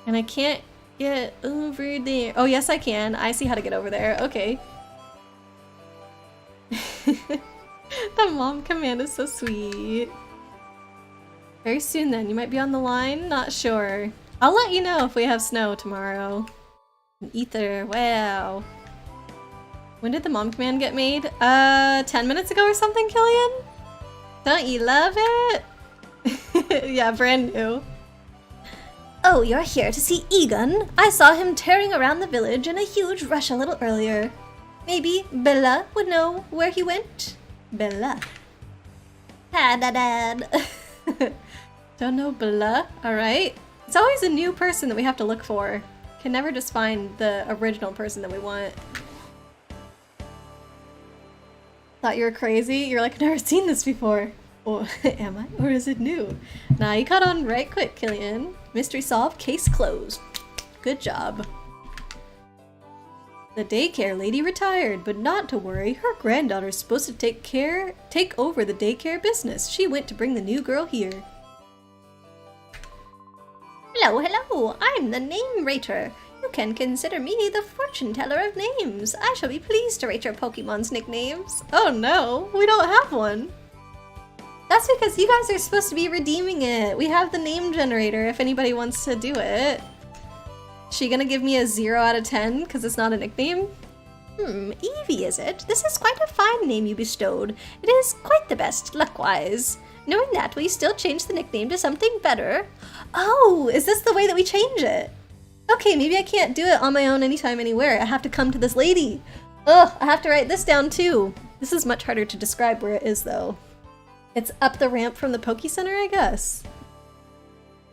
And I can't get over there. Oh, yes, I can. I see how to get over there. Okay. The mom command is so sweet. Very soon then. You might be on the line? Not sure. I'll let you know if we have snow tomorrow. An ether. Wow. When did the mom command get made? 10 minutes ago or something, Killian? Don't you love it? Yeah, brand new. Oh, you're here to see Egon? I saw him tearing around the village in a huge rush a little earlier. Maybe Bella would know where he went? Bella. Dad. Don't know Bella? Alright. It's always a new person that we have to look for. Can never just find the original person that we want. Thought you were crazy? You're like, I've never seen this before. Or am I? Or is it new? Nah, you caught on right quick, Killian. Mystery solved, case closed. Good job. The daycare lady retired, but not to worry. Her granddaughter's supposed to take over the daycare business. She went to bring the new girl here. Hello, I'm the name rater. You can consider me the fortune teller of names. I shall be pleased to rate your Pokemon's nicknames. Oh no, we don't have one. That's because you guys are supposed to be redeeming it. We have the name generator if anybody wants to do it. She gonna give me a 0 out of 10 because it's not a nickname? Eevee is it? This is quite a fine name you bestowed. It is quite the best, luck-wise. Knowing that, will you still change the nickname to something better? Oh, is this the way that we change it? Okay, maybe I can't do it on my own anytime, anywhere. I have to come to this lady. Ugh, I have to write this down too. This is much harder to describe where it is though. It's up the ramp from the Poke Center, I guess.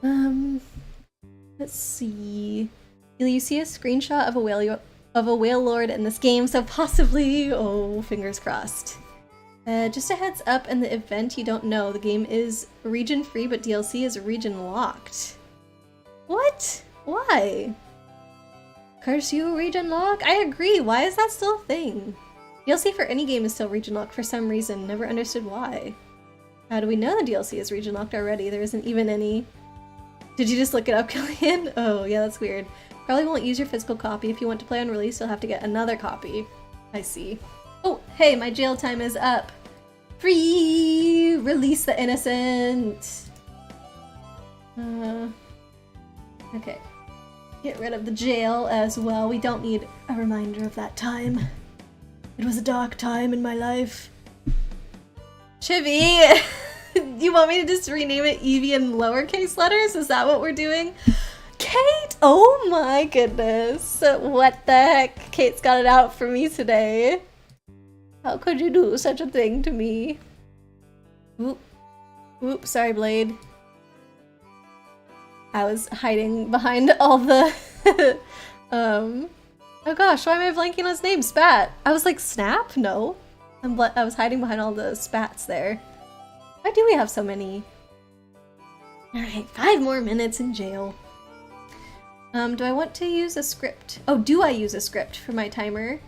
Let's see. You see a screenshot of a Wailord in this game, so possibly, oh, fingers crossed. Just a heads up, in the event you don't know, the game is region free, but DLC is region locked. What? Why? Curse you, region lock? I agree, why is that still a thing? DLC for any game is still region locked for some reason, never understood why. How do we know the DLC is region locked already? There isn't even any. Did you just look it up, Killian? Oh, yeah, that's weird. Probably won't use your physical copy. If you want to play on release, you'll have to get another copy. I see. Oh, hey, my jail time is up. Free! Release the innocent! Okay. Get rid of the jail as well. We don't need a reminder of that time. It was a dark time in my life. Chibi! You want me to just rename it Eevee in lowercase letters? Is that what we're doing? Kate! Oh my goodness. What the heck? Kate's got it out for me today. How could you do such a thing to me? Oop. Oop, sorry, Blade. I was hiding behind all the... Oh gosh, why am I blanking on his name? Spat. I was like, Snap? No. I was hiding behind all the spats there. Why do we have so many? Alright, 5 more minutes in jail. Do I want to use a script? Oh, do I use a script for my timer?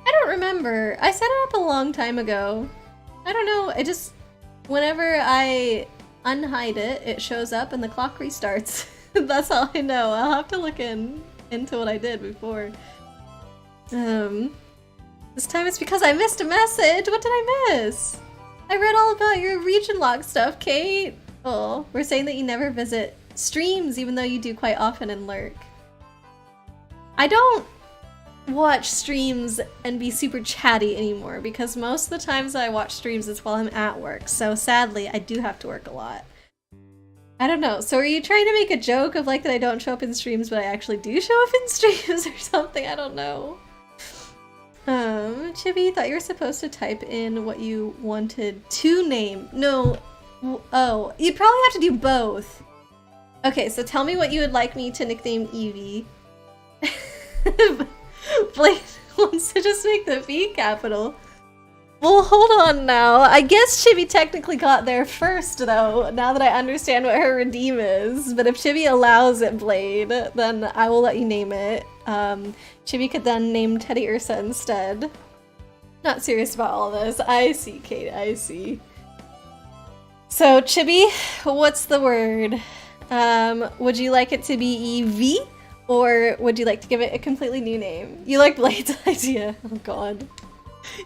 I don't remember. I set it up a long time ago. I don't know, it just... Whenever I unhide it, it shows up and the clock restarts. That's all I know. I'll have to look into what I did before. This time it's because I missed a message. What did I miss? I read all about your region lock stuff, Kate. Oh, we're saying that you never visit streams even though you do quite often and lurk. I don't watch streams and be super chatty anymore because most of the times that I watch streams is while I'm at work. So sadly, I do have to work a lot. I don't know. So are you trying to make a joke of like that I don't show up in streams, but I actually do show up in streams or something? I don't know. Chibi, thought you were supposed to type in what you wanted to name. No. Oh, you'd probably have to do both. Okay, so tell me what you would like me to nickname Eevee. Blade wants to just make the V capital. Well, hold on now. I guess Chibi technically got there first, though, now that I understand what her redeem is. But if Chibi allows it, Blade, then I will let you name it. Chibi could then name Teddy Ursa instead. Not serious about all this. I see, Kate, I see. So, Chibi, what's the word? Would you like it to be Eevee? Or would you like to give it a completely new name? You like Blade's idea. Oh god.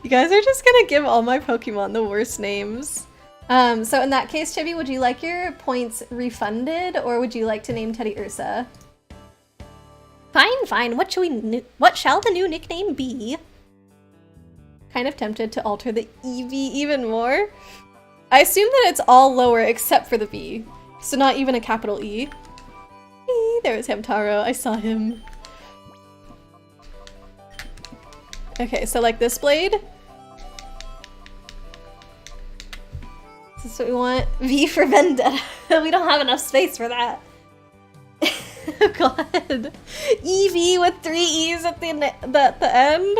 You guys are just gonna give all my Pokemon the worst names. So in that case, Chibi, would you like your points refunded, or would you like to name Teddy Ursa? Fine, fine. What shall the new nickname be? Kind of tempted to alter the Eevee even more. I assume that it's all lower except for the B. So not even a capital E. There was Hamtaro. I saw him. Okay, so like this Blade. Is this what we want? V for Vendetta. We don't have enough space for that. Oh god. Eevee with 3 E's at the end.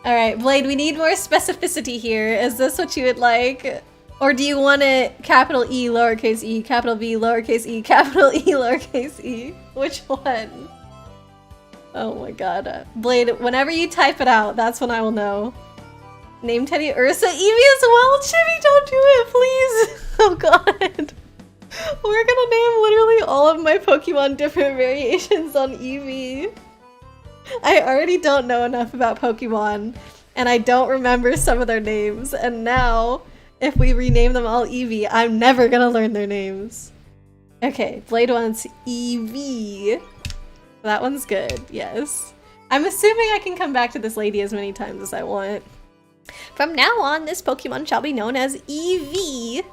Alright, Blade, we need more specificity here. Is this what you would like? Or do you want it capital E, lowercase e, capital V, lowercase e, capital E, lowercase e? Which one? Oh my god. Blade, whenever you type it out, that's when I will know. Name Teddy Ursa Eevee as well? Chibi, don't do it, please! Oh god. We're gonna name literally all of my Pokemon different variations on Eevee. I already don't know enough about Pokemon, and I don't remember some of their names, and now, if we rename them all Eevee, I'm never gonna learn their names. Okay, Blade wants Eevee. That one's good, yes. I'm assuming I can come back to this lady as many times as I want. From now on, this Pokemon shall be known as Eevee.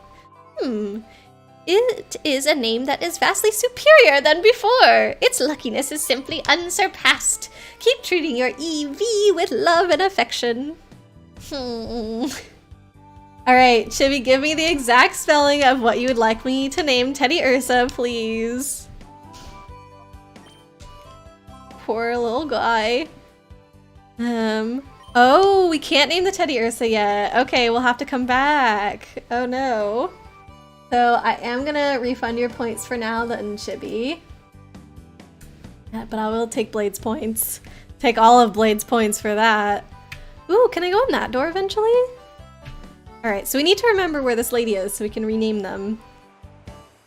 It is a name that is vastly superior than before. Its luckiness is simply unsurpassed. Keep treating your Eevee with love and affection. Alright, Chibi, give me the exact spelling of what you would like me to name Teddy Ursa, please. Poor little guy. Oh, we can't name the Teddy Ursa yet. Okay, we'll have to come back. Oh no. So I am gonna refund your points for now then, Chibi. Yeah, but I will take Blade's points. Take all of Blade's points for that. Ooh, can I go in that door eventually? Alright, so we need to remember where this lady is so we can rename them.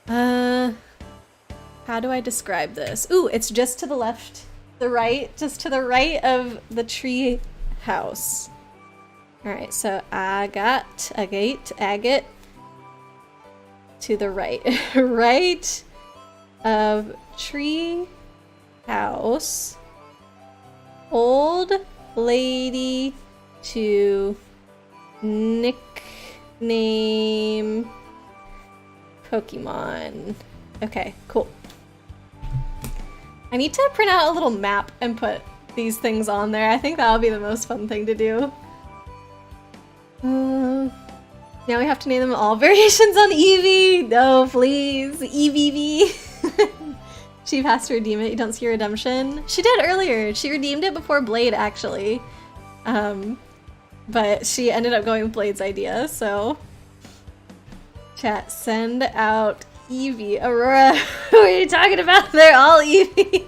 How do I describe this? Ooh, it's just to the left, the right, just to the right of the tree house. Alright, so agate, to the right. Right of tree house. Old lady to nickname Pokemon. Okay, cool. I need to print out a little map and put these things on there. I think that'll be the most fun thing to do. Now we have to name them all variations on Eevee. No, please. Eevee. She has to redeem it. You don't see redemption. She did earlier. She redeemed it before Blade, actually. But she ended up going with Blade's idea, so... Chat, send out Eevee. Aurora, who are you talking about? They're all Eevee.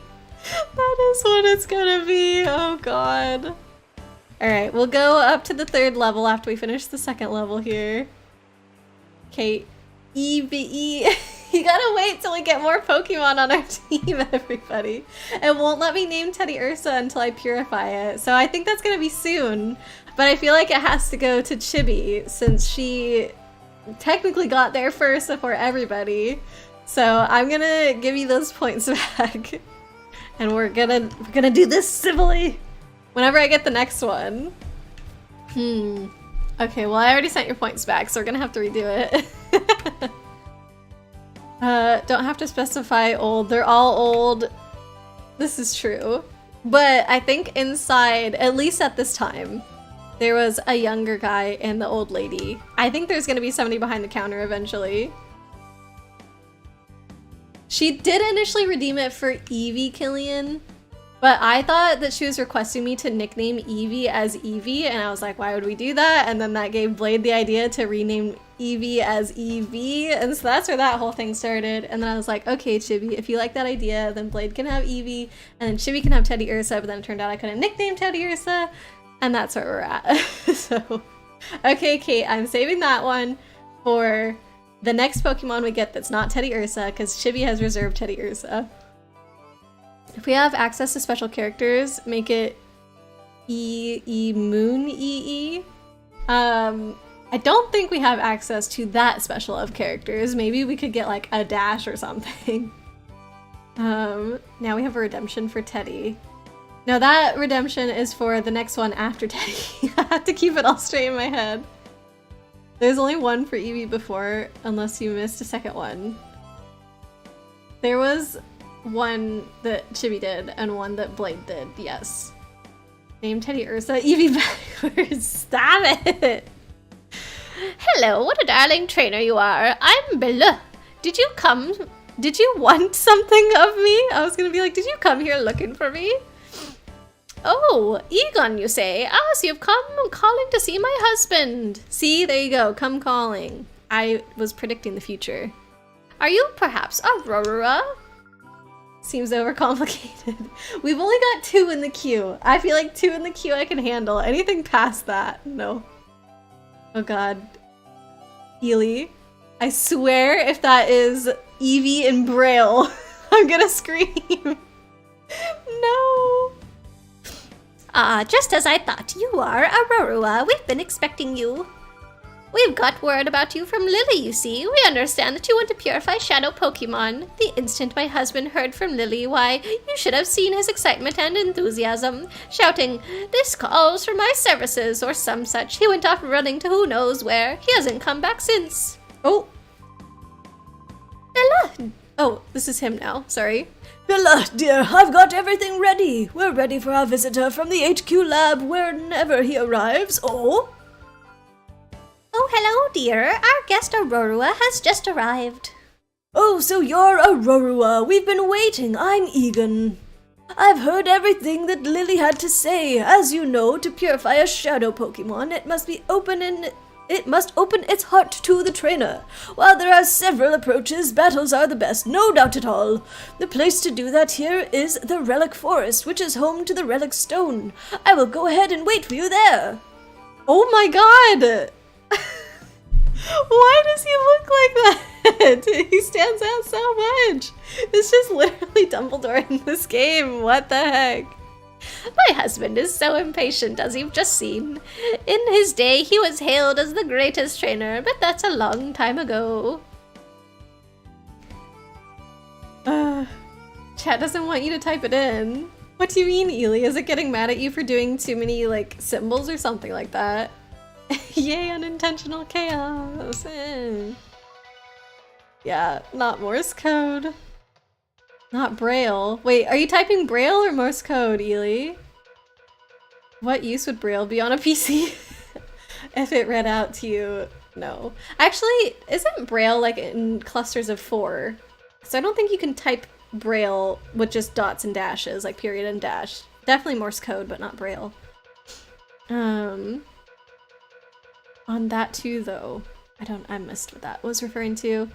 That is what it's gonna be. Oh god. Alright, we'll go up to the 3rd level after we finish the 2nd level here. Okay, Eevee. You gotta wait till we get more Pokemon on our team, everybody. It won't let me name Teddy Ursa until I purify it, so I think that's gonna be soon. But I feel like it has to go to Chibi, since she technically got there first before everybody. So I'm gonna give you those points back. And we're gonna do this civilly. Whenever I get the next one. Okay, well I already sent your points back, so we're gonna have to redo it. Don't have to specify old. They're all old. This is true. But I think inside, at least at this time, there was a younger guy and the old lady. I think there's gonna be somebody behind the counter eventually. She did initially redeem it for Eevee Killian, but I thought that she was requesting me to nickname Eevee as Eevee, and I was like, why would we do that? And then that gave Blade the idea to rename Eevee as Eevee, and so that's where that whole thing started. And then I was like, okay, Chibi, if you like that idea, then Blade can have Eevee, and then Chibi can have Teddy Ursa, but then it turned out I couldn't nickname Teddy Ursa, and that's where we're at. So, okay, Kate, I'm saving that one for the next Pokemon we get that's not Teddy Ursa, because Chibi has reserved Teddy Ursa. If we have access to special characters, make it Moon EE. I don't think we have access to that special of characters. Maybe we could get like a dash or something. Now we have a redemption for Teddy. No, that redemption is for the next one after Teddy. I have to keep it all straight in my head. There's only one for Eevee before, unless you missed a second one. There was one that Chibi did and one that Blade did, yes. Name Teddy Ursa Eevee backwards. Stop it! Hello, what a darling trainer you are. I'm Bella. Did you want something of me? I was gonna be like, did you come here looking for me? Oh, Egon, you say? Ah, so you've come calling to see my husband. See, there you go, come calling. I was predicting the future. Are you perhaps Aurora? Seems overcomplicated. We've only got 2 in the queue. I feel like 2 in the queue I can handle. Anything past that, no. Oh god. Ely. I swear if that is Eevee in Braille, I'm gonna scream. No. Ah, just as I thought. You are Aurora. We've been expecting you. We've got word about you from Lily, you see. We understand that you want to purify Shadow Pokémon. The instant my husband heard from Lily, why, you should have seen his excitement and enthusiasm, shouting, "This calls for my services," or some such. He went off running to who knows where. He hasn't come back since. Oh. Bella. Oh, this is him now. Sorry. Bella, dear, I've got everything ready. We're ready for our visitor from the HQ lab whenever he arrives. Oh? Oh, hello, dear. Our guest Aurora has just arrived. Oh, so you're Aurora. We've been waiting. I'm Egan. I've heard everything that Lily had to say. As you know, to purify a Shadow Pokémon, it must open its heart to the trainer. While there are several approaches, battles are the best, no doubt at all. The place to do that here is the Relic Forest, which is home to the Relic Stone. I will go ahead and wait for you there. Oh my god! Why does he look like that? He stands out so much. It's just literally Dumbledore in this game. What the heck? My husband is so impatient, as you've just seen. In his day, he was hailed as the greatest trainer, but that's a long time ago. Chat doesn't want you to type it in. What do you mean, Ely? Is it getting mad at you for doing too many, like, symbols or something like that? Yay, unintentional chaos. Yeah, not Morse code. Not Braille. Wait, are you typing Braille or Morse code, Ely? What use would Braille be on a PC? If it read out to you, no. Actually, isn't Braille like in clusters of 4? So I don't think you can type Braille with just dots and dashes, like period and dash. Definitely Morse code, but not Braille. On that too, though. I missed what that was referring to.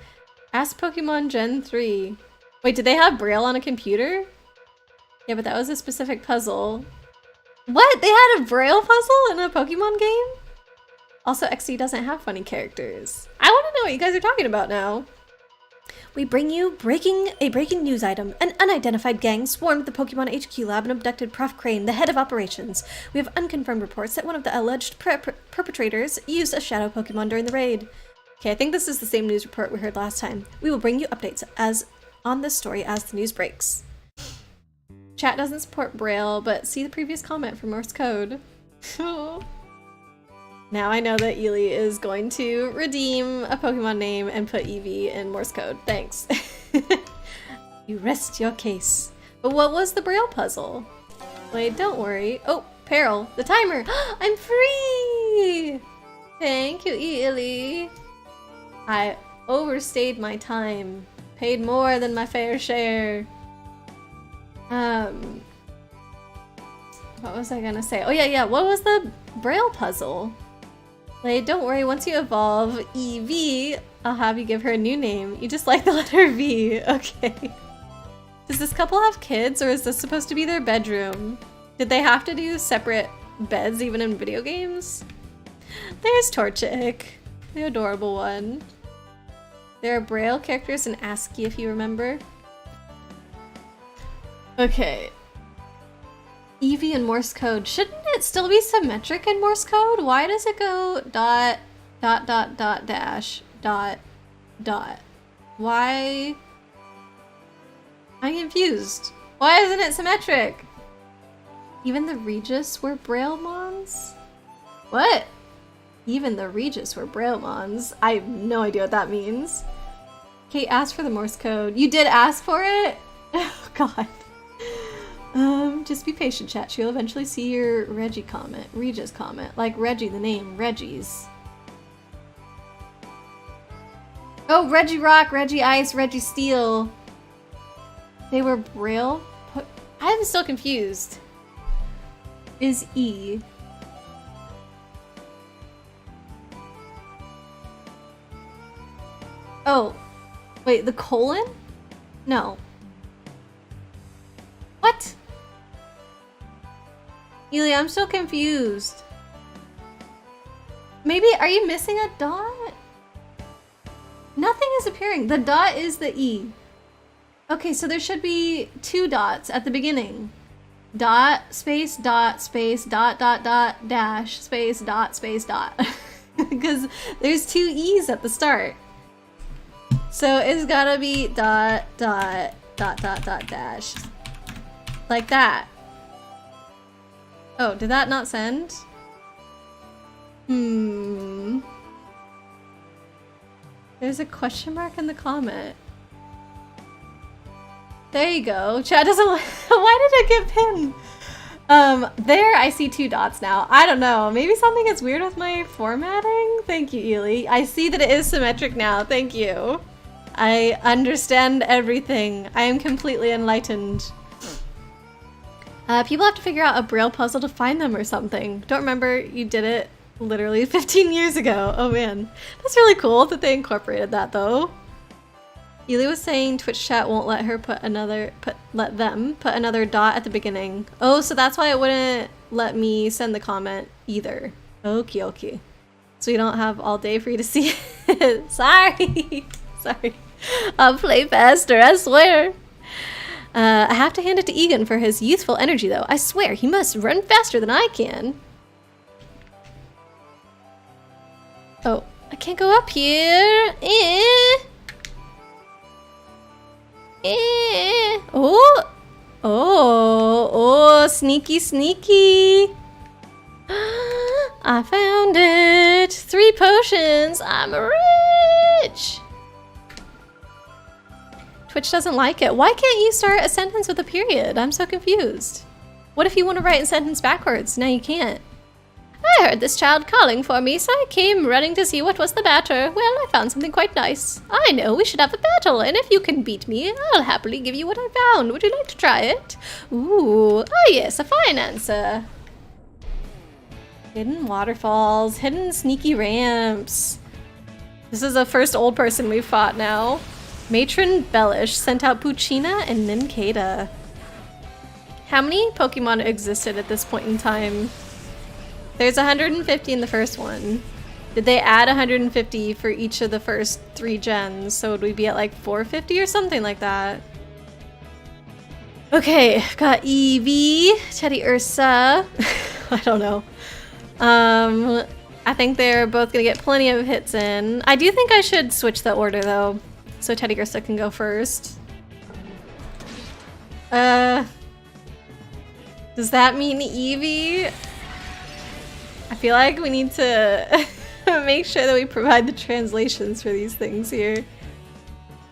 Ask Pokemon Gen 3. Wait, did they have Braille on a computer? Yeah, but that was a specific puzzle. What? They had a Braille puzzle in a Pokemon game? Also, XD doesn't have funny characters. I want to know what you guys are talking about now. We bring you a breaking news item. An unidentified gang swarmed the Pokemon HQ lab and abducted Prof. Krane, the head of operations. We have unconfirmed reports that one of the alleged perpetrators used a Shadow Pokemon during the raid. Okay, I think this is the same news report we heard last time. We will bring you updates on this story as the news breaks. Chat doesn't support Braille, but see the previous comment for Morse code. Now I know that Ely is going to redeem a Pokemon name and put Eevee in Morse code. Thanks. You rest your case. But what was the Braille puzzle? Wait, don't worry. Oh, peril. The timer. I'm free! Thank you, Ely. I overstayed my time. Paid more than my fair share. What was I gonna say? Oh yeah, what was the Braille puzzle? Wait, don't worry, once you evolve Eevee, I'll have you give her a new name. You just like the letter V. Okay. Does this couple have kids, or is this supposed to be their bedroom? Did they have to do separate beds even in video games? There's Torchic, the adorable one. There are Braille characters in ASCII if you remember. Okay. Eevee in Morse code. Shouldn't it still be symmetric in Morse code? Why does it go dot, dot, dot, dot, dash, dot, dot? Why? I'm confused. Why isn't it symmetric? Even the Regis were Braillemons? What? Even the Regis were Braillemons? I have no idea what that means. Kate asked for the Morse code. You did ask for it? Oh god. Just be patient, chat. She'll eventually see your Reggie comment. Regis comment. Like Reggie, the name. Reggie's. Oh, Reggie Rock, Reggie Ice, Reggie Steel. They were Braille? I'm still confused. Is E. Oh. Wait, the colon? No. What? Ely, I'm so confused. Maybe, are you missing a dot? Nothing is appearing. The dot is the E. Okay, so there should be 2 dots at the beginning. Dot, space, dot, dot, dot, dash, space, dot, dot. Because there's 2 E's at the start. So it's gotta be dot, dot, dot, dot, dot, dash. Like that. Oh, did that not send? There's a question mark in the comment. There you go. Chat doesn't. Why did it get pinned? There I see 2 dots now. I don't know. Maybe something is weird with my formatting? Thank you, Ely. I see that it is symmetric now. Thank you. I understand everything. I am completely enlightened. People have to figure out a Braille puzzle to find them or something. Don't remember you did it literally 15 years ago. Oh man. That's really cool that they incorporated that though. Ely was saying Twitch chat won't let her let them put another dot at the beginning. Oh, so that's why it wouldn't let me send the comment either. Okie dokie. So you don't have all day for you to see it. Sorry. Sorry. I'll play faster, I swear. I have to hand it to Egan for his youthful energy though. I swear, he must run faster than I can. Oh, I can't go up here. Oh, sneaky, sneaky. I found it. 3 potions. I'm rich. Twitch doesn't like it. Why can't you start a sentence with a period? I'm so confused. What if you want to write a sentence backwards? Now you can't. I heard this child calling for me, so I came running to see what was the matter. Well, I found something quite nice. I know, we should have a battle, and if you can beat me, I'll happily give you what I found. Would you like to try it? Ooh, ah yes, a fine answer. Hidden waterfalls, hidden sneaky ramps. This is the first old person we've fought now. Matron Bellish sent out Puccina and Nincada. How many Pokemon existed at this point in time? There's 150 in the first one. Did they add 150 for each of the first 3 gens? So would we be at like 450 or something like that? Okay, got Eevee, Teddy Ursa. I don't know. I think they're both gonna get plenty of hits in. I do think I should switch the order though, so Teddy Ursa can go first. Does that mean Eevee? I feel like we need to make sure that we provide the translations for these things here.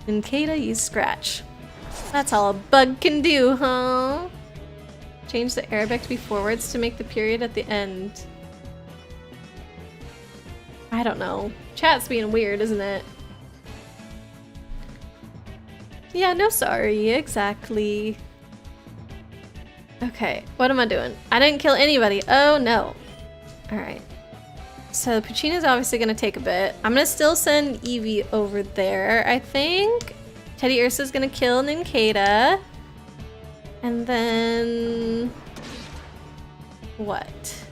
In Kata, use scratch. That's all a bug can do, huh? Change the Arabic to be forwards to make the period at the end. I don't know. Chat's being weird, isn't it? Yeah, no sorry, exactly. Okay, what am I doing? I didn't kill anybody. Oh no. Alright. So Puccina's obviously gonna take a bit. I'm gonna still send Eevee over there, I think. Teddy Ursa's gonna kill Ninkata. And then... what?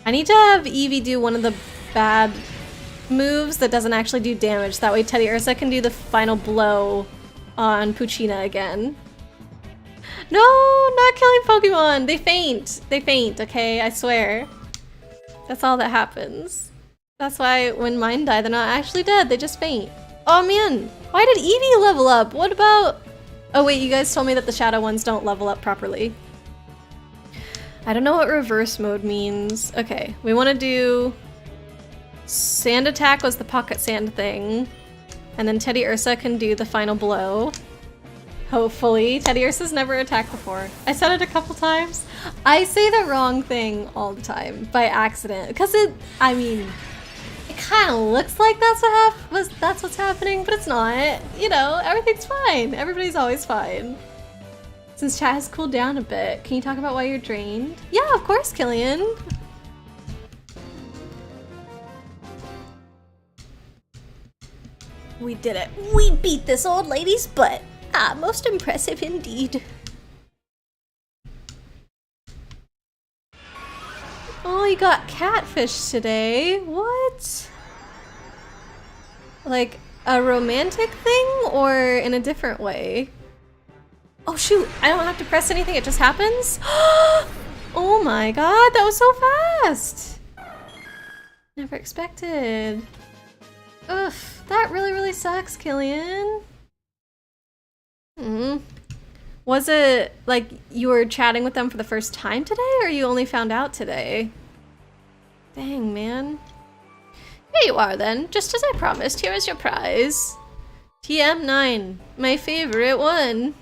I need to have Eevee do one of the bad moves that doesn't actually do damage. That way Teddy Ursa can do the final blow on Puccina again. No, not killing Pokemon! They faint! They faint, okay? I swear. That's all that happens. That's why when mine die, they're not actually dead, they just faint. Oh man! Why did Eevee level up? What about... oh wait, you guys told me that the shadow ones don't level up properly. I don't know what reverse mode means. Okay, we want to do... sand attack was the pocket sand thing. And then Teddy Ursa can do the final blow. Hopefully. Teddy Ursa's never attacked before. I said it a couple times. I say the wrong thing all the time by accident. Because I mean, it kind of looks like that's what's happening, but it's not. You know, everything's fine. Everybody's always fine. Since chat has cooled down a bit, can you talk about why you're drained? Yeah, of course, Killian. We did it. We beat this old lady's butt. Ah, most impressive indeed. Oh, you got catfish today. What? Like a romantic thing or in a different way? Oh shoot, I don't have to press anything, it just happens? Oh my god, that was so fast! Never expected. Ugh, that really sucks, Killian. Was it like you were chatting with them for the first time today, or you only found out today? Dang, man. Here you are then, just as I promised. Here is your prize. TM9, my favorite one.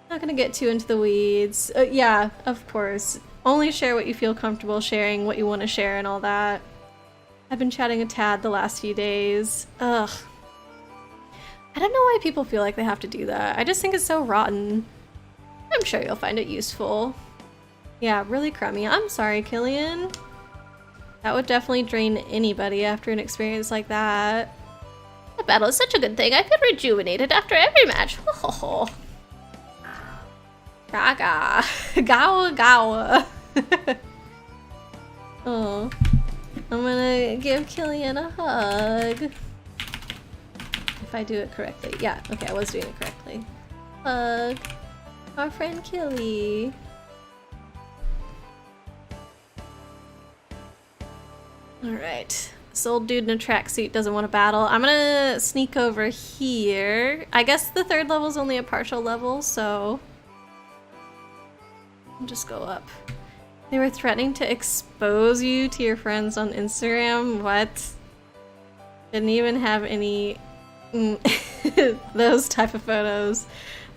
Not gonna get too into the weeds. Yeah, of course. Only share what you feel comfortable sharing, what you want to share and all that. I've been chatting a tad the last few days. Ugh. I don't know why people feel like they have to do that. I just think it's so rotten. I'm sure you'll find it useful. Yeah, really crummy. I'm sorry, Killian. That would definitely drain anybody after an experience like that. The battle is such a good thing. I feel rejuvenated after every match. Ho. Gaga. Gawa. Oh. I'm gonna give Killian a hug. If I do it correctly. Yeah, okay, I was doing it correctly. Hug. Our friend Killy. Alright. This old dude in a tracksuit doesn't want to battle. I'm gonna sneak over here. I guess the third level is only a partial level, so... I'll just go up. They were threatening to expose you to your friends on Instagram? What? Didn't even have any those type of photos.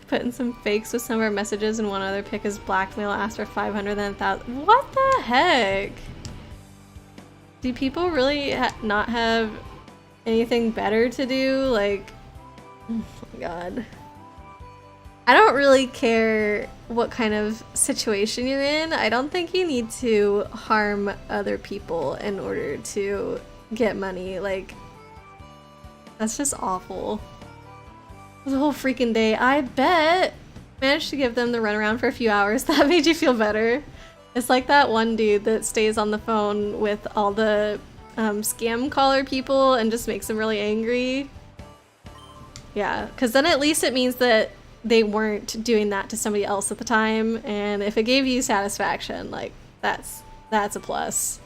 Put in some fakes with some of our messages and one other pic is blackmail, asked for 500 then 1,000. What the heck? Do people really not have anything better to do? Like, oh my god. I don't really care what kind of situation you're in. I don't think you need to harm other people in order to get money. Like, that's just awful. The whole freaking day. I bet. Managed to give them the runaround for a few hours. That made you feel better. It's like that one dude that stays on the phone with all the scam caller people and just makes them really angry. Yeah, because then at least it means that they weren't doing that to somebody else at the time, and if it gave you satisfaction, like, that's a plus.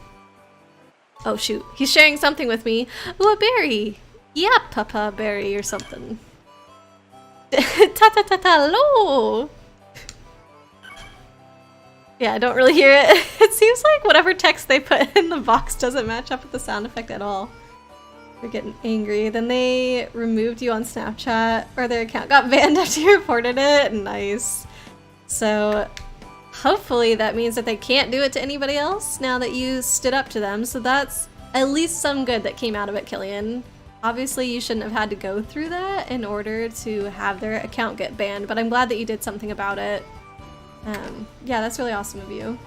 Oh shoot, he's sharing something with me. Ooh, a berry! Yeah, papa berry or something. Ta-ta-ta-ta-lo! Yeah, I don't really hear it. It seems like whatever text they put in the box doesn't match up with the sound effect at all. They're getting angry. Then they removed you on Snapchat, or their account got banned after you reported it. Nice. So hopefully that means that they can't do it to anybody else now that you stood up to them. So that's at least some good that came out of it, Killian. Obviously you shouldn't have had to go through that in order to have their account get banned, but I'm glad that you did something about it. Yeah, that's really awesome of you.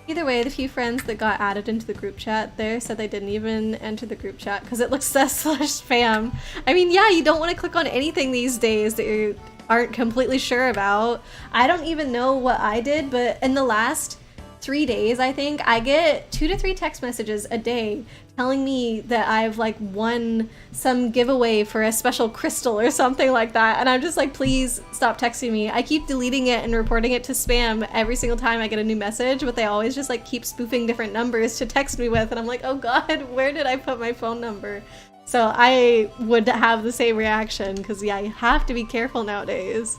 Either way, the few friends that got added into the group chat there said they didn't even enter the group chat because it looks /spam. I mean, yeah, you don't want to click on anything these days that you aren't completely sure about. I don't even know what I did, but in the last 3 days, I think, I get 2 to 3 text messages a day telling me that I've like won some giveaway for a special crystal or something like that, and I'm just like, please stop texting me. I keep deleting it and reporting it to spam every single time I get a new message, but they always just like keep spoofing different numbers to text me with, and I'm like, oh god, where did I put my phone number? So I would have the same reaction, because yeah, you have to be careful nowadays.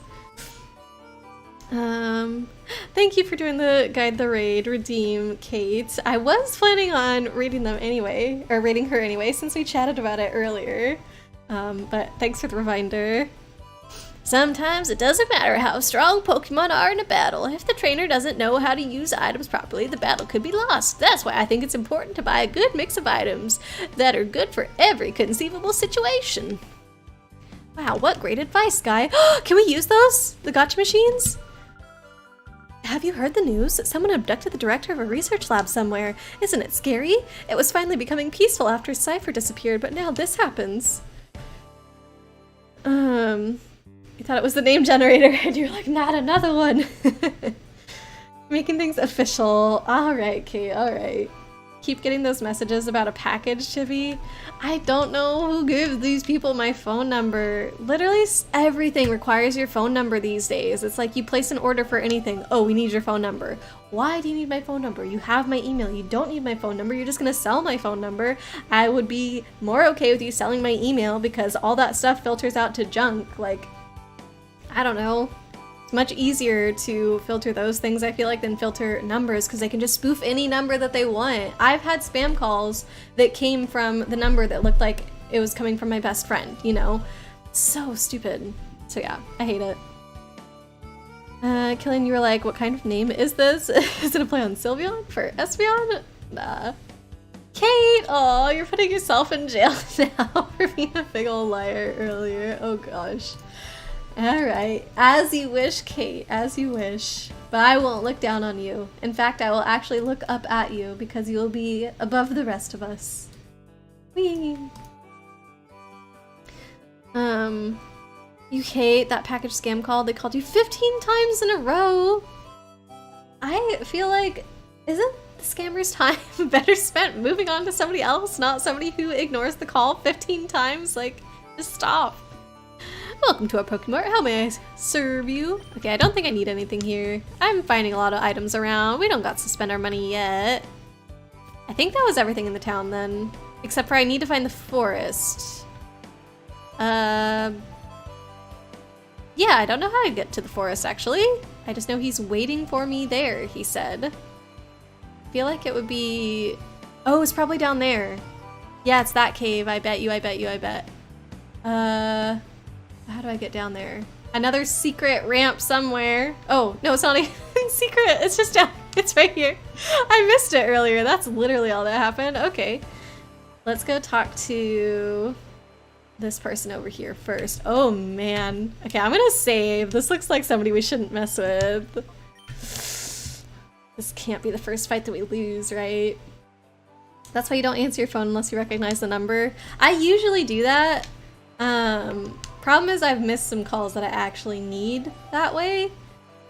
Thank you for doing the Guide the Raid, Redeem, Kate. I was planning on reading them anyway, or raiding her anyway, since we chatted about it earlier. But thanks for the reminder. Sometimes it doesn't matter how strong Pokemon are in a battle. If the trainer doesn't know how to use items properly, the battle could be lost. That's why I think it's important to buy a good mix of items that are good for every conceivable situation. Wow, what great advice, Guy. Can we use those? The gotcha machines? Have you heard the news? Someone abducted the director of a research lab somewhere. Isn't it scary? It was finally becoming peaceful after Cypher disappeared, but now this happens. You thought it was the name generator, and you're like, not another one. Making things official. Alright, Kate, alright. Keep getting those messages about a package, Chibi. I don't know who gives these people my phone number. Literally everything requires your phone number these days. It's like you place an order for anything. Oh, we need your phone number. Why do you need my phone number? You have my email. You don't need my phone number. You're just gonna sell my phone number. I would be more okay with you selling my email because all that stuff filters out to junk. Like, I don't know. It's much easier to filter those things, I feel like, than filter numbers, because they can just spoof any number that they want. I've had spam calls that came from the number that looked like it was coming from my best friend, you know? So stupid. So yeah, I hate it. Killian, you were like, what kind of name is this? Is it a play on Sylveon for Espeon? Nah. Kate! Oh, you're putting yourself in jail now for being a big old liar earlier. Oh gosh. Alright, as you wish, Kate, as you wish. But I won't look down on you. In fact, I will actually look up at you because you will be above the rest of us. Whee! You hate that package scam call. They called you 15 times in a row. I feel like, isn't the scammer's time better spent moving on to somebody else, not somebody who ignores the call 15 times? Like, just stop. Welcome to our Pokemon. How may I serve you? Okay, I don't think I need anything here. I'm finding a lot of items around. We don't got to spend our money yet. I think that was everything in the town then. Except for I need to find the forest. Yeah, I don't know how to get to the forest actually. I just know he's waiting for me there, he said. I feel like it would be... Oh, it's probably down there. Yeah, it's that cave. I bet you, I bet you, I bet. How do I get down there? Another secret ramp somewhere. Oh, no, it's not even secret. It's just down. It's right here. I missed it earlier. That's literally all that happened. Okay. Let's go talk to this person over here first. Oh, man. Okay, I'm gonna save. This looks like somebody we shouldn't mess with. This can't be the first fight that we lose, right? That's why you don't answer your phone unless you recognize the number. I usually do that. Problem is I've missed some calls that I actually need that way.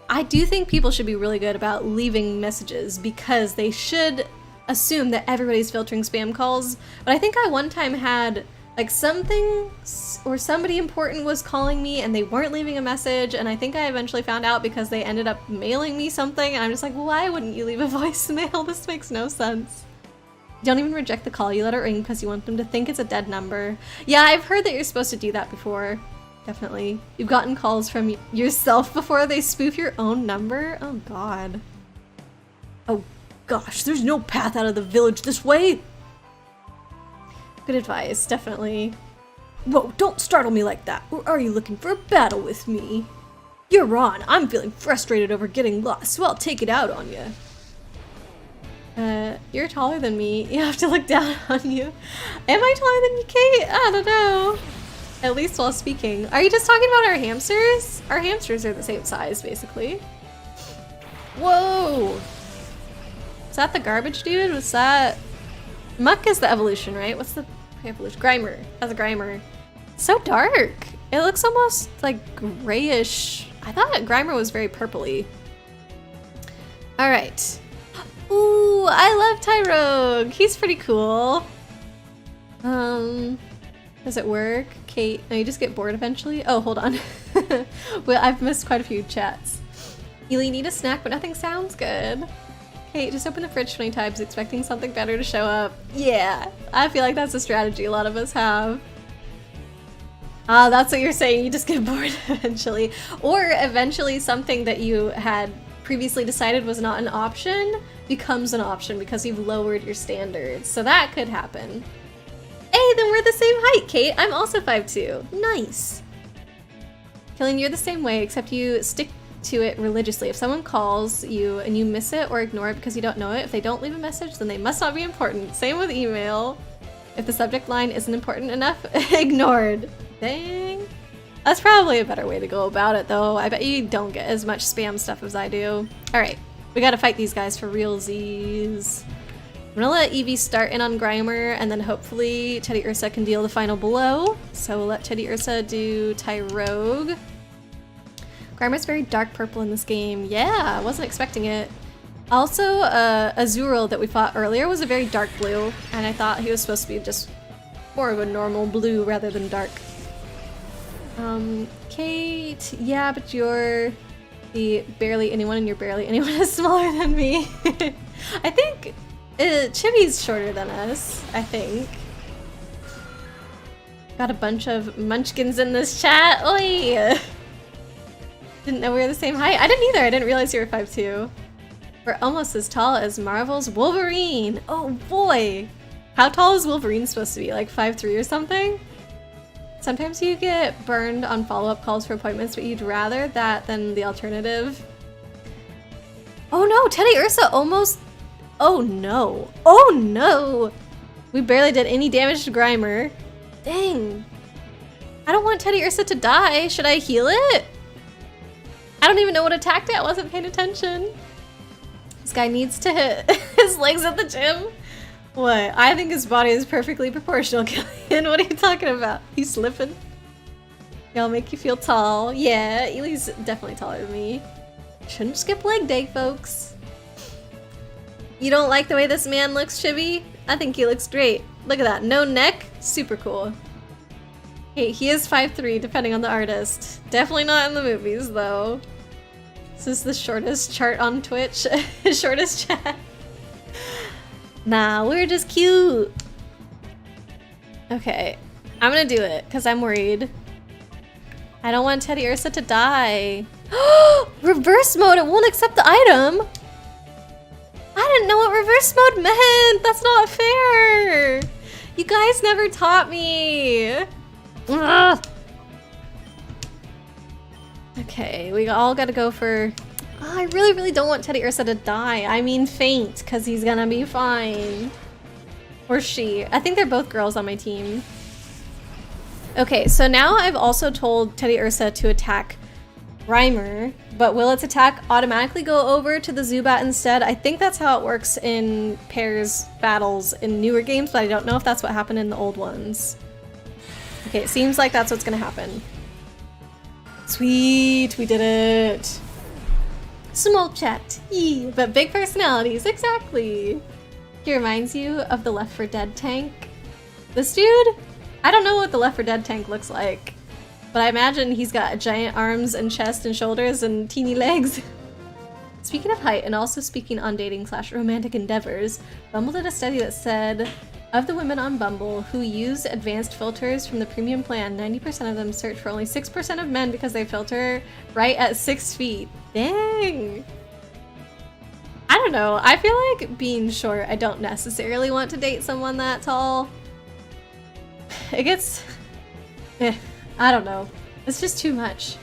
I do think people should be really good about leaving messages because they should assume that everybody's filtering spam calls. But I think I one time had like something or somebody important was calling me and they weren't leaving a message, and I think I eventually found out because they ended up mailing me something, and I'm just like, why wouldn't you leave a voicemail? This makes no sense. You don't even reject the call, you let it ring because you want them to think it's a dead number. Yeah, I've heard that you're supposed to do that before. Definitely. You've gotten calls from yourself before they spoof your own number? Oh god. Oh gosh, there's no path out of the village this way! Good advice, definitely. Whoa, don't startle me like that, or are you looking for a battle with me? You're on, I'm feeling frustrated over getting lost, so I'll take it out on you. You're taller than me. You have to look down on you. Am I taller than you, Kate? I don't know. At least while speaking. Are you just talking about our hamsters? Our hamsters are the same size, basically. Whoa! Is that the garbage dude? Was that... Muck is the evolution, right? What's the evolution? Grimer. That's a Grimer. So dark. It looks almost like grayish. I thought Grimer was very purpley. Alright. Ooh, I love Tyrogue. He's pretty cool. Does it work? Kate, no, you just get bored eventually? Oh, hold on. Well, I've missed quite a few chats. You need a snack, but nothing sounds good. Kate, just open the fridge 20 times expecting something better to show up. Yeah, I feel like that's a strategy a lot of us have. Ah, that's what you're saying, you just get bored eventually. Or eventually something that you had previously decided was not an option becomes an option because you've lowered your standards. So that could happen. Hey, then we're the same height, Kate. I'm also 5'2". Nice. Killian, you're the same way, except you stick to it religiously. If someone calls you and you miss it or ignore it because you don't know it, if they don't leave a message, then they must not be important. Same with email. If the subject line isn't important enough, ignored. Dang. That's probably a better way to go about it, though. I bet you don't get as much spam stuff as I do. Alright, we gotta fight these guys for realsies. I'm gonna let Eevee start in on Grimer, and then hopefully Teddy Ursa can deal the final blow. So we'll let Teddy Ursa do Tyrogue. Grimer's very dark purple in this game. Yeah, I wasn't expecting it. Also, Azurill that we fought earlier was a very dark blue, and I thought he was supposed to be just more of a normal blue rather than dark. Kate, yeah, but you're the barely anyone and you're barely anyone is smaller than me. I think Chibi's shorter than us, I think. Got a bunch of munchkins in this chat. Oi! Didn't know we were the same height. I didn't either. I didn't realize you were 5'2". We're almost as tall as Marvel's Wolverine. Oh boy! How tall is Wolverine supposed to be? Like 5'3" or something? Sometimes you get burned on follow-up calls for appointments, but you'd rather that than the alternative. Oh no, Teddy Ursa almost... Oh no. Oh no! We barely did any damage to Grimer. Dang. I don't want Teddy Ursa to die. Should I heal it? I don't even know what attacked it. I wasn't paying attention. This guy needs to hit his legs at the gym. What? I think his body is perfectly proportional, Killian. What are you talking about? He's slipping. Y'all make you feel tall. Yeah, Ely's definitely taller than me. Shouldn't skip leg day, folks. You don't like the way this man looks, Chibi? I think he looks great. Look at that. No neck. Super cool. Hey, he is 5'3", depending on the artist. Definitely not in the movies, though. This is the shortest chart on Twitch. Shortest chat. Nah, we're just cute. Okay, I'm gonna do it because I'm worried. I don't want Teddy Ursa to die. Reverse mode, it won't accept the item. I didn't know what reverse mode meant. That's not fair. You guys never taught me. Ugh. Okay, we all gotta go for... Oh, I really, really don't want Teddy Ursa to die. I mean faint, because he's gonna be fine. Or she. I think they're both girls on my team. Okay, so now I've also told Teddy Ursa to attack Grimer, but will its attack automatically go over to the Zubat instead? I think that's how it works in pairs battles in newer games, but I don't know if that's what happened in the old ones. Okay, it seems like that's what's gonna happen. Sweet, we did it. Small chat, yeah, but big personalities, exactly. He reminds you of the Left 4 Dead tank. This dude? I don't know what the Left 4 Dead tank looks like, but I imagine he's got giant arms and chest and shoulders and teeny legs. Speaking of height, and also speaking on dating/romantic endeavors, Bumble did a study that said, of the women on Bumble who use advanced filters from the premium plan, 90% of them search for only 6% of men because they filter right at 6 feet. Dang! I don't know. I feel like being short, I don't necessarily want to date someone that tall. It gets... I don't know. It's just too much.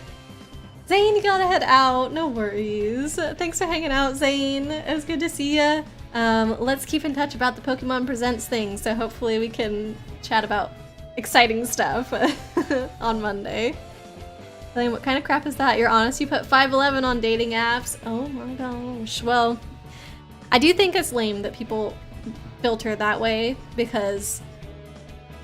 Zane, you gotta head out. No worries. Thanks for hanging out, Zane. It was good to see ya. Let's keep in touch about the Pokemon Presents thing, so hopefully we can chat about exciting stuff on Monday. Then what kind of crap is that? You're honest, you put 5'11" on dating apps? Oh my gosh. Well, I do think it's lame that people filter that way because,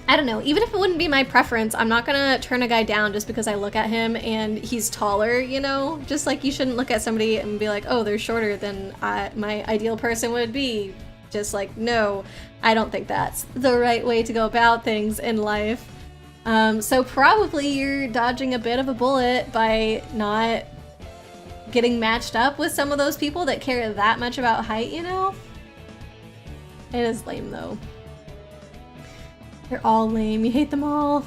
I don't know, even if it wouldn't be my preference, I'm not gonna turn a guy down just because I look at him and he's taller, you know? Just like you shouldn't look at somebody and be like, oh, they're shorter than my ideal person would be. Just like, no, I don't think that's the right way to go about things in life. So probably you're dodging a bit of a bullet by not getting matched up with some of those people that care that much about height, you know? It is lame though. They're all lame. You hate them all.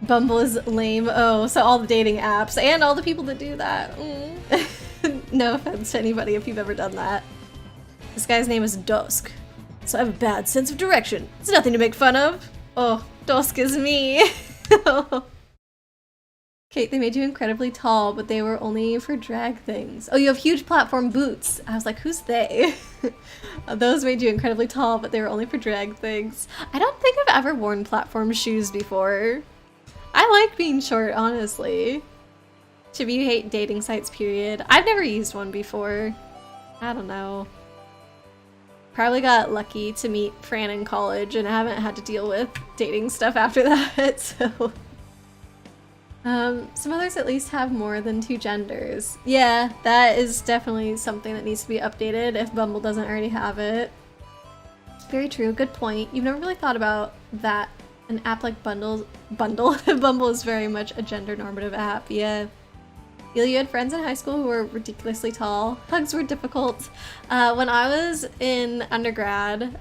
Bumble is lame. Oh, so all the dating apps and all the people that do that. No offense to anybody if you've ever done that. This guy's name is Dusk. So I have a bad sense of direction. It's nothing to make fun of. Oh, Dusk is me. Kate, they made you incredibly tall, but they were only for drag things. Oh, you have huge platform boots. I was like, who's they? Those made you incredibly tall, but they were only for drag things. I don't think I've ever worn platform shoes before. I like being short, honestly. Should you hate dating sites, period? I've never used one before. I don't know. Probably got lucky to meet Fran in college and I haven't had to deal with dating stuff after that, so... some others at least have more than 2 genders. Yeah, that is definitely something that needs to be updated if Bumble doesn't already have it. Very true, good point. You've never really thought about that. An app like Bumble is very much a gender normative app, yeah. You had friends in high school who were ridiculously tall. Hugs were difficult. When I was in undergrad,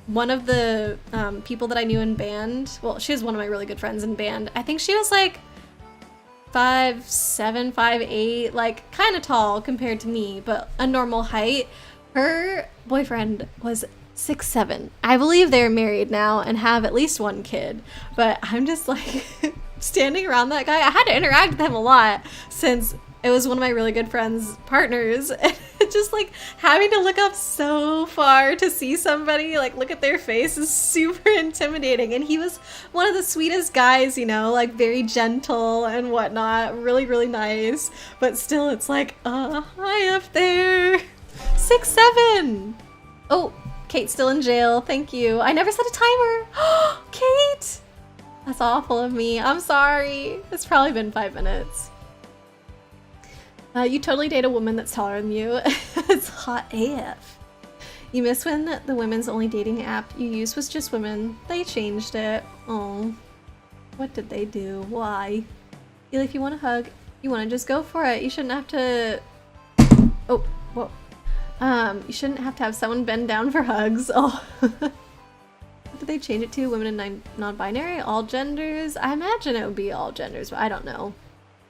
one of the people that I knew in band, well, she was one of my really good friends in band. I think she was like 5'7", 5'8", like kind of tall compared to me, but a normal height. Her boyfriend was 6'7". I believe they're married now and have at least 1 kid, but I'm just like standing around that guy. I had to interact with him a lot since it was one of my really good friends' partners, and just like having to look up so far to see somebody, like look at their face is super intimidating. And he was one of the sweetest guys, you know, like very gentle and whatnot, really, really nice. But still, it's like, hi up there. 6'7". Oh, Kate's still in jail. Thank you. I never set a timer. Kate! That's awful of me. I'm sorry. It's probably been 5 minutes. You totally date a woman that's taller than you. It's hot AF. You miss when the women's only dating app you used was just women. They changed it. Oh. What did they do? Why? If you want a hug, you want to just go for it. You shouldn't have to... Oh, whoa. You shouldn't have to have someone bend down for hugs. Oh. What did they change it to? Women and non-binary? All genders? I imagine it would be all genders, but I don't know.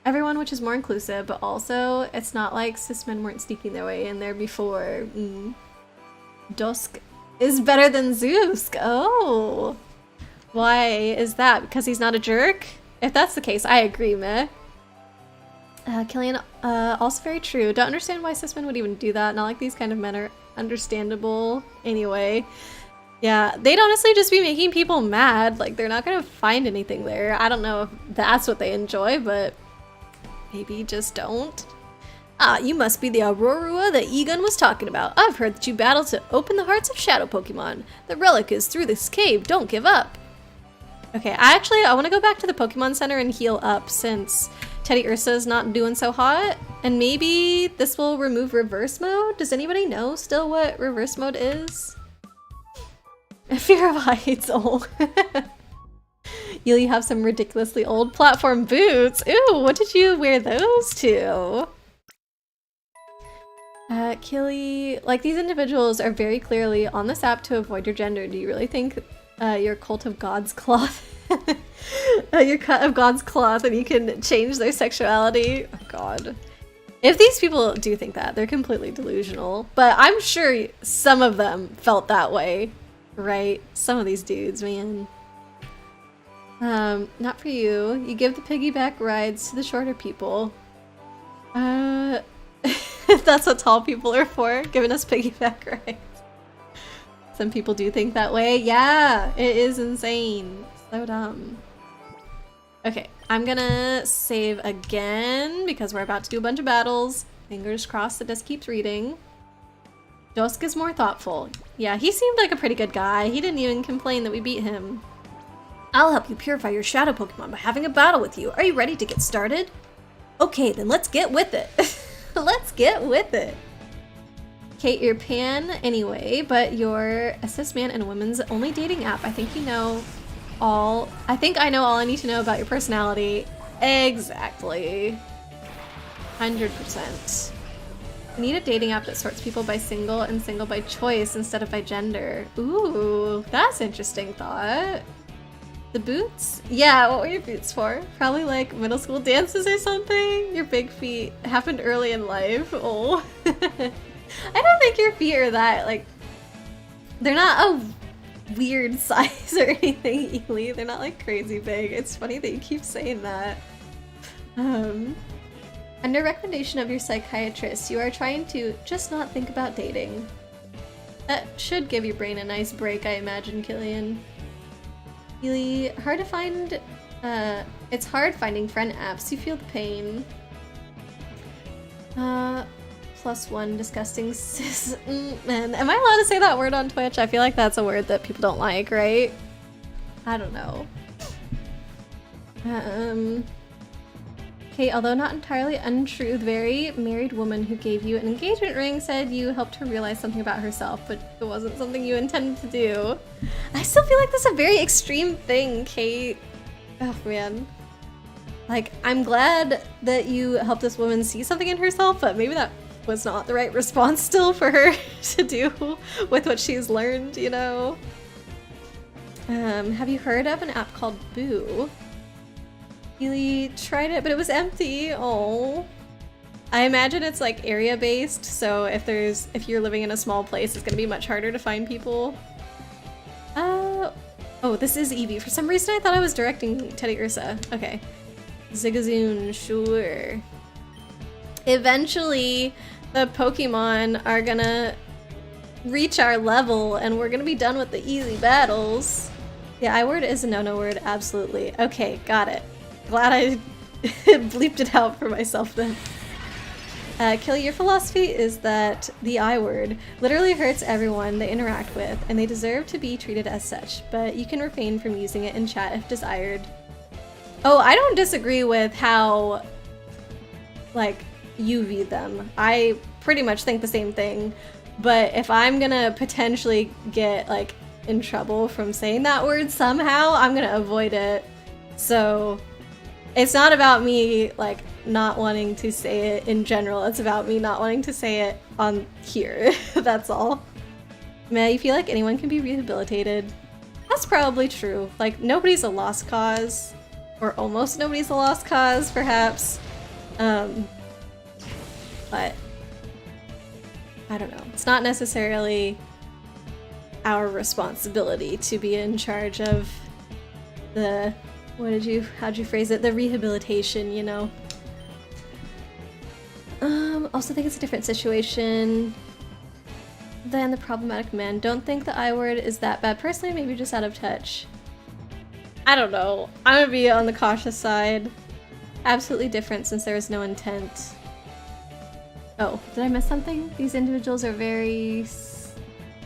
Everyone, which is more inclusive, but also it's not like cis men weren't sneaking their way in there before. Dusk is better than Zeus. Oh. Why is that? Because he's not a jerk? If that's the case, I agree, meh. Killian, also very true. Don't understand why cis men would even do that. Not like these kind of men are understandable anyway. Yeah, they'd honestly just be making people mad. Like, they're not gonna find anything there. I don't know if that's what they enjoy, but maybe just don't. Ah, you must be the Aurora that Egon was talking about. I've heard that you battle to open the hearts of Shadow Pokemon. The relic is through this cave. Don't give up. Okay, I want to go back to the Pokemon Center and heal up since Teddy Ursa's not doing so hot. And maybe this will remove reverse mode? Does anybody know still what reverse mode is? Fear of heights. Oh. You have some ridiculously old platform boots. Ooh, what did you wear those to? Killy, like these individuals are very clearly on this app to avoid your gender. Do you really think you're cult of God's cloth? You're cut of God's cloth and you can change their sexuality? Oh god. If these people do think that, they're completely delusional. But I'm sure some of them felt that way, right? Some of these dudes, man. Not for you. You give the piggyback rides to the shorter people. That's what tall people are for, giving us piggyback rides. Some people do think that way. Yeah, it is insane. So dumb. Okay, I'm gonna save again because we're about to do a bunch of battles. Fingers crossed that this keeps reading. Dusk is more thoughtful. Yeah, he seemed like a pretty good guy. He didn't even complain that we beat him. I'll help you purify your Shadow Pokemon by having a battle with you. Are you ready to get started? Okay, then let's get with it. Let's get with it. Kate, you're Pan anyway, but you're a cis man and a women's only dating app. I think I know all I need to know about your personality. Exactly. 100%. You need a dating app that sorts people by single and single by choice instead of by gender. Ooh, that's interesting thought. The boots? Yeah, what were your boots for? Probably like middle school dances or something? Your big feet happened early in life. Oh. I don't think your feet are that, like, they're not a weird size or anything, Ely. They're not like crazy big. It's funny that you keep saying that. Under recommendation of your psychiatrist, you are trying to just not think about dating. That should give your brain a nice break, I imagine, Killian. Ely, hard to find, it's hard finding friend apps. You feel the pain. +1 disgusting cis. Man, am I allowed to say that word on Twitch? I feel like that's a word that people don't like, right? I don't know. Okay, although not entirely untrue, the very married woman who gave you an engagement ring said you helped her realize something about herself, but it wasn't something you intended to do. I still feel like that's a very extreme thing, Kate. Oh, man. Like, I'm glad that you helped this woman see something in herself, but maybe that was not the right response still for her to do with what she's learned, you know? Have you heard of an app called Boo? Really tried it, but it was empty. Oh. I imagine it's like area based, so if you're living in a small place, it's gonna be much harder to find people. Oh, this is Eevee. For some reason I thought I was directing Teddy Ursa. Okay. Zigzagoon, sure. Eventually, the Pokemon are gonna reach our level and we're gonna be done with the easy battles. The I word is a no-no word, absolutely. Okay, got it. Glad I bleeped it out for myself then. Kelly, your philosophy is that the I word literally hurts everyone they interact with and they deserve to be treated as such, but you can refrain from using it in chat if desired. Oh, I don't disagree with how, like, you view them. I pretty much think the same thing, but if I'm gonna potentially get, like, in trouble from saying that word somehow, I'm gonna avoid it. So it's not about me, like, not wanting to say it in general. It's about me not wanting to say it on here. That's all. Man, you feel like anyone can be rehabilitated? That's probably true. Like, nobody's a lost cause. Or almost nobody's a lost cause, perhaps. But I don't know. It's not necessarily our responsibility to be in charge of the, how'd you phrase it? The rehabilitation, you know? Also think it's a different situation than the problematic men. Don't think the I word is that bad. Personally, maybe just out of touch. I don't know. I'm gonna be on the cautious side. Absolutely different since there was no intent. Oh, did I miss something? These individuals are very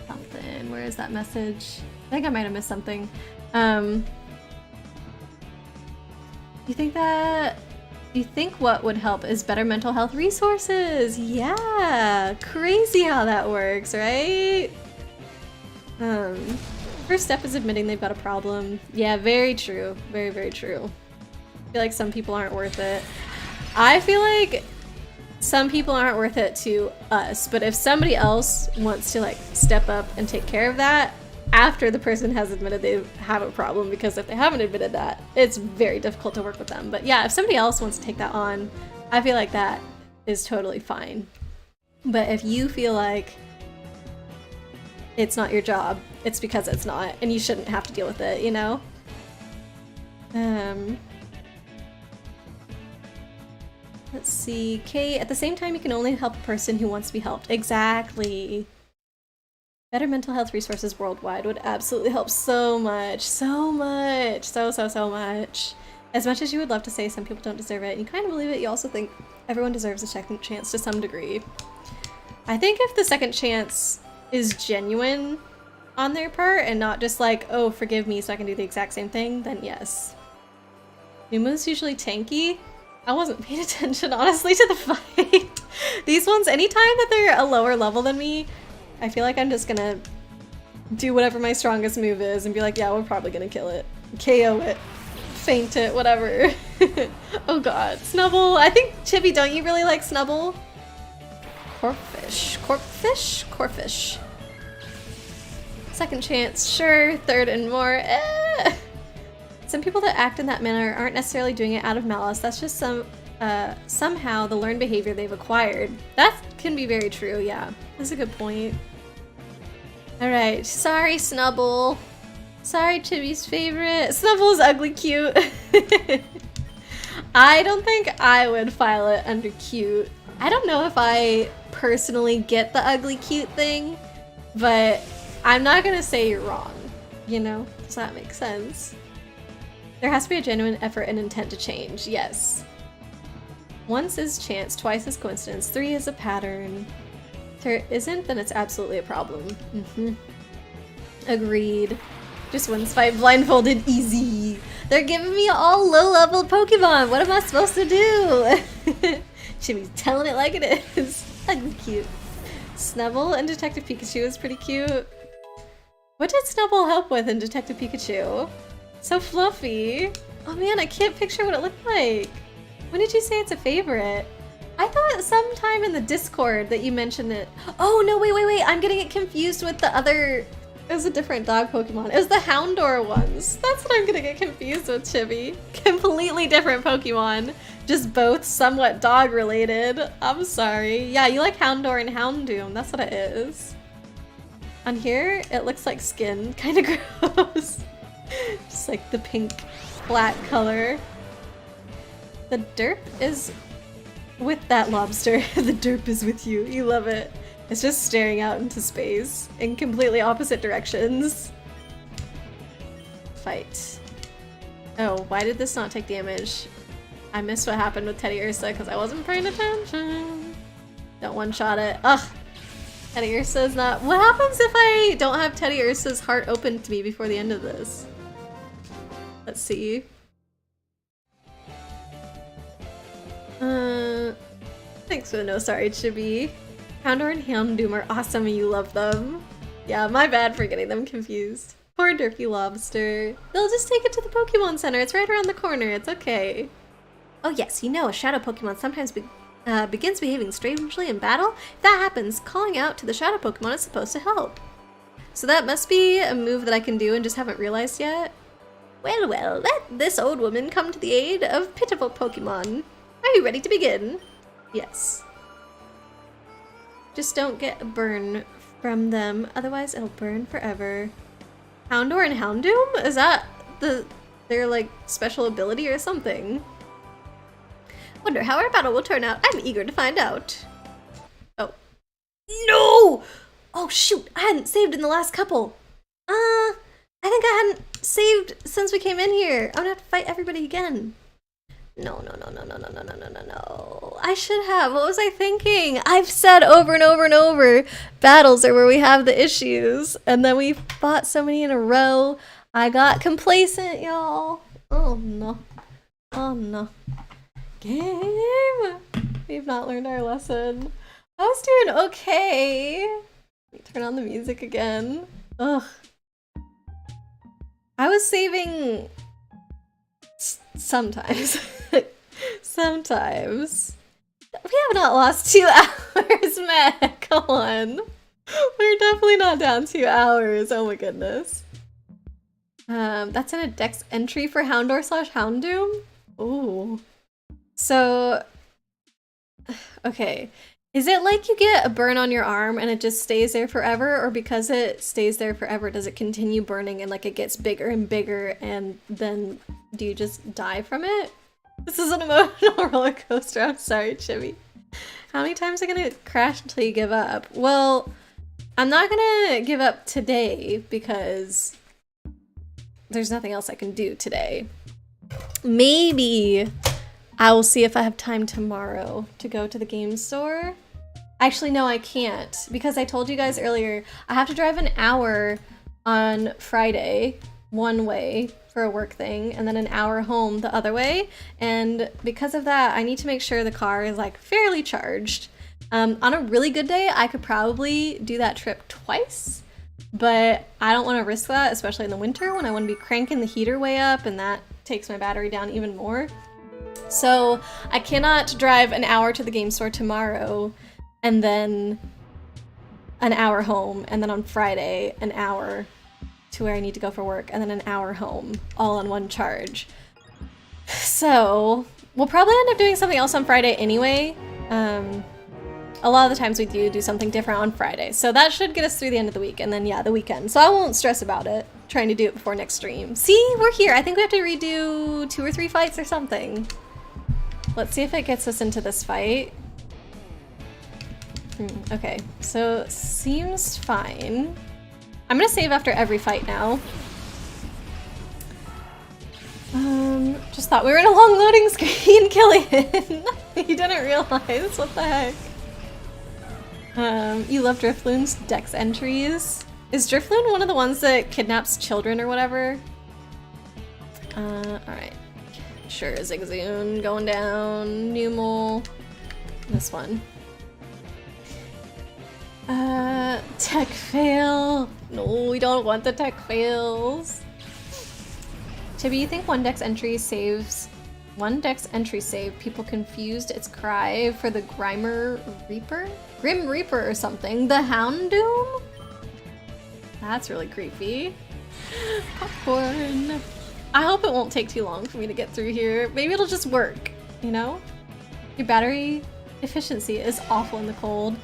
something. Where is that message? I think I might have missed something. You think what would help is better mental health resources? Yeah, crazy how that works, right? First step is admitting they've got a problem. Yeah, very true. Very, very true. I feel like some people aren't worth it. I feel like some people aren't worth it to us, but if somebody else wants to, like, step up and take care of that after the person has admitted they have a problem, because if they haven't admitted that, it's very difficult to work with them. But yeah, if somebody else wants to take that on, I feel like that is totally fine. But if you feel like it's not your job, it's because it's not, and you shouldn't have to deal with it, you know? Let's see. Kate, at the same time, you can only help a person who wants to be helped. Exactly. Better mental health resources worldwide would absolutely help so much. So much. So much. As much as you would love to say some people don't deserve it, and you kind of believe it, you also think everyone deserves a second chance to some degree. I think if the second chance is genuine on their part and not just like, oh, forgive me so I can do the exact same thing, then yes. Numa's usually tanky. I wasn't paying attention, honestly, to the fight. These ones, anytime that they're a lower level than me, I feel like I'm just gonna do whatever my strongest move is and be like, yeah, we're probably gonna kill it. KO it. Faint it, whatever. Oh god. Snubble. I think, Chibi, don't you really like Snubble? Corpfish. Corpfish? Corpfish. Second chance, sure. Third and more. Some people that act in that manner aren't necessarily doing it out of malice. That's just somehow the learned behavior they've acquired. That can be very true, yeah. That's a good point. Alright, sorry Snubble. Sorry, Chibi's favorite. Snubble's ugly cute. I don't think I would file it under cute. I don't know if I personally get the ugly cute thing, but I'm not gonna say you're wrong, you know? Does that make sense? There has to be a genuine effort and intent to change, yes. Once is chance, twice is coincidence, 3 is a pattern. If there isn't, then it's absolutely a problem. Agreed. Just wins fight blindfolded, easy. They're giving me all low-level Pokemon. What am I supposed to do? Chibi's telling it like it is. Ugly cute. Snubble and Detective Pikachu is pretty cute. What did Snubble help with in Detective Pikachu? So fluffy. Oh man, I can't picture what it looked like. When did you say it's a favorite? I thought sometime in the Discord that you mentioned it. Oh no, wait. I'm getting it confused with the other... It was a different dog Pokemon. It was the Houndour ones. That's what I'm gonna get confused with, Chibi. Completely different Pokemon. Just both somewhat dog related. I'm sorry. Yeah, you like Houndour and Houndoom. That's what it is. On here, it looks like skin. Kind of gross. Just like the pink, flat color. The derp is with that lobster. The derp is with you. You love it. It's just staring out into space in completely opposite directions. Fight. Oh, why did this not take damage? I missed what happened with Teddy Ursa because I wasn't paying attention. Don't one-shot it. Ugh. Teddy Ursa is not... What happens if I don't have Teddy Ursa's heart open to me before the end of this? Let's see. Thanks for the no sorry, Chibi. Houndour and Houndoom are awesome and you love them. Yeah, my bad for getting them confused. Poor Derpy Lobster. They'll just take it to the Pokemon Center. It's right around the corner. It's okay. Oh yes, you know a Shadow Pokemon sometimes begins behaving strangely in battle. If that happens, calling out to the Shadow Pokemon is supposed to help. So that must be a move that I can do and just haven't realized yet. Well, let this old woman come to the aid of pitiful Pokemon. Are you ready to begin? Yes. Just don't get a burn from them, otherwise it'll burn forever. Houndour and Houndoom? Is that their like special ability or something? Wonder how our battle will turn out. I'm eager to find out. Oh. No! Oh shoot, I hadn't saved in the last couple. I think I hadn't saved since we came in here. I'm gonna have to fight everybody again. No. I should have. What was I thinking? I've said over and over and over, battles are where we have the issues. And then we fought so many in a row. I got complacent, y'all. Oh no. Oh no. Game. We've not learned our lesson. I was doing okay. Let me turn on the music again. Ugh. I was saving sometimes. Sometimes. We have not lost 2 hours, man. Come on. We're definitely not down 2 hours. Oh my goodness. That's in a Dex entry for Houndour / Houndoom? Ooh. So Okay. Is it like you get a burn on your arm and it just stays there forever? Or because it stays there forever, does it continue burning and like it gets bigger and bigger and then do you just die from it? This is an emotional roller coaster. I'm sorry, Chibi. How many times are you gonna crash until you give up? Well, I'm not gonna give up today because there's nothing else I can do today. Maybe I will see if I have time tomorrow to go to the game store. Actually, no, I can't because I told you guys earlier, I have to drive an hour on Friday one way for a work thing and then an hour home the other way. And because of that, I need to make sure the car is like fairly charged. On a really good day, I could probably do that trip twice, but I don't want to risk that, especially in the winter when I want to be cranking the heater way up and that takes my battery down even more. So I cannot drive an hour to the game store tomorrow and then an hour home and then on Friday an hour to where I need to go for work and then an hour home all on one charge. So we'll probably end up doing something else on Friday anyway. A lot of the times we do something different on Friday. So that should get us through the end of the week and then yeah, the weekend. So I won't stress about it, trying to do it before next stream. See, we're here. I think we have to redo 2 or 3 fights or something. Let's see if it gets us into this fight. Okay, so seems fine. I'm gonna save after every fight now. Just thought we were in a long loading screen, Killian. You didn't realize, what the heck? You love Drifloon's Dex entries. Is Drifloon one of the ones that kidnaps children or whatever? Alright. Sure, Zigzagoon going down, Numel, this one. Tech fail. No, we don't want the tech fails. Chibi, you think one dex entry save people confused its cry for the Grim Reaper or something? The Houndoom? That's really creepy. Popcorn. I hope it won't take too long for me to get through here. Maybe it'll just work, you know? Your battery efficiency is awful in the cold.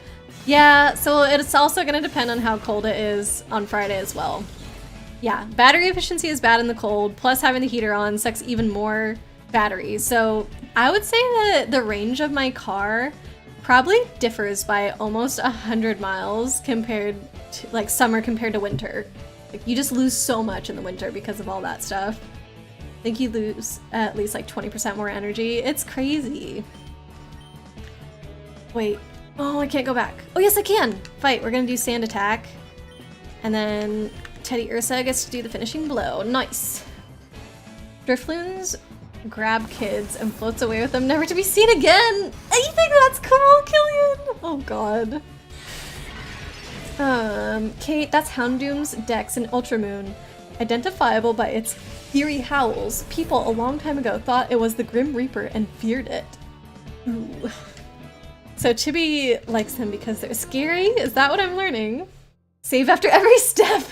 Yeah, so it's also gonna depend on how cold it is on Friday as well. Yeah, battery efficiency is bad in the cold, plus having the heater on sucks even more battery. So I would say that the range of my car probably differs by almost 100 miles compared to, like, summer compared to winter. Like, you just lose so much in the winter because of all that stuff. I think you lose at least like 20% more energy. It's crazy. Wait. Oh, I can't go back. Oh, yes, I can. Fight. We're gonna do sand attack. And then Teddy Ursa gets to do the finishing blow. Nice. Drifloons grab kids and floats away with them, never to be seen again. You think that's cool, Killian? Oh, God. Kate, that's Houndoom's Dex in Ultramoon. Identifiable by its fiery howls. People a long time ago thought it was the Grim Reaper and feared it. Ooh. So Chibi likes them because they're scary? Is that what I'm learning? Save after every step.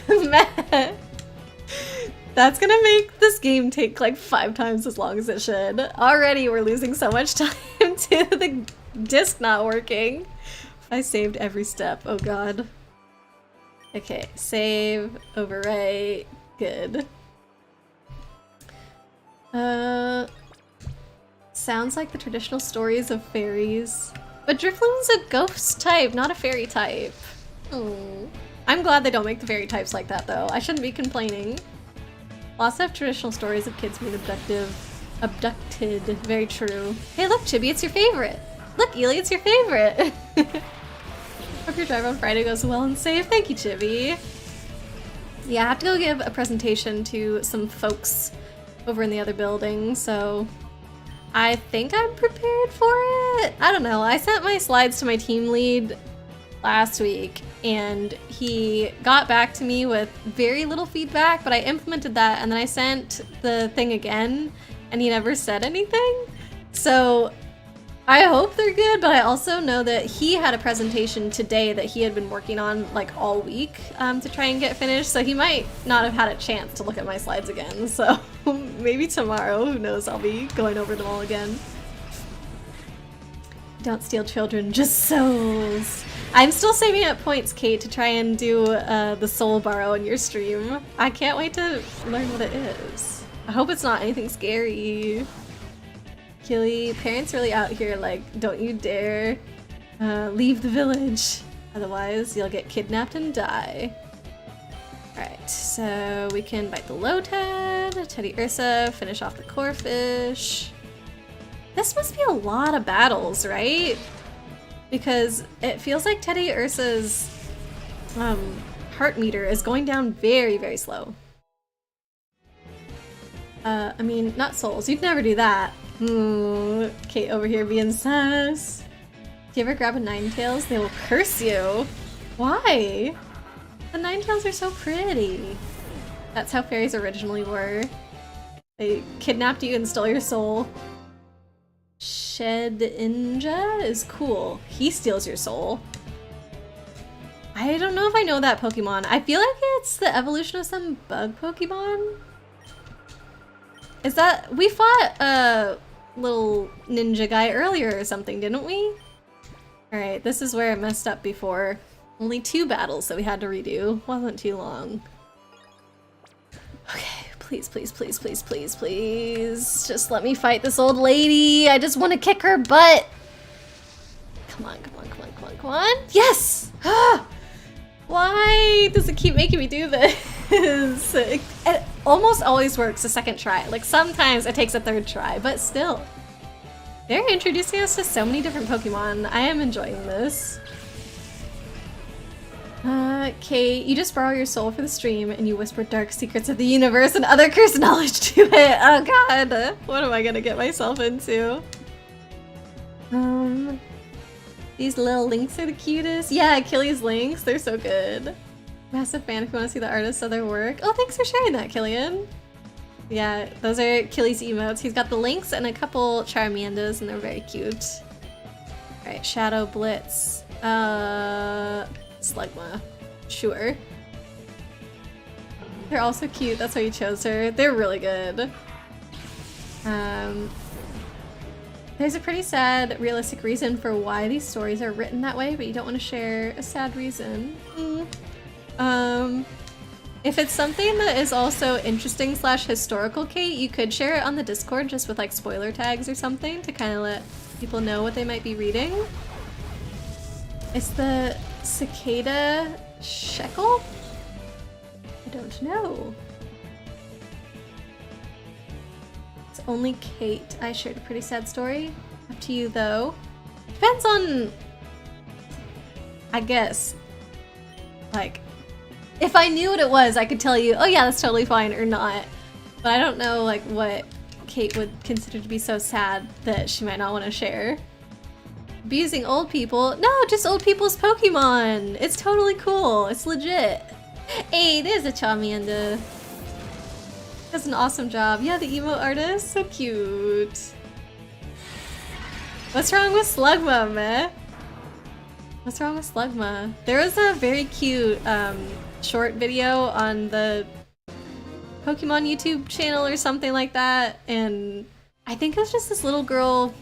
That's gonna make this game take like 5 times as long as it should. Already we're losing so much time to the disc not working. I saved every step. Oh god. Okay, save, overwrite, good. Sounds like the traditional stories of fairies. But Drifloon's a ghost type, not a fairy type. Oh. I'm glad they don't make the fairy types like that though. I shouldn't be complaining. Lots of traditional stories of kids being abducted. Very true. Hey look, Chibi, it's your favorite. Look, Ely, it's your favorite. Hope your drive on Friday goes well and safe. Thank you, Chibi. Yeah, I have to go give a presentation to some folks over in the other building, so I think I'm prepared for it. I don't know. I sent my slides to my team lead last week and he got back to me with very little feedback, but I implemented that and then I sent the thing again and he never said anything. So I hope they're good, but I also know that he had a presentation today that he had been working on like all week to try and get finished, so he might not have had a chance to look at my slides again. So maybe tomorrow, who knows, I'll be going over them all again. Don't steal children, just souls. I'm still saving up points, Kate, to try and do the soul borrow in your stream. I can't wait to learn what it is. I hope it's not anything scary. Killy, parents really out here like, don't you dare leave the village. Otherwise, you'll get kidnapped and die. Alright, so we can bite the Lotad, Teddy Ursa, finish off the Corefish. This must be a lot of battles, right? Because it feels like Teddy Ursa's heart meter is going down very, very slow. I mean, not souls. You'd never do that. Kate over here being sus. Do you ever grab a Ninetales? They will curse you. Why? The Ninetales are so pretty. That's how fairies originally were. They kidnapped you and stole your soul. Shedinja is cool. He steals your soul. I don't know if I know that Pokemon. I feel like it's the evolution of some bug Pokemon. Is that... We fought a little ninja guy earlier or something, didn't we? Alright, this is where I messed up before. Only 2 battles that we had to redo. Wasn't too long. Okay. Please, please, please, please, please, please. Just let me fight this old lady. I just want to kick her butt. Come on, come on, come on, come on, come on. Yes! Why does it keep making me do this? It almost always works a second try. Like sometimes it takes a 3rd try, but still. They're introducing us to so many different Pokemon. I am enjoying this. Kate, you just borrow your soul for the stream and you whisper dark secrets of the universe and other cursed knowledge to it. Oh god, what am I gonna get myself into? These little links are the cutest. Yeah, Killy's links, they're so good. Massive fan if you want to see the artists of their work. Oh, thanks for sharing that, Killian. Yeah, those are Killy's emotes. He's got the links and a couple Charmandas and they're very cute. Alright, Shadow Blitz. Slugma. Sure. They're also cute, that's why you chose her. They're really good. There's a pretty sad, realistic reason for why these stories are written that way, but you don't want to share a sad reason. If it's something that is also interesting / historical, Kate, you could share it on the Discord just with like spoiler tags or something to kind of let people know what they might be reading. It's the Cicada Shekel? I don't know. It's only Kate. I shared a pretty sad story. Up to you though. Depends on, I guess, like, if I knew what it was, I could tell you, oh yeah, that's totally fine or not. But I don't know like what Kate would consider to be so sad that she might not want to share. Abusing old people? No, just old people's Pokemon. It's totally cool. It's legit. Hey, there's a Charmander. Does an awesome job. Yeah, the emo artist, so cute. What's wrong with Slugma, meh? What's wrong with Slugma? There was a very cute short video on the Pokemon YouTube channel or something like that, and I think it was just this little girl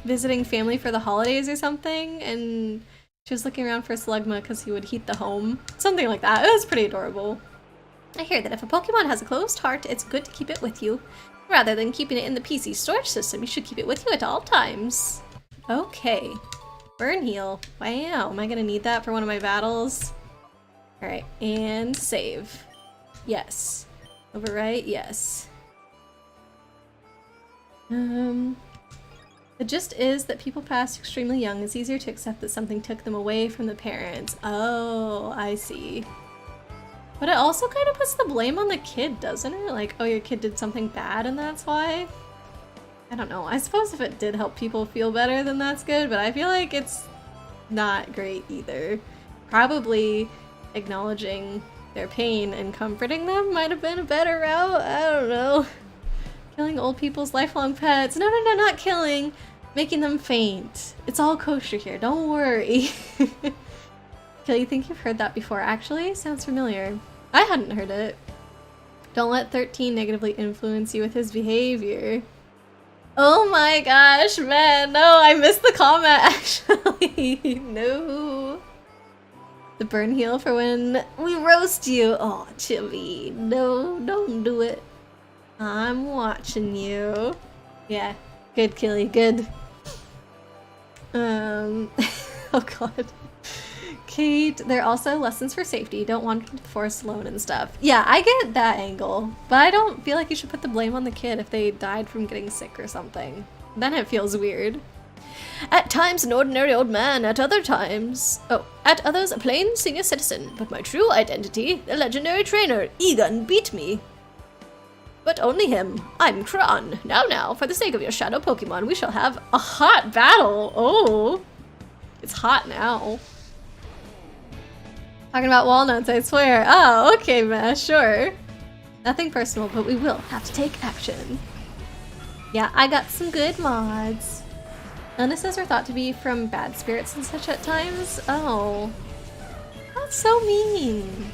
visiting family for the holidays or something, and she was looking around for Slugma because he would heat the home. Something like that. It was pretty adorable. I hear that if a Pokemon has a closed heart, it's good to keep it with you. Rather than keeping it in the PC storage system, you should keep it with you at all times. Okay. Burn heal. Wow, am I gonna need that for one of my battles? Alright, and save. Yes. Overwrite, yes. The gist is that people past extremely young, it's easier to accept that something took them away from the parents. Oh, I see. But it also kind of puts the blame on the kid, doesn't it? Like, oh, your kid did something bad and that's why? I don't know. I suppose if it did help people feel better, then that's good, but I feel like it's not great either. Probably acknowledging their pain and comforting them might have been a better route. I don't know. Killing old people's lifelong pets. No, no, no, not killing. Making them faint. It's all kosher here, don't worry. Kill, you think you've heard that before? Actually, sounds familiar. I hadn't heard it. Don't let 13 negatively influence you with his behavior. Oh my gosh, man. No, I missed the comment actually. No. The burn heal for when we roast you. Oh, Chili. No, don't do it. I'm watching you. Yeah, good, Killy, good. Oh god. Kate, there are also lessons for safety. Don't want to force loan and stuff. Yeah, I get that angle, but I don't feel like you should put the blame on the kid if they died from getting sick or something. Then it feels weird. At times an ordinary old man, at others a plain senior citizen, but my true identity, the legendary trainer, Egan beat me. But only him. I'm Krane. Now, for the sake of your Shadow Pokemon, we shall have a hot battle. Oh, it's hot now. Talking about walnuts, I swear. Oh, okay, man, sure. Nothing personal, but we will have to take action. Yeah, I got some good mods. Illnesses are thought to be from bad spirits and such at times. Oh, that's so mean.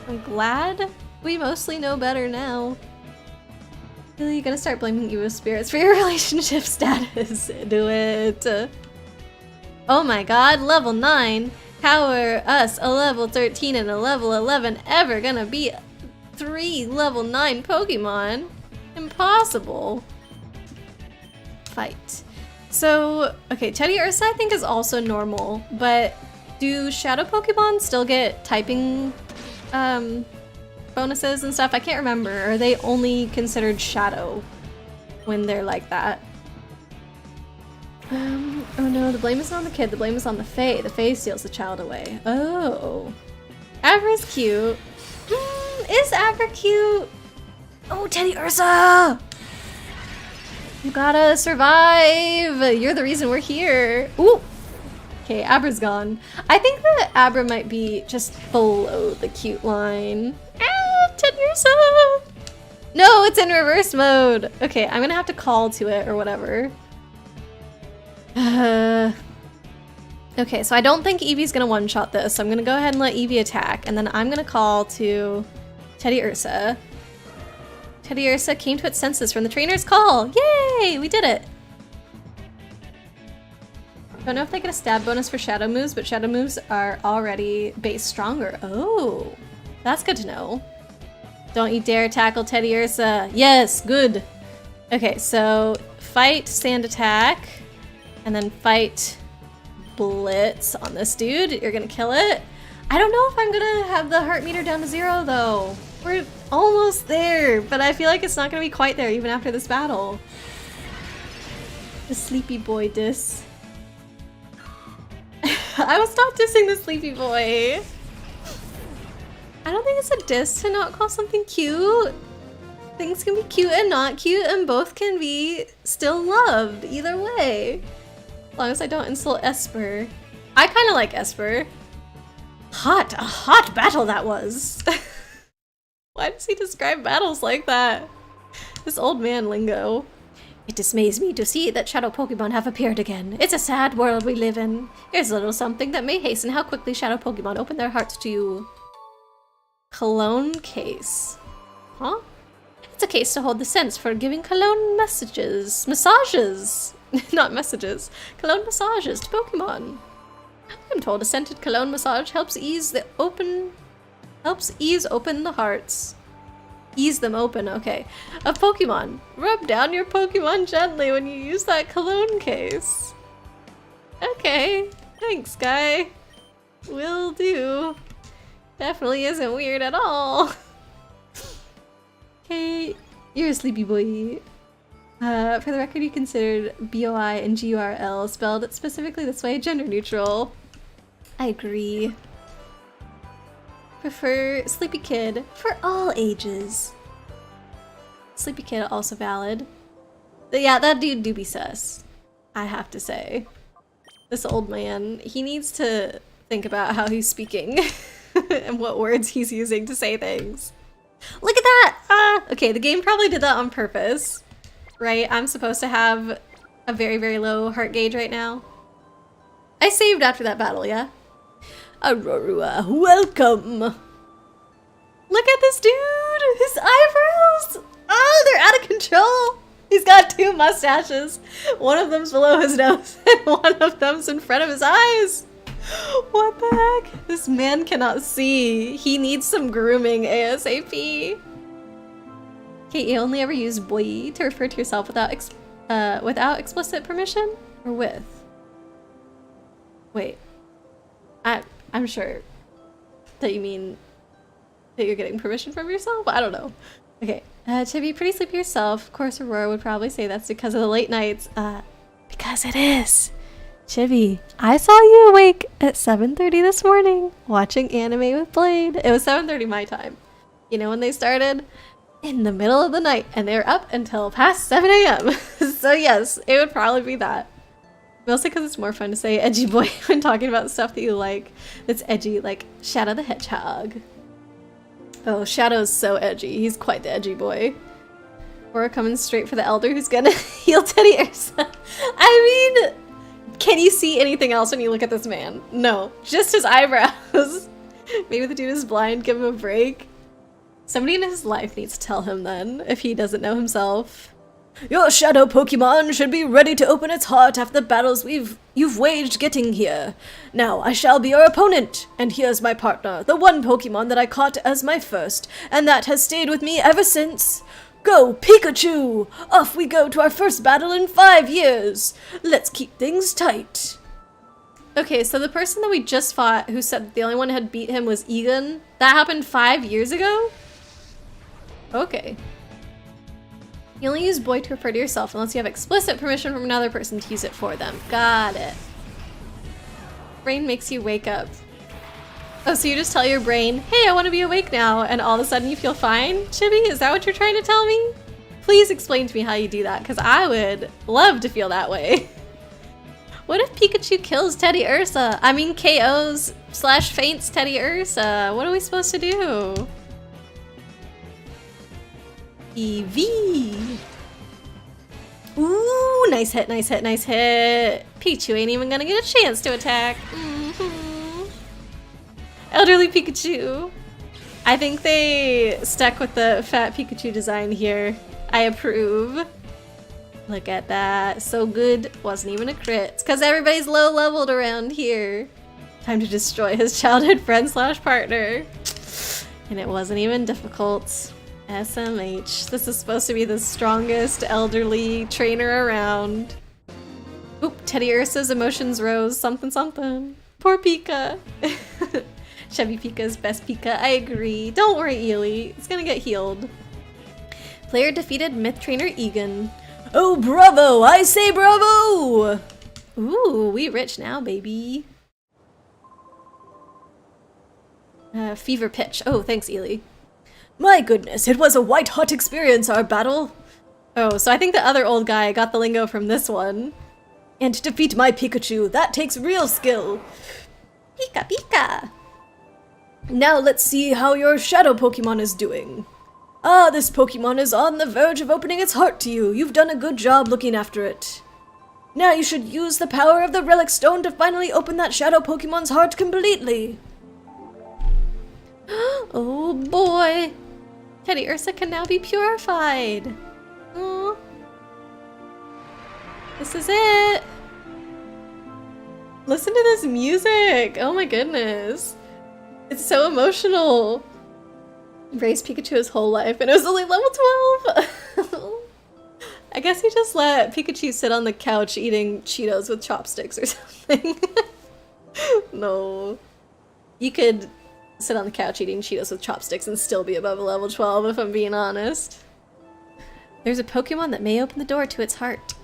I'm glad we mostly know better now. Really, you gonna start blaming evil spirits for your relationship status? Do it. Oh my god, level 9. How are us, a level 13 and a level 11, ever gonna be 3 level 9 Pokemon? Impossible. Fight. So, okay, Teddy Ursa I think is also normal, but do Shadow Pokemon still get typing bonuses and stuff? I can't remember. Are they only considered Shadow when they're like that? Oh no, the blame isn't on the kid, the blame is on the Fae. The Fae steals the child away. Oh. Abra's cute. Is Abra cute? Oh, Teddy Ursa! You gotta survive! You're the reason we're here. Ooh! Okay, Abra's gone. I think that Abra might be just below the cute line. Ah, Teddy Ursa! No, it's in reverse mode! Okay, I'm gonna have to call to it or whatever. Okay, so I don't think Eevee's gonna one-shot this, so I'm gonna go ahead and let Eevee attack, and then I'm gonna call to Teddy Ursa. Teddy Ursa came to its senses from the trainer's call! Yay! We did it! Don't know if they get a stab bonus for shadow moves, but shadow moves are already base stronger. Oh, that's good to know. Don't you dare tackle Teddy Ursa. Yes, good. Okay, so fight, stand attack, and then fight blitz on this dude. You're gonna kill it. I don't know if I'm gonna have the heart meter down to 0 though. We're almost there, but I feel like it's not gonna be quite there even after this battle. The sleepy boy diss. I will stop dissing the sleepy boy. I don't think it's a diss to not call something cute. Things can be cute and not cute, and both can be still loved either way. As long as I don't insult Esper. I kind of like Esper. A hot battle that was. Why does he describe battles like that? This old man lingo. It dismays me to see that Shadow Pokemon have appeared again. It's a sad world we live in. Here's a little something that may hasten how quickly Shadow Pokemon open their hearts to you. Cologne case. Huh? It's a case to hold the sense for giving cologne massages. Not messages. Cologne massages to Pokemon. I'm told a scented cologne massage helps ease open the hearts. Ease them open, okay. Of Pokemon. Rub down your Pokemon gently when you use that cologne case. Okay, thanks, guy. Will do. Definitely isn't weird at all. Okay, you're a sleepy boy. For the record, you considered BOI and GURL spelled specifically this way, gender neutral. I agree. Prefer Sleepy Kid for all ages. Sleepy Kid also valid. But yeah, that dude do be sus, I have to say. This old man, he needs to think about how he's speaking and what words he's using to say things. Look at that! Okay, the game probably did that on purpose, right? I'm supposed to have a very, very low heart gauge right now. I saved after that battle, yeah? Aurora, welcome! Look at this dude! His eyebrows! Oh, they're out of control! He's got 2 mustaches. One of them's below his nose and one of them's in front of his eyes. What the heck? This man cannot see. He needs some grooming ASAP. Okay, you only ever use boy to refer to yourself without explicit permission? Or with? Wait. I'm sure that you mean that you're getting permission from yourself? I don't know. Okay. To be pretty sleepy yourself, of course Aurora would probably say that's because of the late nights. Because it is. Chibi, I saw you awake at 7:30 this morning watching anime with Blade. It was 7:30 my time. You know when they started? In the middle of the night, and they were up until past 7 a.m. So yes, it would probably be that. Mostly because it's more fun to say edgy boy when talking about stuff that you like that's edgy, like Shadow the Hedgehog. Oh, Shadow's so edgy. He's quite the edgy boy. Orre coming straight for the elder who's gonna heal Teddy Ursa. I mean, can you see anything else when you look at this man? No, just his eyebrows. Maybe the dude is blind, give him a break. Somebody in his life needs to tell him then, if he doesn't know himself. Your Shadow Pokemon should be ready to open its heart after the battles you've waged getting here. Now I shall be your opponent, and here's my partner, the one Pokemon that I caught as my first, and that has stayed with me ever since. Go, Pikachu! Off we go to our first battle in 5 years. Let's keep things tight. Okay, so the person that we just fought who said the only one who had beat him was Egan, that happened 5 years ago? Okay. You only use boy to refer to yourself unless you have explicit permission from another person to use it for them. Got it. Brain makes you wake up. Oh, so you just tell your brain, hey, I want to be awake now, and all of a sudden you feel fine? Chibi, is that what you're trying to tell me? Please explain to me how you do that, because I would love to feel that way. What if Pikachu kills Teddy Ursa? I mean KOs/faints Teddy Ursa. What are we supposed to do? Eevee. Ooh, nice hit, nice hit, nice hit. Pikachu ain't even gonna get a chance to attack. Elderly Pikachu. I think they stuck with the fat Pikachu design here. I approve. Look at that. So good. Wasn't even a crit. It's because everybody's low leveled around here. Time to destroy his childhood friend/partner. And it wasn't even difficult. SMH. This is supposed to be the strongest elderly trainer around. Oop, Teddy Ursa's emotions rose. Something, something. Poor Pika. Chevy Pika's best Pika. I agree. Don't worry, Ely. It's gonna get healed. Player defeated myth trainer Egan. Oh, bravo! I say bravo! Ooh, we rich now, baby. Fever pitch. Oh, thanks, Ely. My goodness, it was a white-hot experience, our battle. Oh, so I think the other old guy got the lingo from this one. And to defeat my Pikachu, that takes real skill. Pika, Pika. Now let's see how your Shadow Pokemon is doing. Ah, this Pokemon is on the verge of opening its heart to you. You've done a good job looking after it. Now you should use the power of the Relic Stone to finally open that Shadow Pokemon's heart completely. Oh boy. Teddy Ursa can now be purified. Aww. This is it. Listen to this music. Oh my goodness. It's so emotional. Raised Pikachu his whole life and it was only level 12. I guess he just let Pikachu sit on the couch eating Cheetos with chopsticks or something. No. You could sit on the couch eating Cheetos with chopsticks and still be above a level 12 if I'm being honest. There's a Pokemon that may open the door to its heart.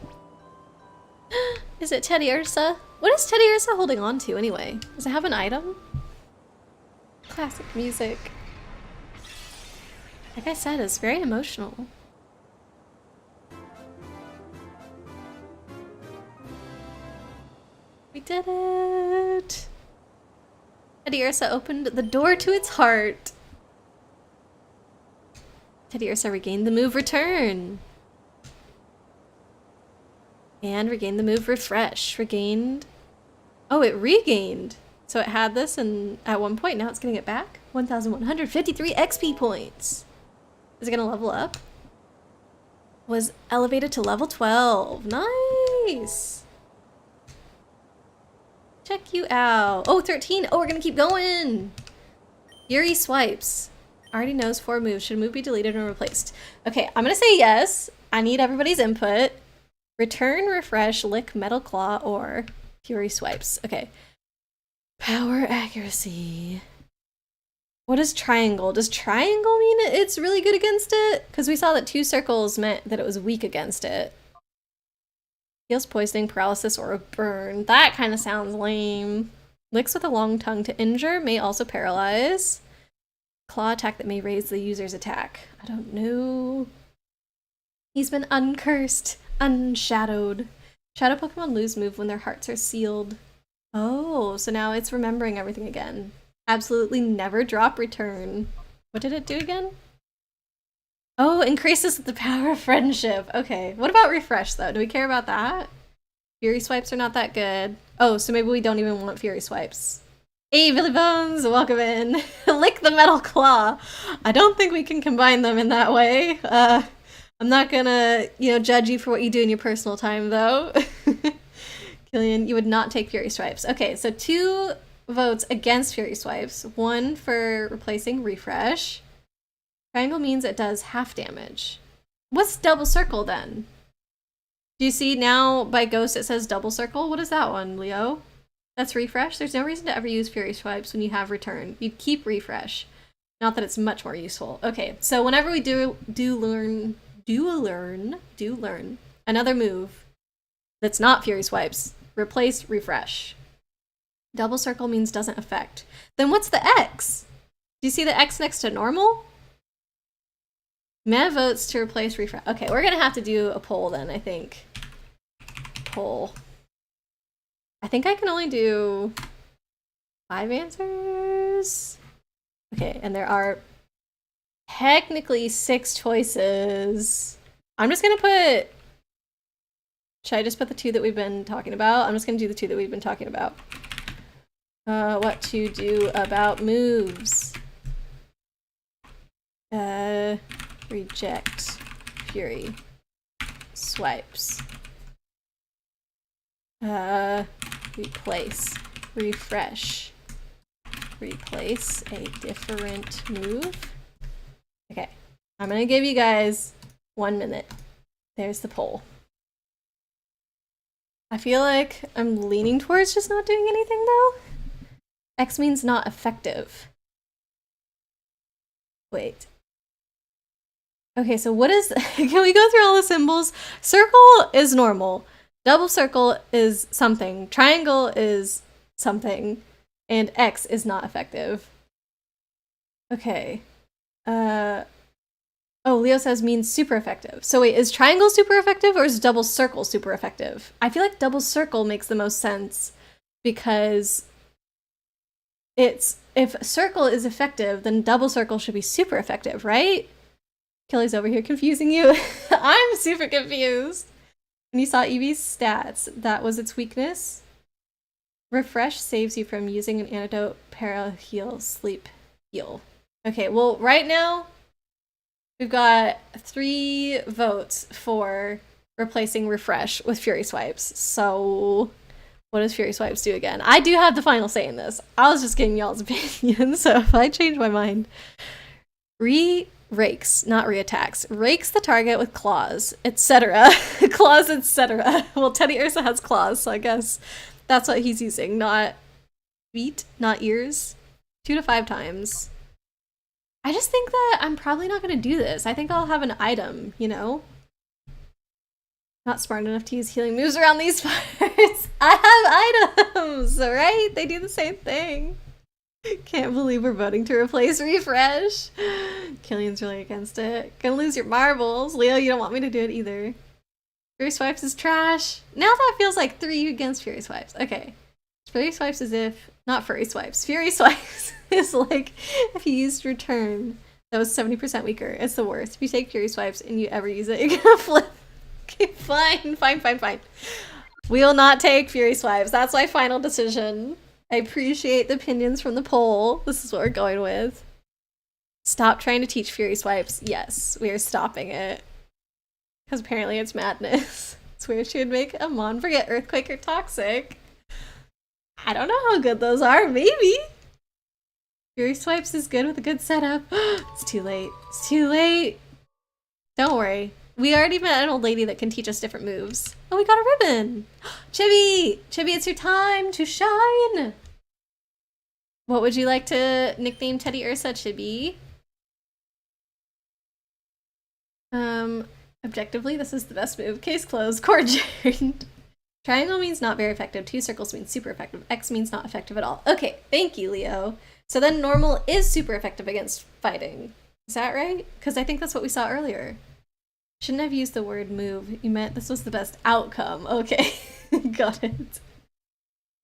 Is it Teddy Ursa? What is Teddy Ursa holding on to anyway? Does it have an item? Classic music. Like I said, it's very emotional. We did it! Teddy Ursa opened the door to its heart. Teddy Ursa regained the move Return. And regained the move Refresh. Regained... Oh, it regained! So it had this and at one point, now it's getting it back? 1,153 XP points! Is it gonna level up? was elevated to level 12. Nice. Check you out. Oh, 13. Oh, we're gonna keep going. Fury swipes. Already knows 4 moves. Should a move be deleted or replaced? Okay, I'm gonna say yes. I need everybody's input. Return, refresh, lick, metal claw, or fury swipes. Okay. Power accuracy. What is triangle? Does triangle mean it's really good against it? Because we saw that 2 circles meant that it was weak against it. Heals poisoning, paralysis, or a burn. That kind of sounds lame. Licks with a long tongue to injure, may also paralyze. Claw attack that may raise the user's attack. I don't know. He's been uncursed, unshadowed. Shadow Pokemon lose move when their hearts are sealed. Oh, so now it's remembering everything again. Absolutely never drop return. What did it do again? Oh, increases the power of friendship. Okay, what about refresh though? Do we care about that? Fury swipes are not that good. Oh, so maybe we don't even want fury swipes. Hey, Billy Bones, welcome in. Lick the metal claw. I don't think we can combine them in that way. I'm not gonna, judge you for what you do in your personal time though. Killian, you would not take fury swipes. Okay, so 2 votes against fury swipes. 1 for replacing refresh. Triangle means it does half damage. What's double circle then? Do you see now by Ghost it says double circle? What is that one, Leo? That's refresh? There's no reason to ever use fury swipes when you have return. You'd keep refresh. Not that it's much more useful. Okay, so whenever we do learn another move that's not fury swipes, replace refresh. Double circle means doesn't affect. Then what's the X? Do you see the X next to normal? Meta votes to replace refresh. Okay, we're gonna have to do a poll then, I think. Poll. I think I can only do 5 answers. Okay, and there are technically 6 choices. I'm just gonna put... Should I just put the 2 that we've been talking about? I'm just gonna do the 2 that we've been talking about. What to do about moves. Reject. Fury. Swipes. Replace. Refresh. Replace a different move. Okay, I'm gonna give you guys 1 minute. There's the poll. I feel like I'm leaning towards just not doing anything though. X means not effective. Wait. Okay, so what is... Can we go through all the symbols? Circle is normal. Double circle is something. Triangle is something. And X is not effective. Okay. Oh, Leo says means super effective. So wait, is triangle super effective or is double circle super effective? I feel like double circle makes the most sense because if circle is effective, then double circle should be super effective, right? Kelly's over here confusing you. I'm super confused. When you saw Eevee's stats, that was its weakness. Refresh saves you from using an antidote, para, heal, sleep, heal. Okay, well, right now, we've got 3 votes for replacing refresh with fury swipes. So what does fury swipes do again? I do have the final say in this. I was just getting y'all's opinion, so if I change my mind. Rakes, not reattacks. Rakes the target with claws, etc. Claws, etc. Well, Teddy Ursa has claws, so I guess that's what he's using. Not feet, not ears. 2 to 5 times. I just think that I'm probably not going to do this. I think I'll have an item, Not smart enough to use healing moves around these parts. I have items, right? They do the same thing. Can't believe we're voting to replace refresh. Killian's really against it. Gonna lose your marbles. Leo, you don't want me to do it either. Fury swipes is trash. Now that feels like 3 against fury swipes. Okay. Fury swipes is if... Not furry swipes. Fury swipes is like if you used return. That was 70% weaker. It's the worst. If you take fury swipes and you ever use it, you're gonna flip. Okay, fine. We will not take fury swipes. That's my final decision. I appreciate the opinions from the poll. This is what we're going with. Stop trying to teach fury swipes. Yes, we are stopping it. Because apparently it's madness. It's weird she would make a Mon forget Earthquake or Toxic. I don't know how good those are, maybe. Fury Swipes is good with a good setup. It's too late. It's too late. Don't worry. We already met an old lady that can teach us different moves. Oh, we got a ribbon. Chibi! Chibi, it's your time to shine! What would you like to nickname Teddy Ursa, Chibi? Objectively, this is the best move. Case closed. Courtyard. Triangle means not very effective. 2 circles means super effective. X means not effective at all. Okay, thank you, Leo. So then normal is super effective against fighting. Is that right? Because I think that's what we saw earlier. Shouldn't have used the word move. You meant this was the best outcome. Okay, got it.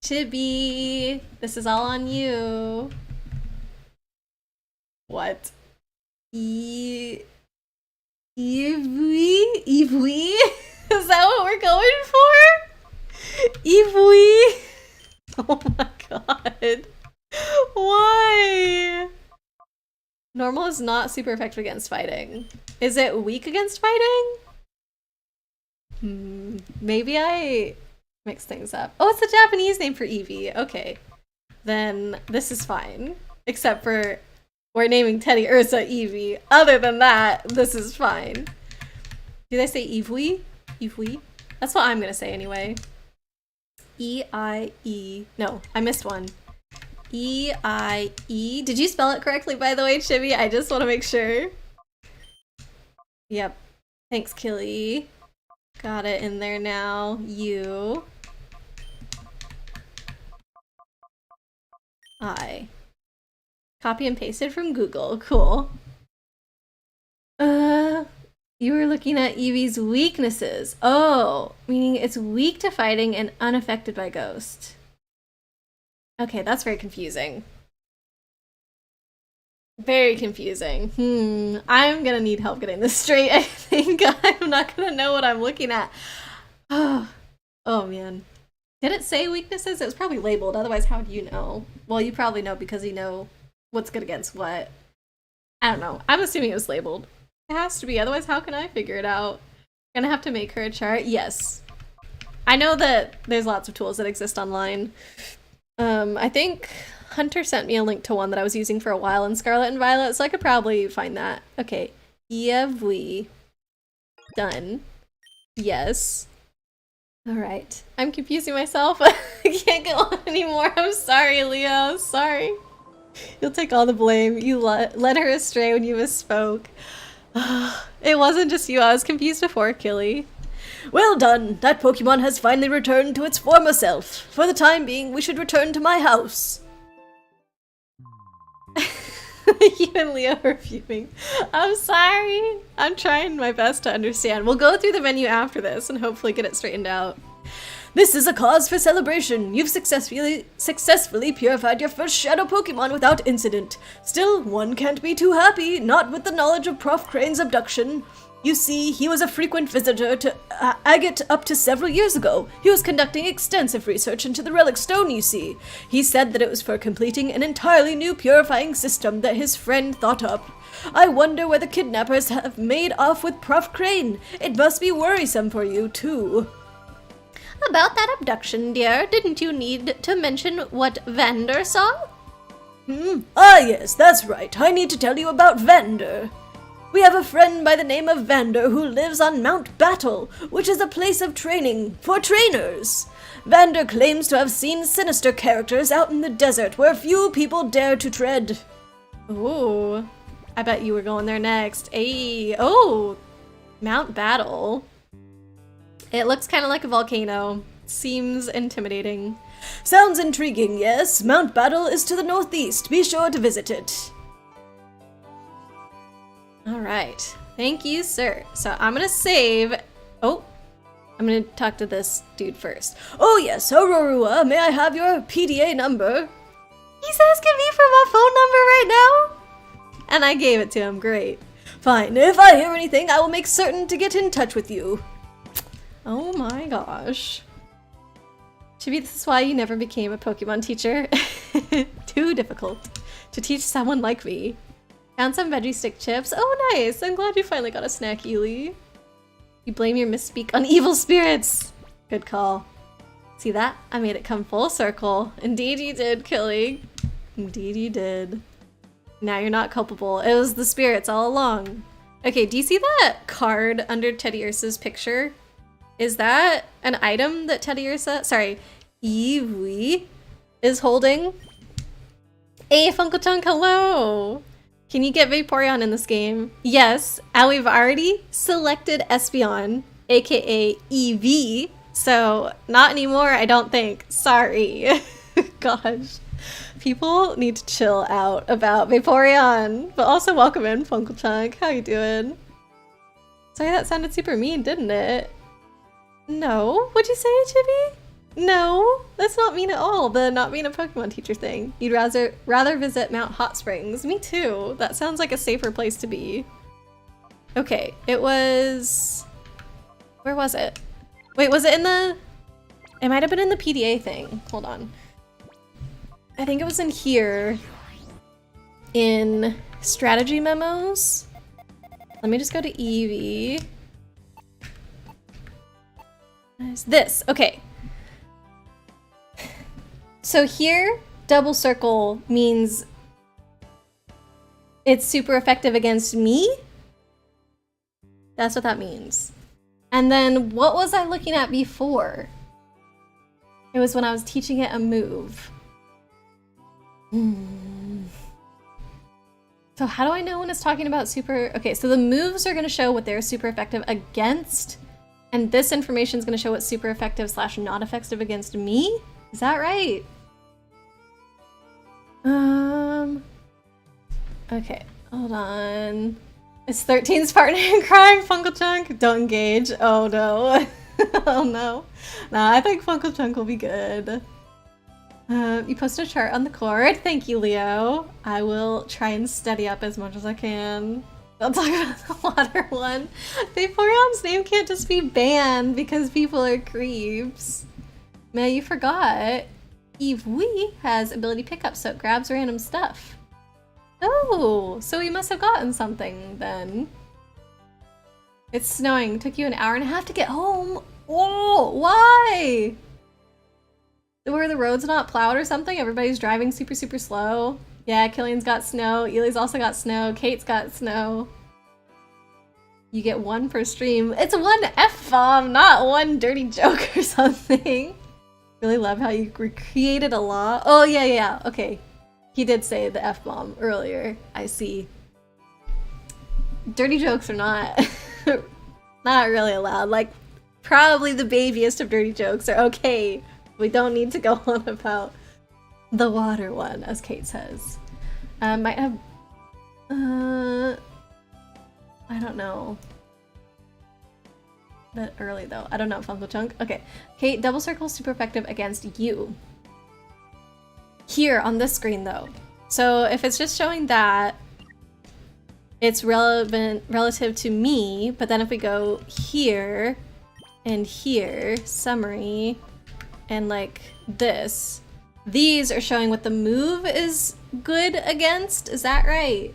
Chibi, this is all on you. What? Eevee? Eevee? Is that what we're going for? Eevee? Oh my god. Why? Normal is not super effective against fighting. Is it weak against fighting? Maybe I mix things up. Oh, it's the Japanese name for Eevee. Okay. Then this is fine. Except for we're naming Teddy Ursa Eevee. Other than that, this is fine. Do they say Eevee? Eevee? That's what I'm gonna say anyway. E-I-E. No, I missed one. E-I-E. Did you spell it correctly, by the way, Chibi? I just want to make sure. Yep. Thanks, Killy. Got it in there now. U. I. Copy and pasted from Google. Cool. You were looking at Eevee's weaknesses. Oh, meaning it's weak to fighting and unaffected by Ghost. Okay, that's very confusing. Very confusing. I'm gonna need help getting this straight, I think. I'm not gonna know what I'm looking at. Oh man. Did it say weaknesses? It was probably labeled, otherwise how do you know? Well, you probably know because you know what's good against what. I don't know. I'm assuming it was labeled. It has to be, otherwise how can I figure it out? Gonna have to make her a chart? Yes. I know that there's lots of tools that exist online. I think Hunter sent me a link to one that I was using for a while in Scarlet and Violet, so I could probably find that. Okay. Eevee. Done. Yes. Alright. I'm confusing myself. I can't go on anymore. I'm sorry, Leo. Sorry. You'll take all the blame. You led her astray when you misspoke. It wasn't just you. I was confused before, Killy. Well done! That Pokemon has finally returned to its former self. For the time being, we should return to my house. You and Leo are fuming. I'm sorry. I'm trying my best to understand. We'll go through the menu after this and hopefully get it straightened out. This is a cause for celebration. You've successfully purified your first Shadow Pokemon without incident. Still, one can't be too happy, not with the knowledge of Prof. Crane's abduction. You see, he was a frequent visitor to Agate up to several years ago. He was conducting extensive research into the Relic Stone, you see. He said that it was for completing an entirely new purifying system that his friend thought up. I wonder where the kidnappers have made off with Prof. Krane. It must be worrisome for you, too. About that abduction, dear, didn't you need to mention what Vander saw? Ah, yes, that's right. I need to tell you about Vander. We have a friend by the name of Vander who lives on Mount Battle, which is a place of training for trainers. Vander claims to have seen sinister characters out in the desert where few people dare to tread. Ooh, I bet you were going there next. Ayy, oh, Mount Battle. It looks kind of like a volcano. Seems intimidating. Sounds intriguing, yes. Mount Battle is to the northeast. Be sure to visit it. Alright. Thank you, sir. So I'm gonna save... Oh, I'm gonna talk to this dude first. Oh yes, Aurorua, may I have your PDA number? He's asking me for my phone number right now? And I gave it to him, great. Fine, if I hear anything, I will make certain to get in touch with you. Oh my gosh. Chibi, this is why you never became a Pokemon teacher. Too difficult to teach someone like me. Found some veggie stick chips. Oh nice, I'm glad you finally got a snack, Ely. You blame your misspeak on evil spirits. Good call. See that? I made it come full circle. Indeed you did, Killy. Indeed you did. Now you're not culpable. It was the spirits all along. Okay, do you see that card under Teddy Ursa's picture? Is that an item that Teddy Ursa, sorry, Eevee is holding? Hey, Funkle Chunk, hello! Can you get Vaporeon in this game? Yes, and we've already selected Espeon, aka Eevee, so not anymore, I don't think. Sorry. Gosh. People need to chill out about Vaporeon, but also welcome in, Funkle Chunk. How you doing? Sorry, that sounded super mean, didn't it? No? What'd you say, Chibi? No, that's not mean at all. The not being a Pokemon teacher thing. You'd rather visit Mount Hot Springs. Me too. That sounds like a safer place to be. Okay, it was... Where was it? Wait, was it in the... It might have been in the PDA thing. Hold on. I think it was in here. In strategy memos. Let me just go to Eevee. This, okay. So here, double circle means it's super effective against me. That's what that means. And then what was I looking at before? It was when I was teaching it a move. So how do I know when it's talking about super... Okay, so the moves are going to show what they're super effective against. And this information is going to show what's super effective / not effective against me? Is that right? Okay, hold on. Is 13's partner in crime, Funkle Chunk? Don't engage. Oh no. Oh no. Nah, I think Funkle Chunk will be good. You posted a chart on the cord. Thank you, Leo. I will try and study up as much as I can. Don't talk about the water one. Vaporeon's name can't just be banned because people are creeps. Man, you forgot. Eevee has ability pickup, so it grabs random stuff. Oh, so we must have gotten something then. It's snowing. Took you an hour and a half to get home. Oh, why? Were the roads not plowed or something? Everybody's driving super, super slow. Yeah, Killian's got snow. Ely's also got snow. Kate's got snow. You get one per stream. It's one F-bomb, not one dirty joke or something. Really love how you recreated a law. Oh, yeah, yeah, okay. He did say the F-bomb earlier. I see. Dirty jokes are not, not really allowed. Like, probably the babiest of dirty jokes are okay. We don't need to go on about the water one, as Kate says. Might have... I don't know. Bit early though. I don't know, Funkle Chunk. Okay. Kate, double circle is super effective against you. Here on this screen though. So if it's just showing that, it's relevant relative to me, but then if we go here and here, summary, and like this, these are showing what the move is good against. Is that right?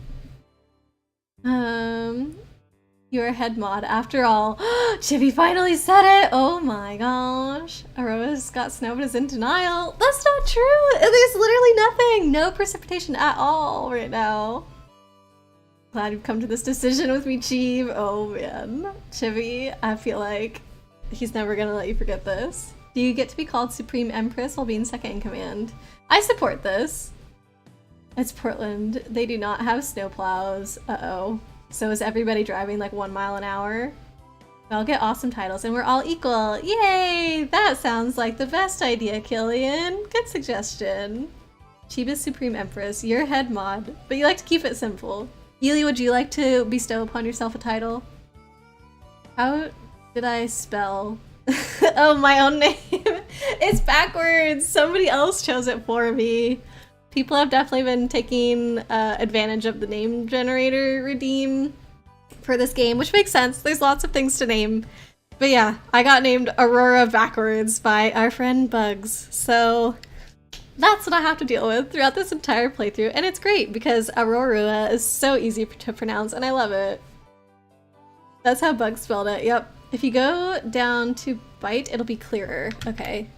You're a head mod after all. Chibi finally said it! Oh my gosh. Aroa's got snow but is in denial. That's not true! There's literally nothing! No precipitation at all right now. Glad you've come to this decision with me, Chibi. Oh man. Chibi, I feel like he's never gonna let you forget this. Do you get to be called Supreme Empress while being second in command? I support this. It's Portland. They do not have snowplows. Uh-oh. So is everybody driving like 1 mile an hour? We all get awesome titles and we're all equal. Yay! That sounds like the best idea, Killian. Good suggestion. Chiba's Supreme Empress. You're head mod, but you like to keep it simple. Ely, would you like to bestow upon yourself a title? How did I spell? Oh, my own name. It's backwards. Somebody else chose it for me. People have definitely been taking advantage of the name generator redeem for this game, which makes sense. There's lots of things to name. But yeah, I got named Aurora backwards by our friend Bugs. So that's what I have to deal with throughout this entire playthrough. And it's great because Aurora is so easy to pronounce and I love it. That's how Bugs spelled it. Yep. If you go down to bite, it'll be clearer. Okay.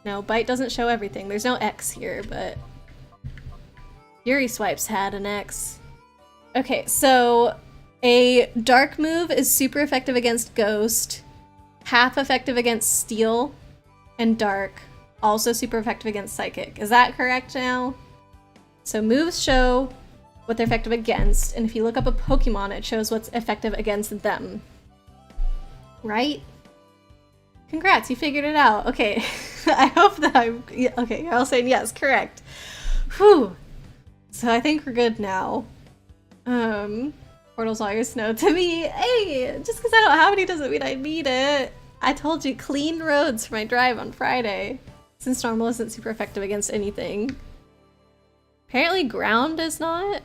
No, bite doesn't show everything. There's no X here, but Fury Swipes had an X. Okay, so a dark move is super effective against Ghost, half effective against Steel, and Dark. Also super effective against Psychic. Is that correct now? So moves show what they're effective against, and if you look up a Pokemon, it shows what's effective against them. Right? Congrats, you figured it out. Okay, I hope that I'm... Okay, you're all saying yes, correct. Whew. So I think we're good now. Portal's all your snow to me. Hey, just because I don't have any doesn't mean I need it. I told you, clean roads for my drive on Friday. Since normal isn't super effective against anything. Apparently ground is not.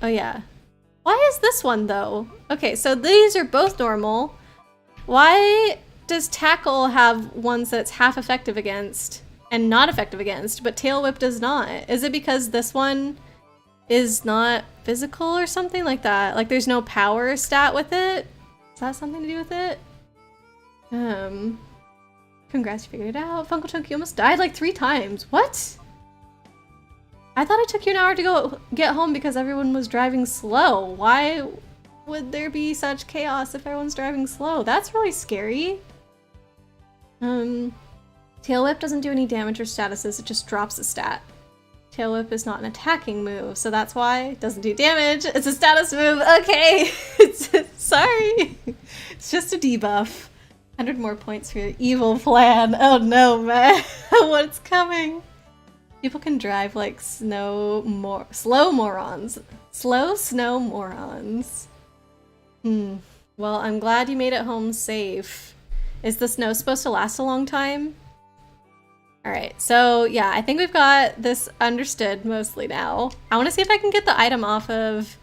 Oh yeah. Why is this one though? Okay, so these are both normal. Why does Tackle have ones that's half effective against and not effective against, but Tail Whip does not? Is it because this one is not physical or something like that? Like there's no power stat with it? Is that something to do with it? Congrats, you figured it out. Funko Chunk, you almost died like 3 times. What? I thought it took you an hour to go get home because everyone was driving slow. Why would there be such chaos if everyone's driving slow? That's really scary. Tail Whip doesn't do any damage or statuses, it just drops a stat. Tail Whip is not an attacking move, so that's why it doesn't do damage. It's a status move. Okay. Sorry. It's just a debuff. 100 more points for your evil plan. Oh no, man. What's coming? People can drive like slow morons. Slow snow morons. Well, I'm glad you made it home safe. Is the snow supposed to last a long time? Alright, so yeah, I think we've got this understood mostly now. I want to see if I can get the item off of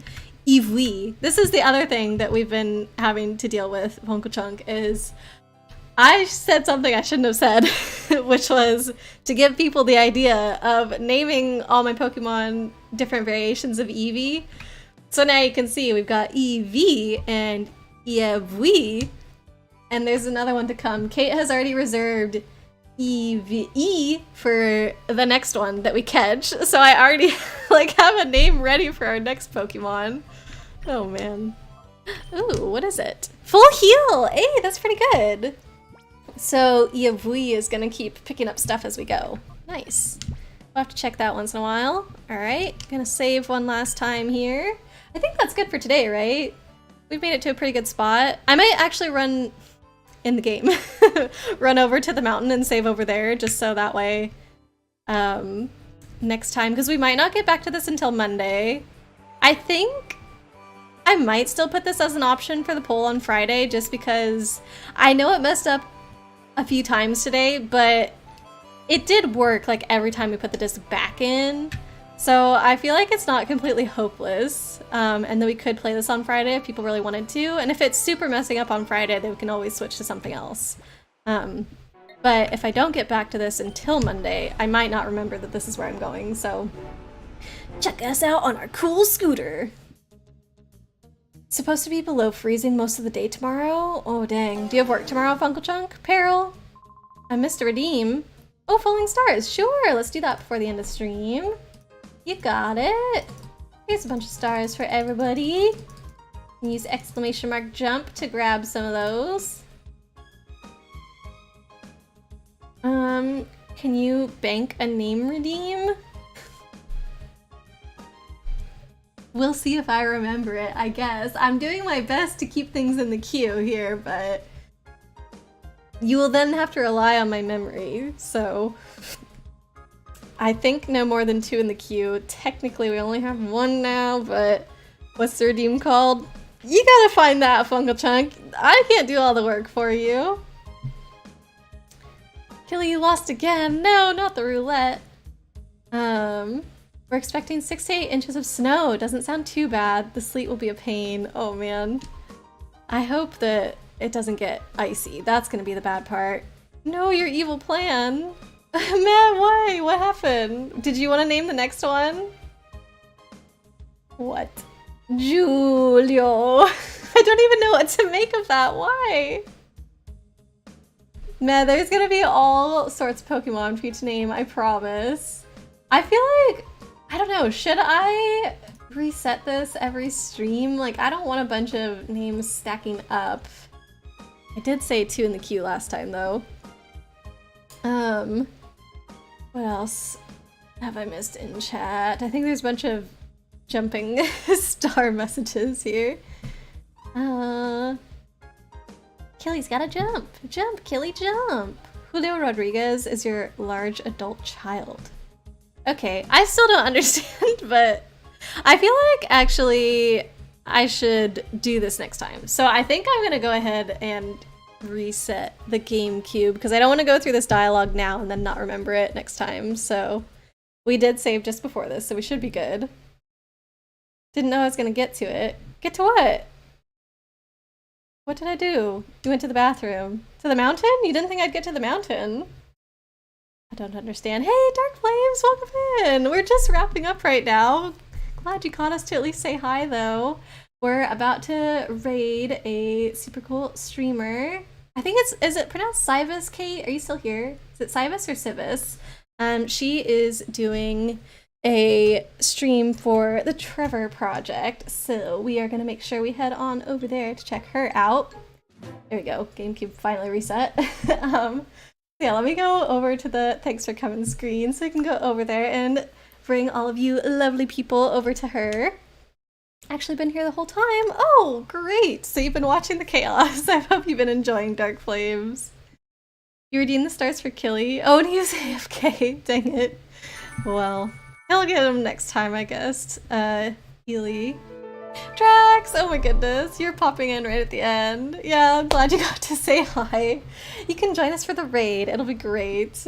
Eevee. This is the other thing that we've been having to deal with, Funko Chunk, is I said something I shouldn't have said, which was to give people the idea of naming all my Pokemon different variations of Eevee. So now you can see we've got Eevee and Eevee, and there's another one to come. Kate has already reserved Eevee for the next one that we catch, so I already like have a name ready for our next Pokemon. Oh man. Ooh, what is it? Full heal! Hey, that's pretty good. So Eevee is gonna keep picking up stuff as we go. Nice. We'll have to check that once in a while. Alright, gonna save one last time here. I think that's good for today, right? We've made it to a pretty good spot. I might actually run in the game. Run over to the mountain and save over there, just so that way next time, because we might not get back to this until Monday. I think I might still put this as an option for the poll on Friday, just because I know it messed up a few times today, but it did work like every time we put the disc back in. So I feel like it's not completely hopeless, and that we could play this on Friday if people really wanted to. And if it's super messing up on Friday, then we can always switch to something else. But if I don't get back to this until Monday, I might not remember that this is where I'm going, so check us out on our cool scooter. It's supposed to be below freezing most of the day tomorrow? Oh dang. Do you have work tomorrow, Funko Chunk? Peril? I missed a redeem. Oh, falling stars. Sure, let's do that before the end of the stream. You got it. Here's a bunch of stars for everybody. Use exclamation mark jump to grab some of those. Can you bank a name redeem? We'll see if I remember it, I guess. I'm doing my best to keep things in the queue here, but you will then have to rely on my memory, so I think no more than 2 in the queue. Technically, we only have 1 now, but what's the redeem called? You gotta find that, Funko Chunk. I can't do all the work for you. Killy, you lost again. No, not the roulette. We're expecting 6 to 8 inches of snow. Doesn't sound too bad. The sleet will be a pain. Oh man. I hope that it doesn't get icy. That's gonna be the bad part. No, your evil plan. Man, why? What happened? Did you want to name the next one? What? Julio. I don't even know what to make of that. Why? Man, there's gonna be all sorts of Pokemon for you to name, I promise. I feel like, I don't know, should I reset this every stream? Like, I don't want a bunch of names stacking up. I did say 2 in the queue last time, though. What else have I missed in chat? I think there's a bunch of jumping star messages here. Killy's gotta jump! Jump, Killy, jump! Julio Rodriguez is your large adult child. Okay, I still don't understand, but I feel like actually I should do this next time. So I think I'm gonna go ahead and reset the GameCube because I don't want to go through this dialogue now and then not remember it next time. So we did save just before this, so we should be good. Didn't know I was gonna get to it. Get to what? What did I do? You went to the bathroom. To the mountain? You didn't think I'd get to the mountain? I don't understand. Hey, Dark Flames, welcome in! We're just wrapping up right now. Glad you caught us to at least say hi, though. We're about to raid a super cool streamer. I think is it pronounced Cybus, Kate? Are you still here? Is it Cybus or Cybus? She is doing a stream for the Trevor Project, so we are gonna make sure we head on over there to check her out. There we go, GameCube finally reset. Yeah, let me go over to the thanks for coming screen so I can go over there and bring all of you lovely people over to her. Actually been here the whole time. Oh, great! So you've been watching the chaos. I hope you've been enjoying Dark Flames. You redeemed the stars for Killy. Oh, and he was AFK. Dang it. Well, I'll get him next time, I guess. Healy. Drax! Oh my goodness, you're popping in right at the end. Yeah, I'm glad you got to say hi. You can join us for the raid. It'll be great.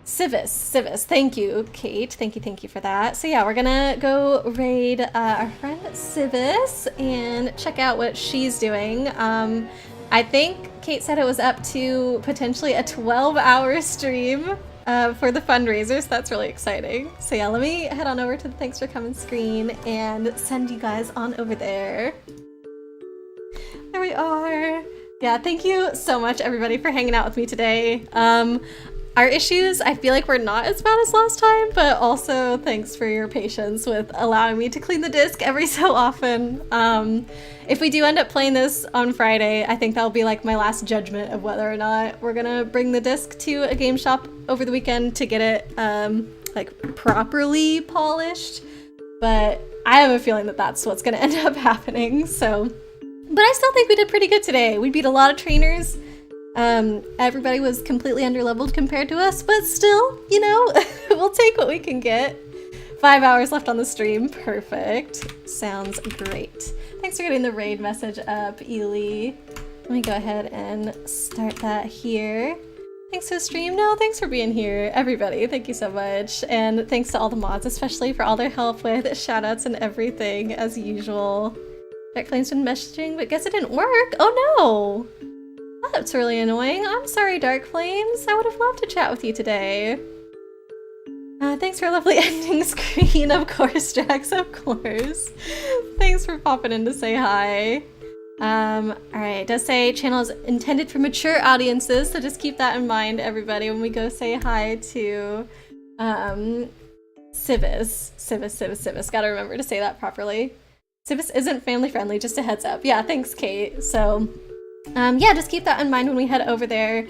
Civis, thank you, Kate. Thank you for that. So yeah, we're gonna go raid our friend Civis and check out what she's doing. I think Kate said it was up to potentially a 12-hour stream for the fundraiser, so that's really exciting. So yeah, let me head on over to the thanks for coming screen and send you guys on over there. There we are. Yeah, thank you so much everybody for hanging out with me today. Our issues, I feel like we're not as bad as last time, but also thanks for your patience with allowing me to clean the disc every so often. If we do end up playing this on Friday, I think that'll be like my last judgment of whether or not we're gonna bring the disc to a game shop over the weekend to get it like properly polished. But I have a feeling that that's what's gonna end up happening, so. But I still think we did pretty good today. We beat a lot of trainers. Everybody was completely underleveled compared to us, but still, you know, we'll take what we can get. 5 hours left on the stream. Perfect. Sounds great. Thanks for getting the raid message up, Ely. Let me go ahead and start that here. Thanks for the stream. No, thanks for being here, everybody. Thank you so much. And thanks to all the mods, especially for all their help with shoutouts and everything, as usual. Dark Flame's been messaging, but guess it didn't work. Oh no! That's really annoying. I'm sorry, Dark Flames. I would have loved to chat with you today. Thanks for a lovely ending screen, of course, Drax, of course. Thanks for popping in to say hi. Alright, it does say channel is intended for mature audiences, so just keep that in mind, everybody, when we go say hi to Civis. Gotta remember to say that properly. Civis isn't family friendly, just a heads up. Yeah, thanks, Kate. So, yeah, just keep that in mind when we head over there.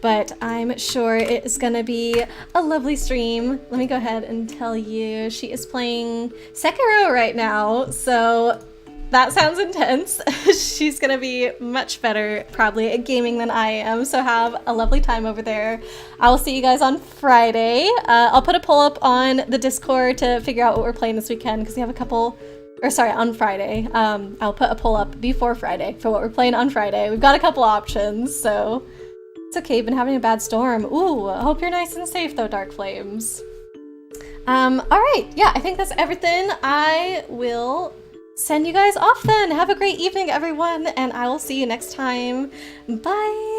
But I'm sure it is gonna be a lovely stream. Let me go ahead and tell you, she is playing Sekiro right now, so that sounds intense. She's gonna be much better, probably, at gaming than I am, so have a lovely time over there. I will see you guys on Friday. I'll put a poll up on the Discord to figure out what we're playing this weekend, because we have a couple, or sorry, on Friday. I'll put a poll up before Friday for what we're playing on Friday. We've got a couple options, so it's okay. Been having a bad storm. Ooh, I hope you're nice and safe though, Dark Flames. Alright, yeah, I think that's everything. I will send you guys off then. Have a great evening, everyone, and I will see you next time. Bye!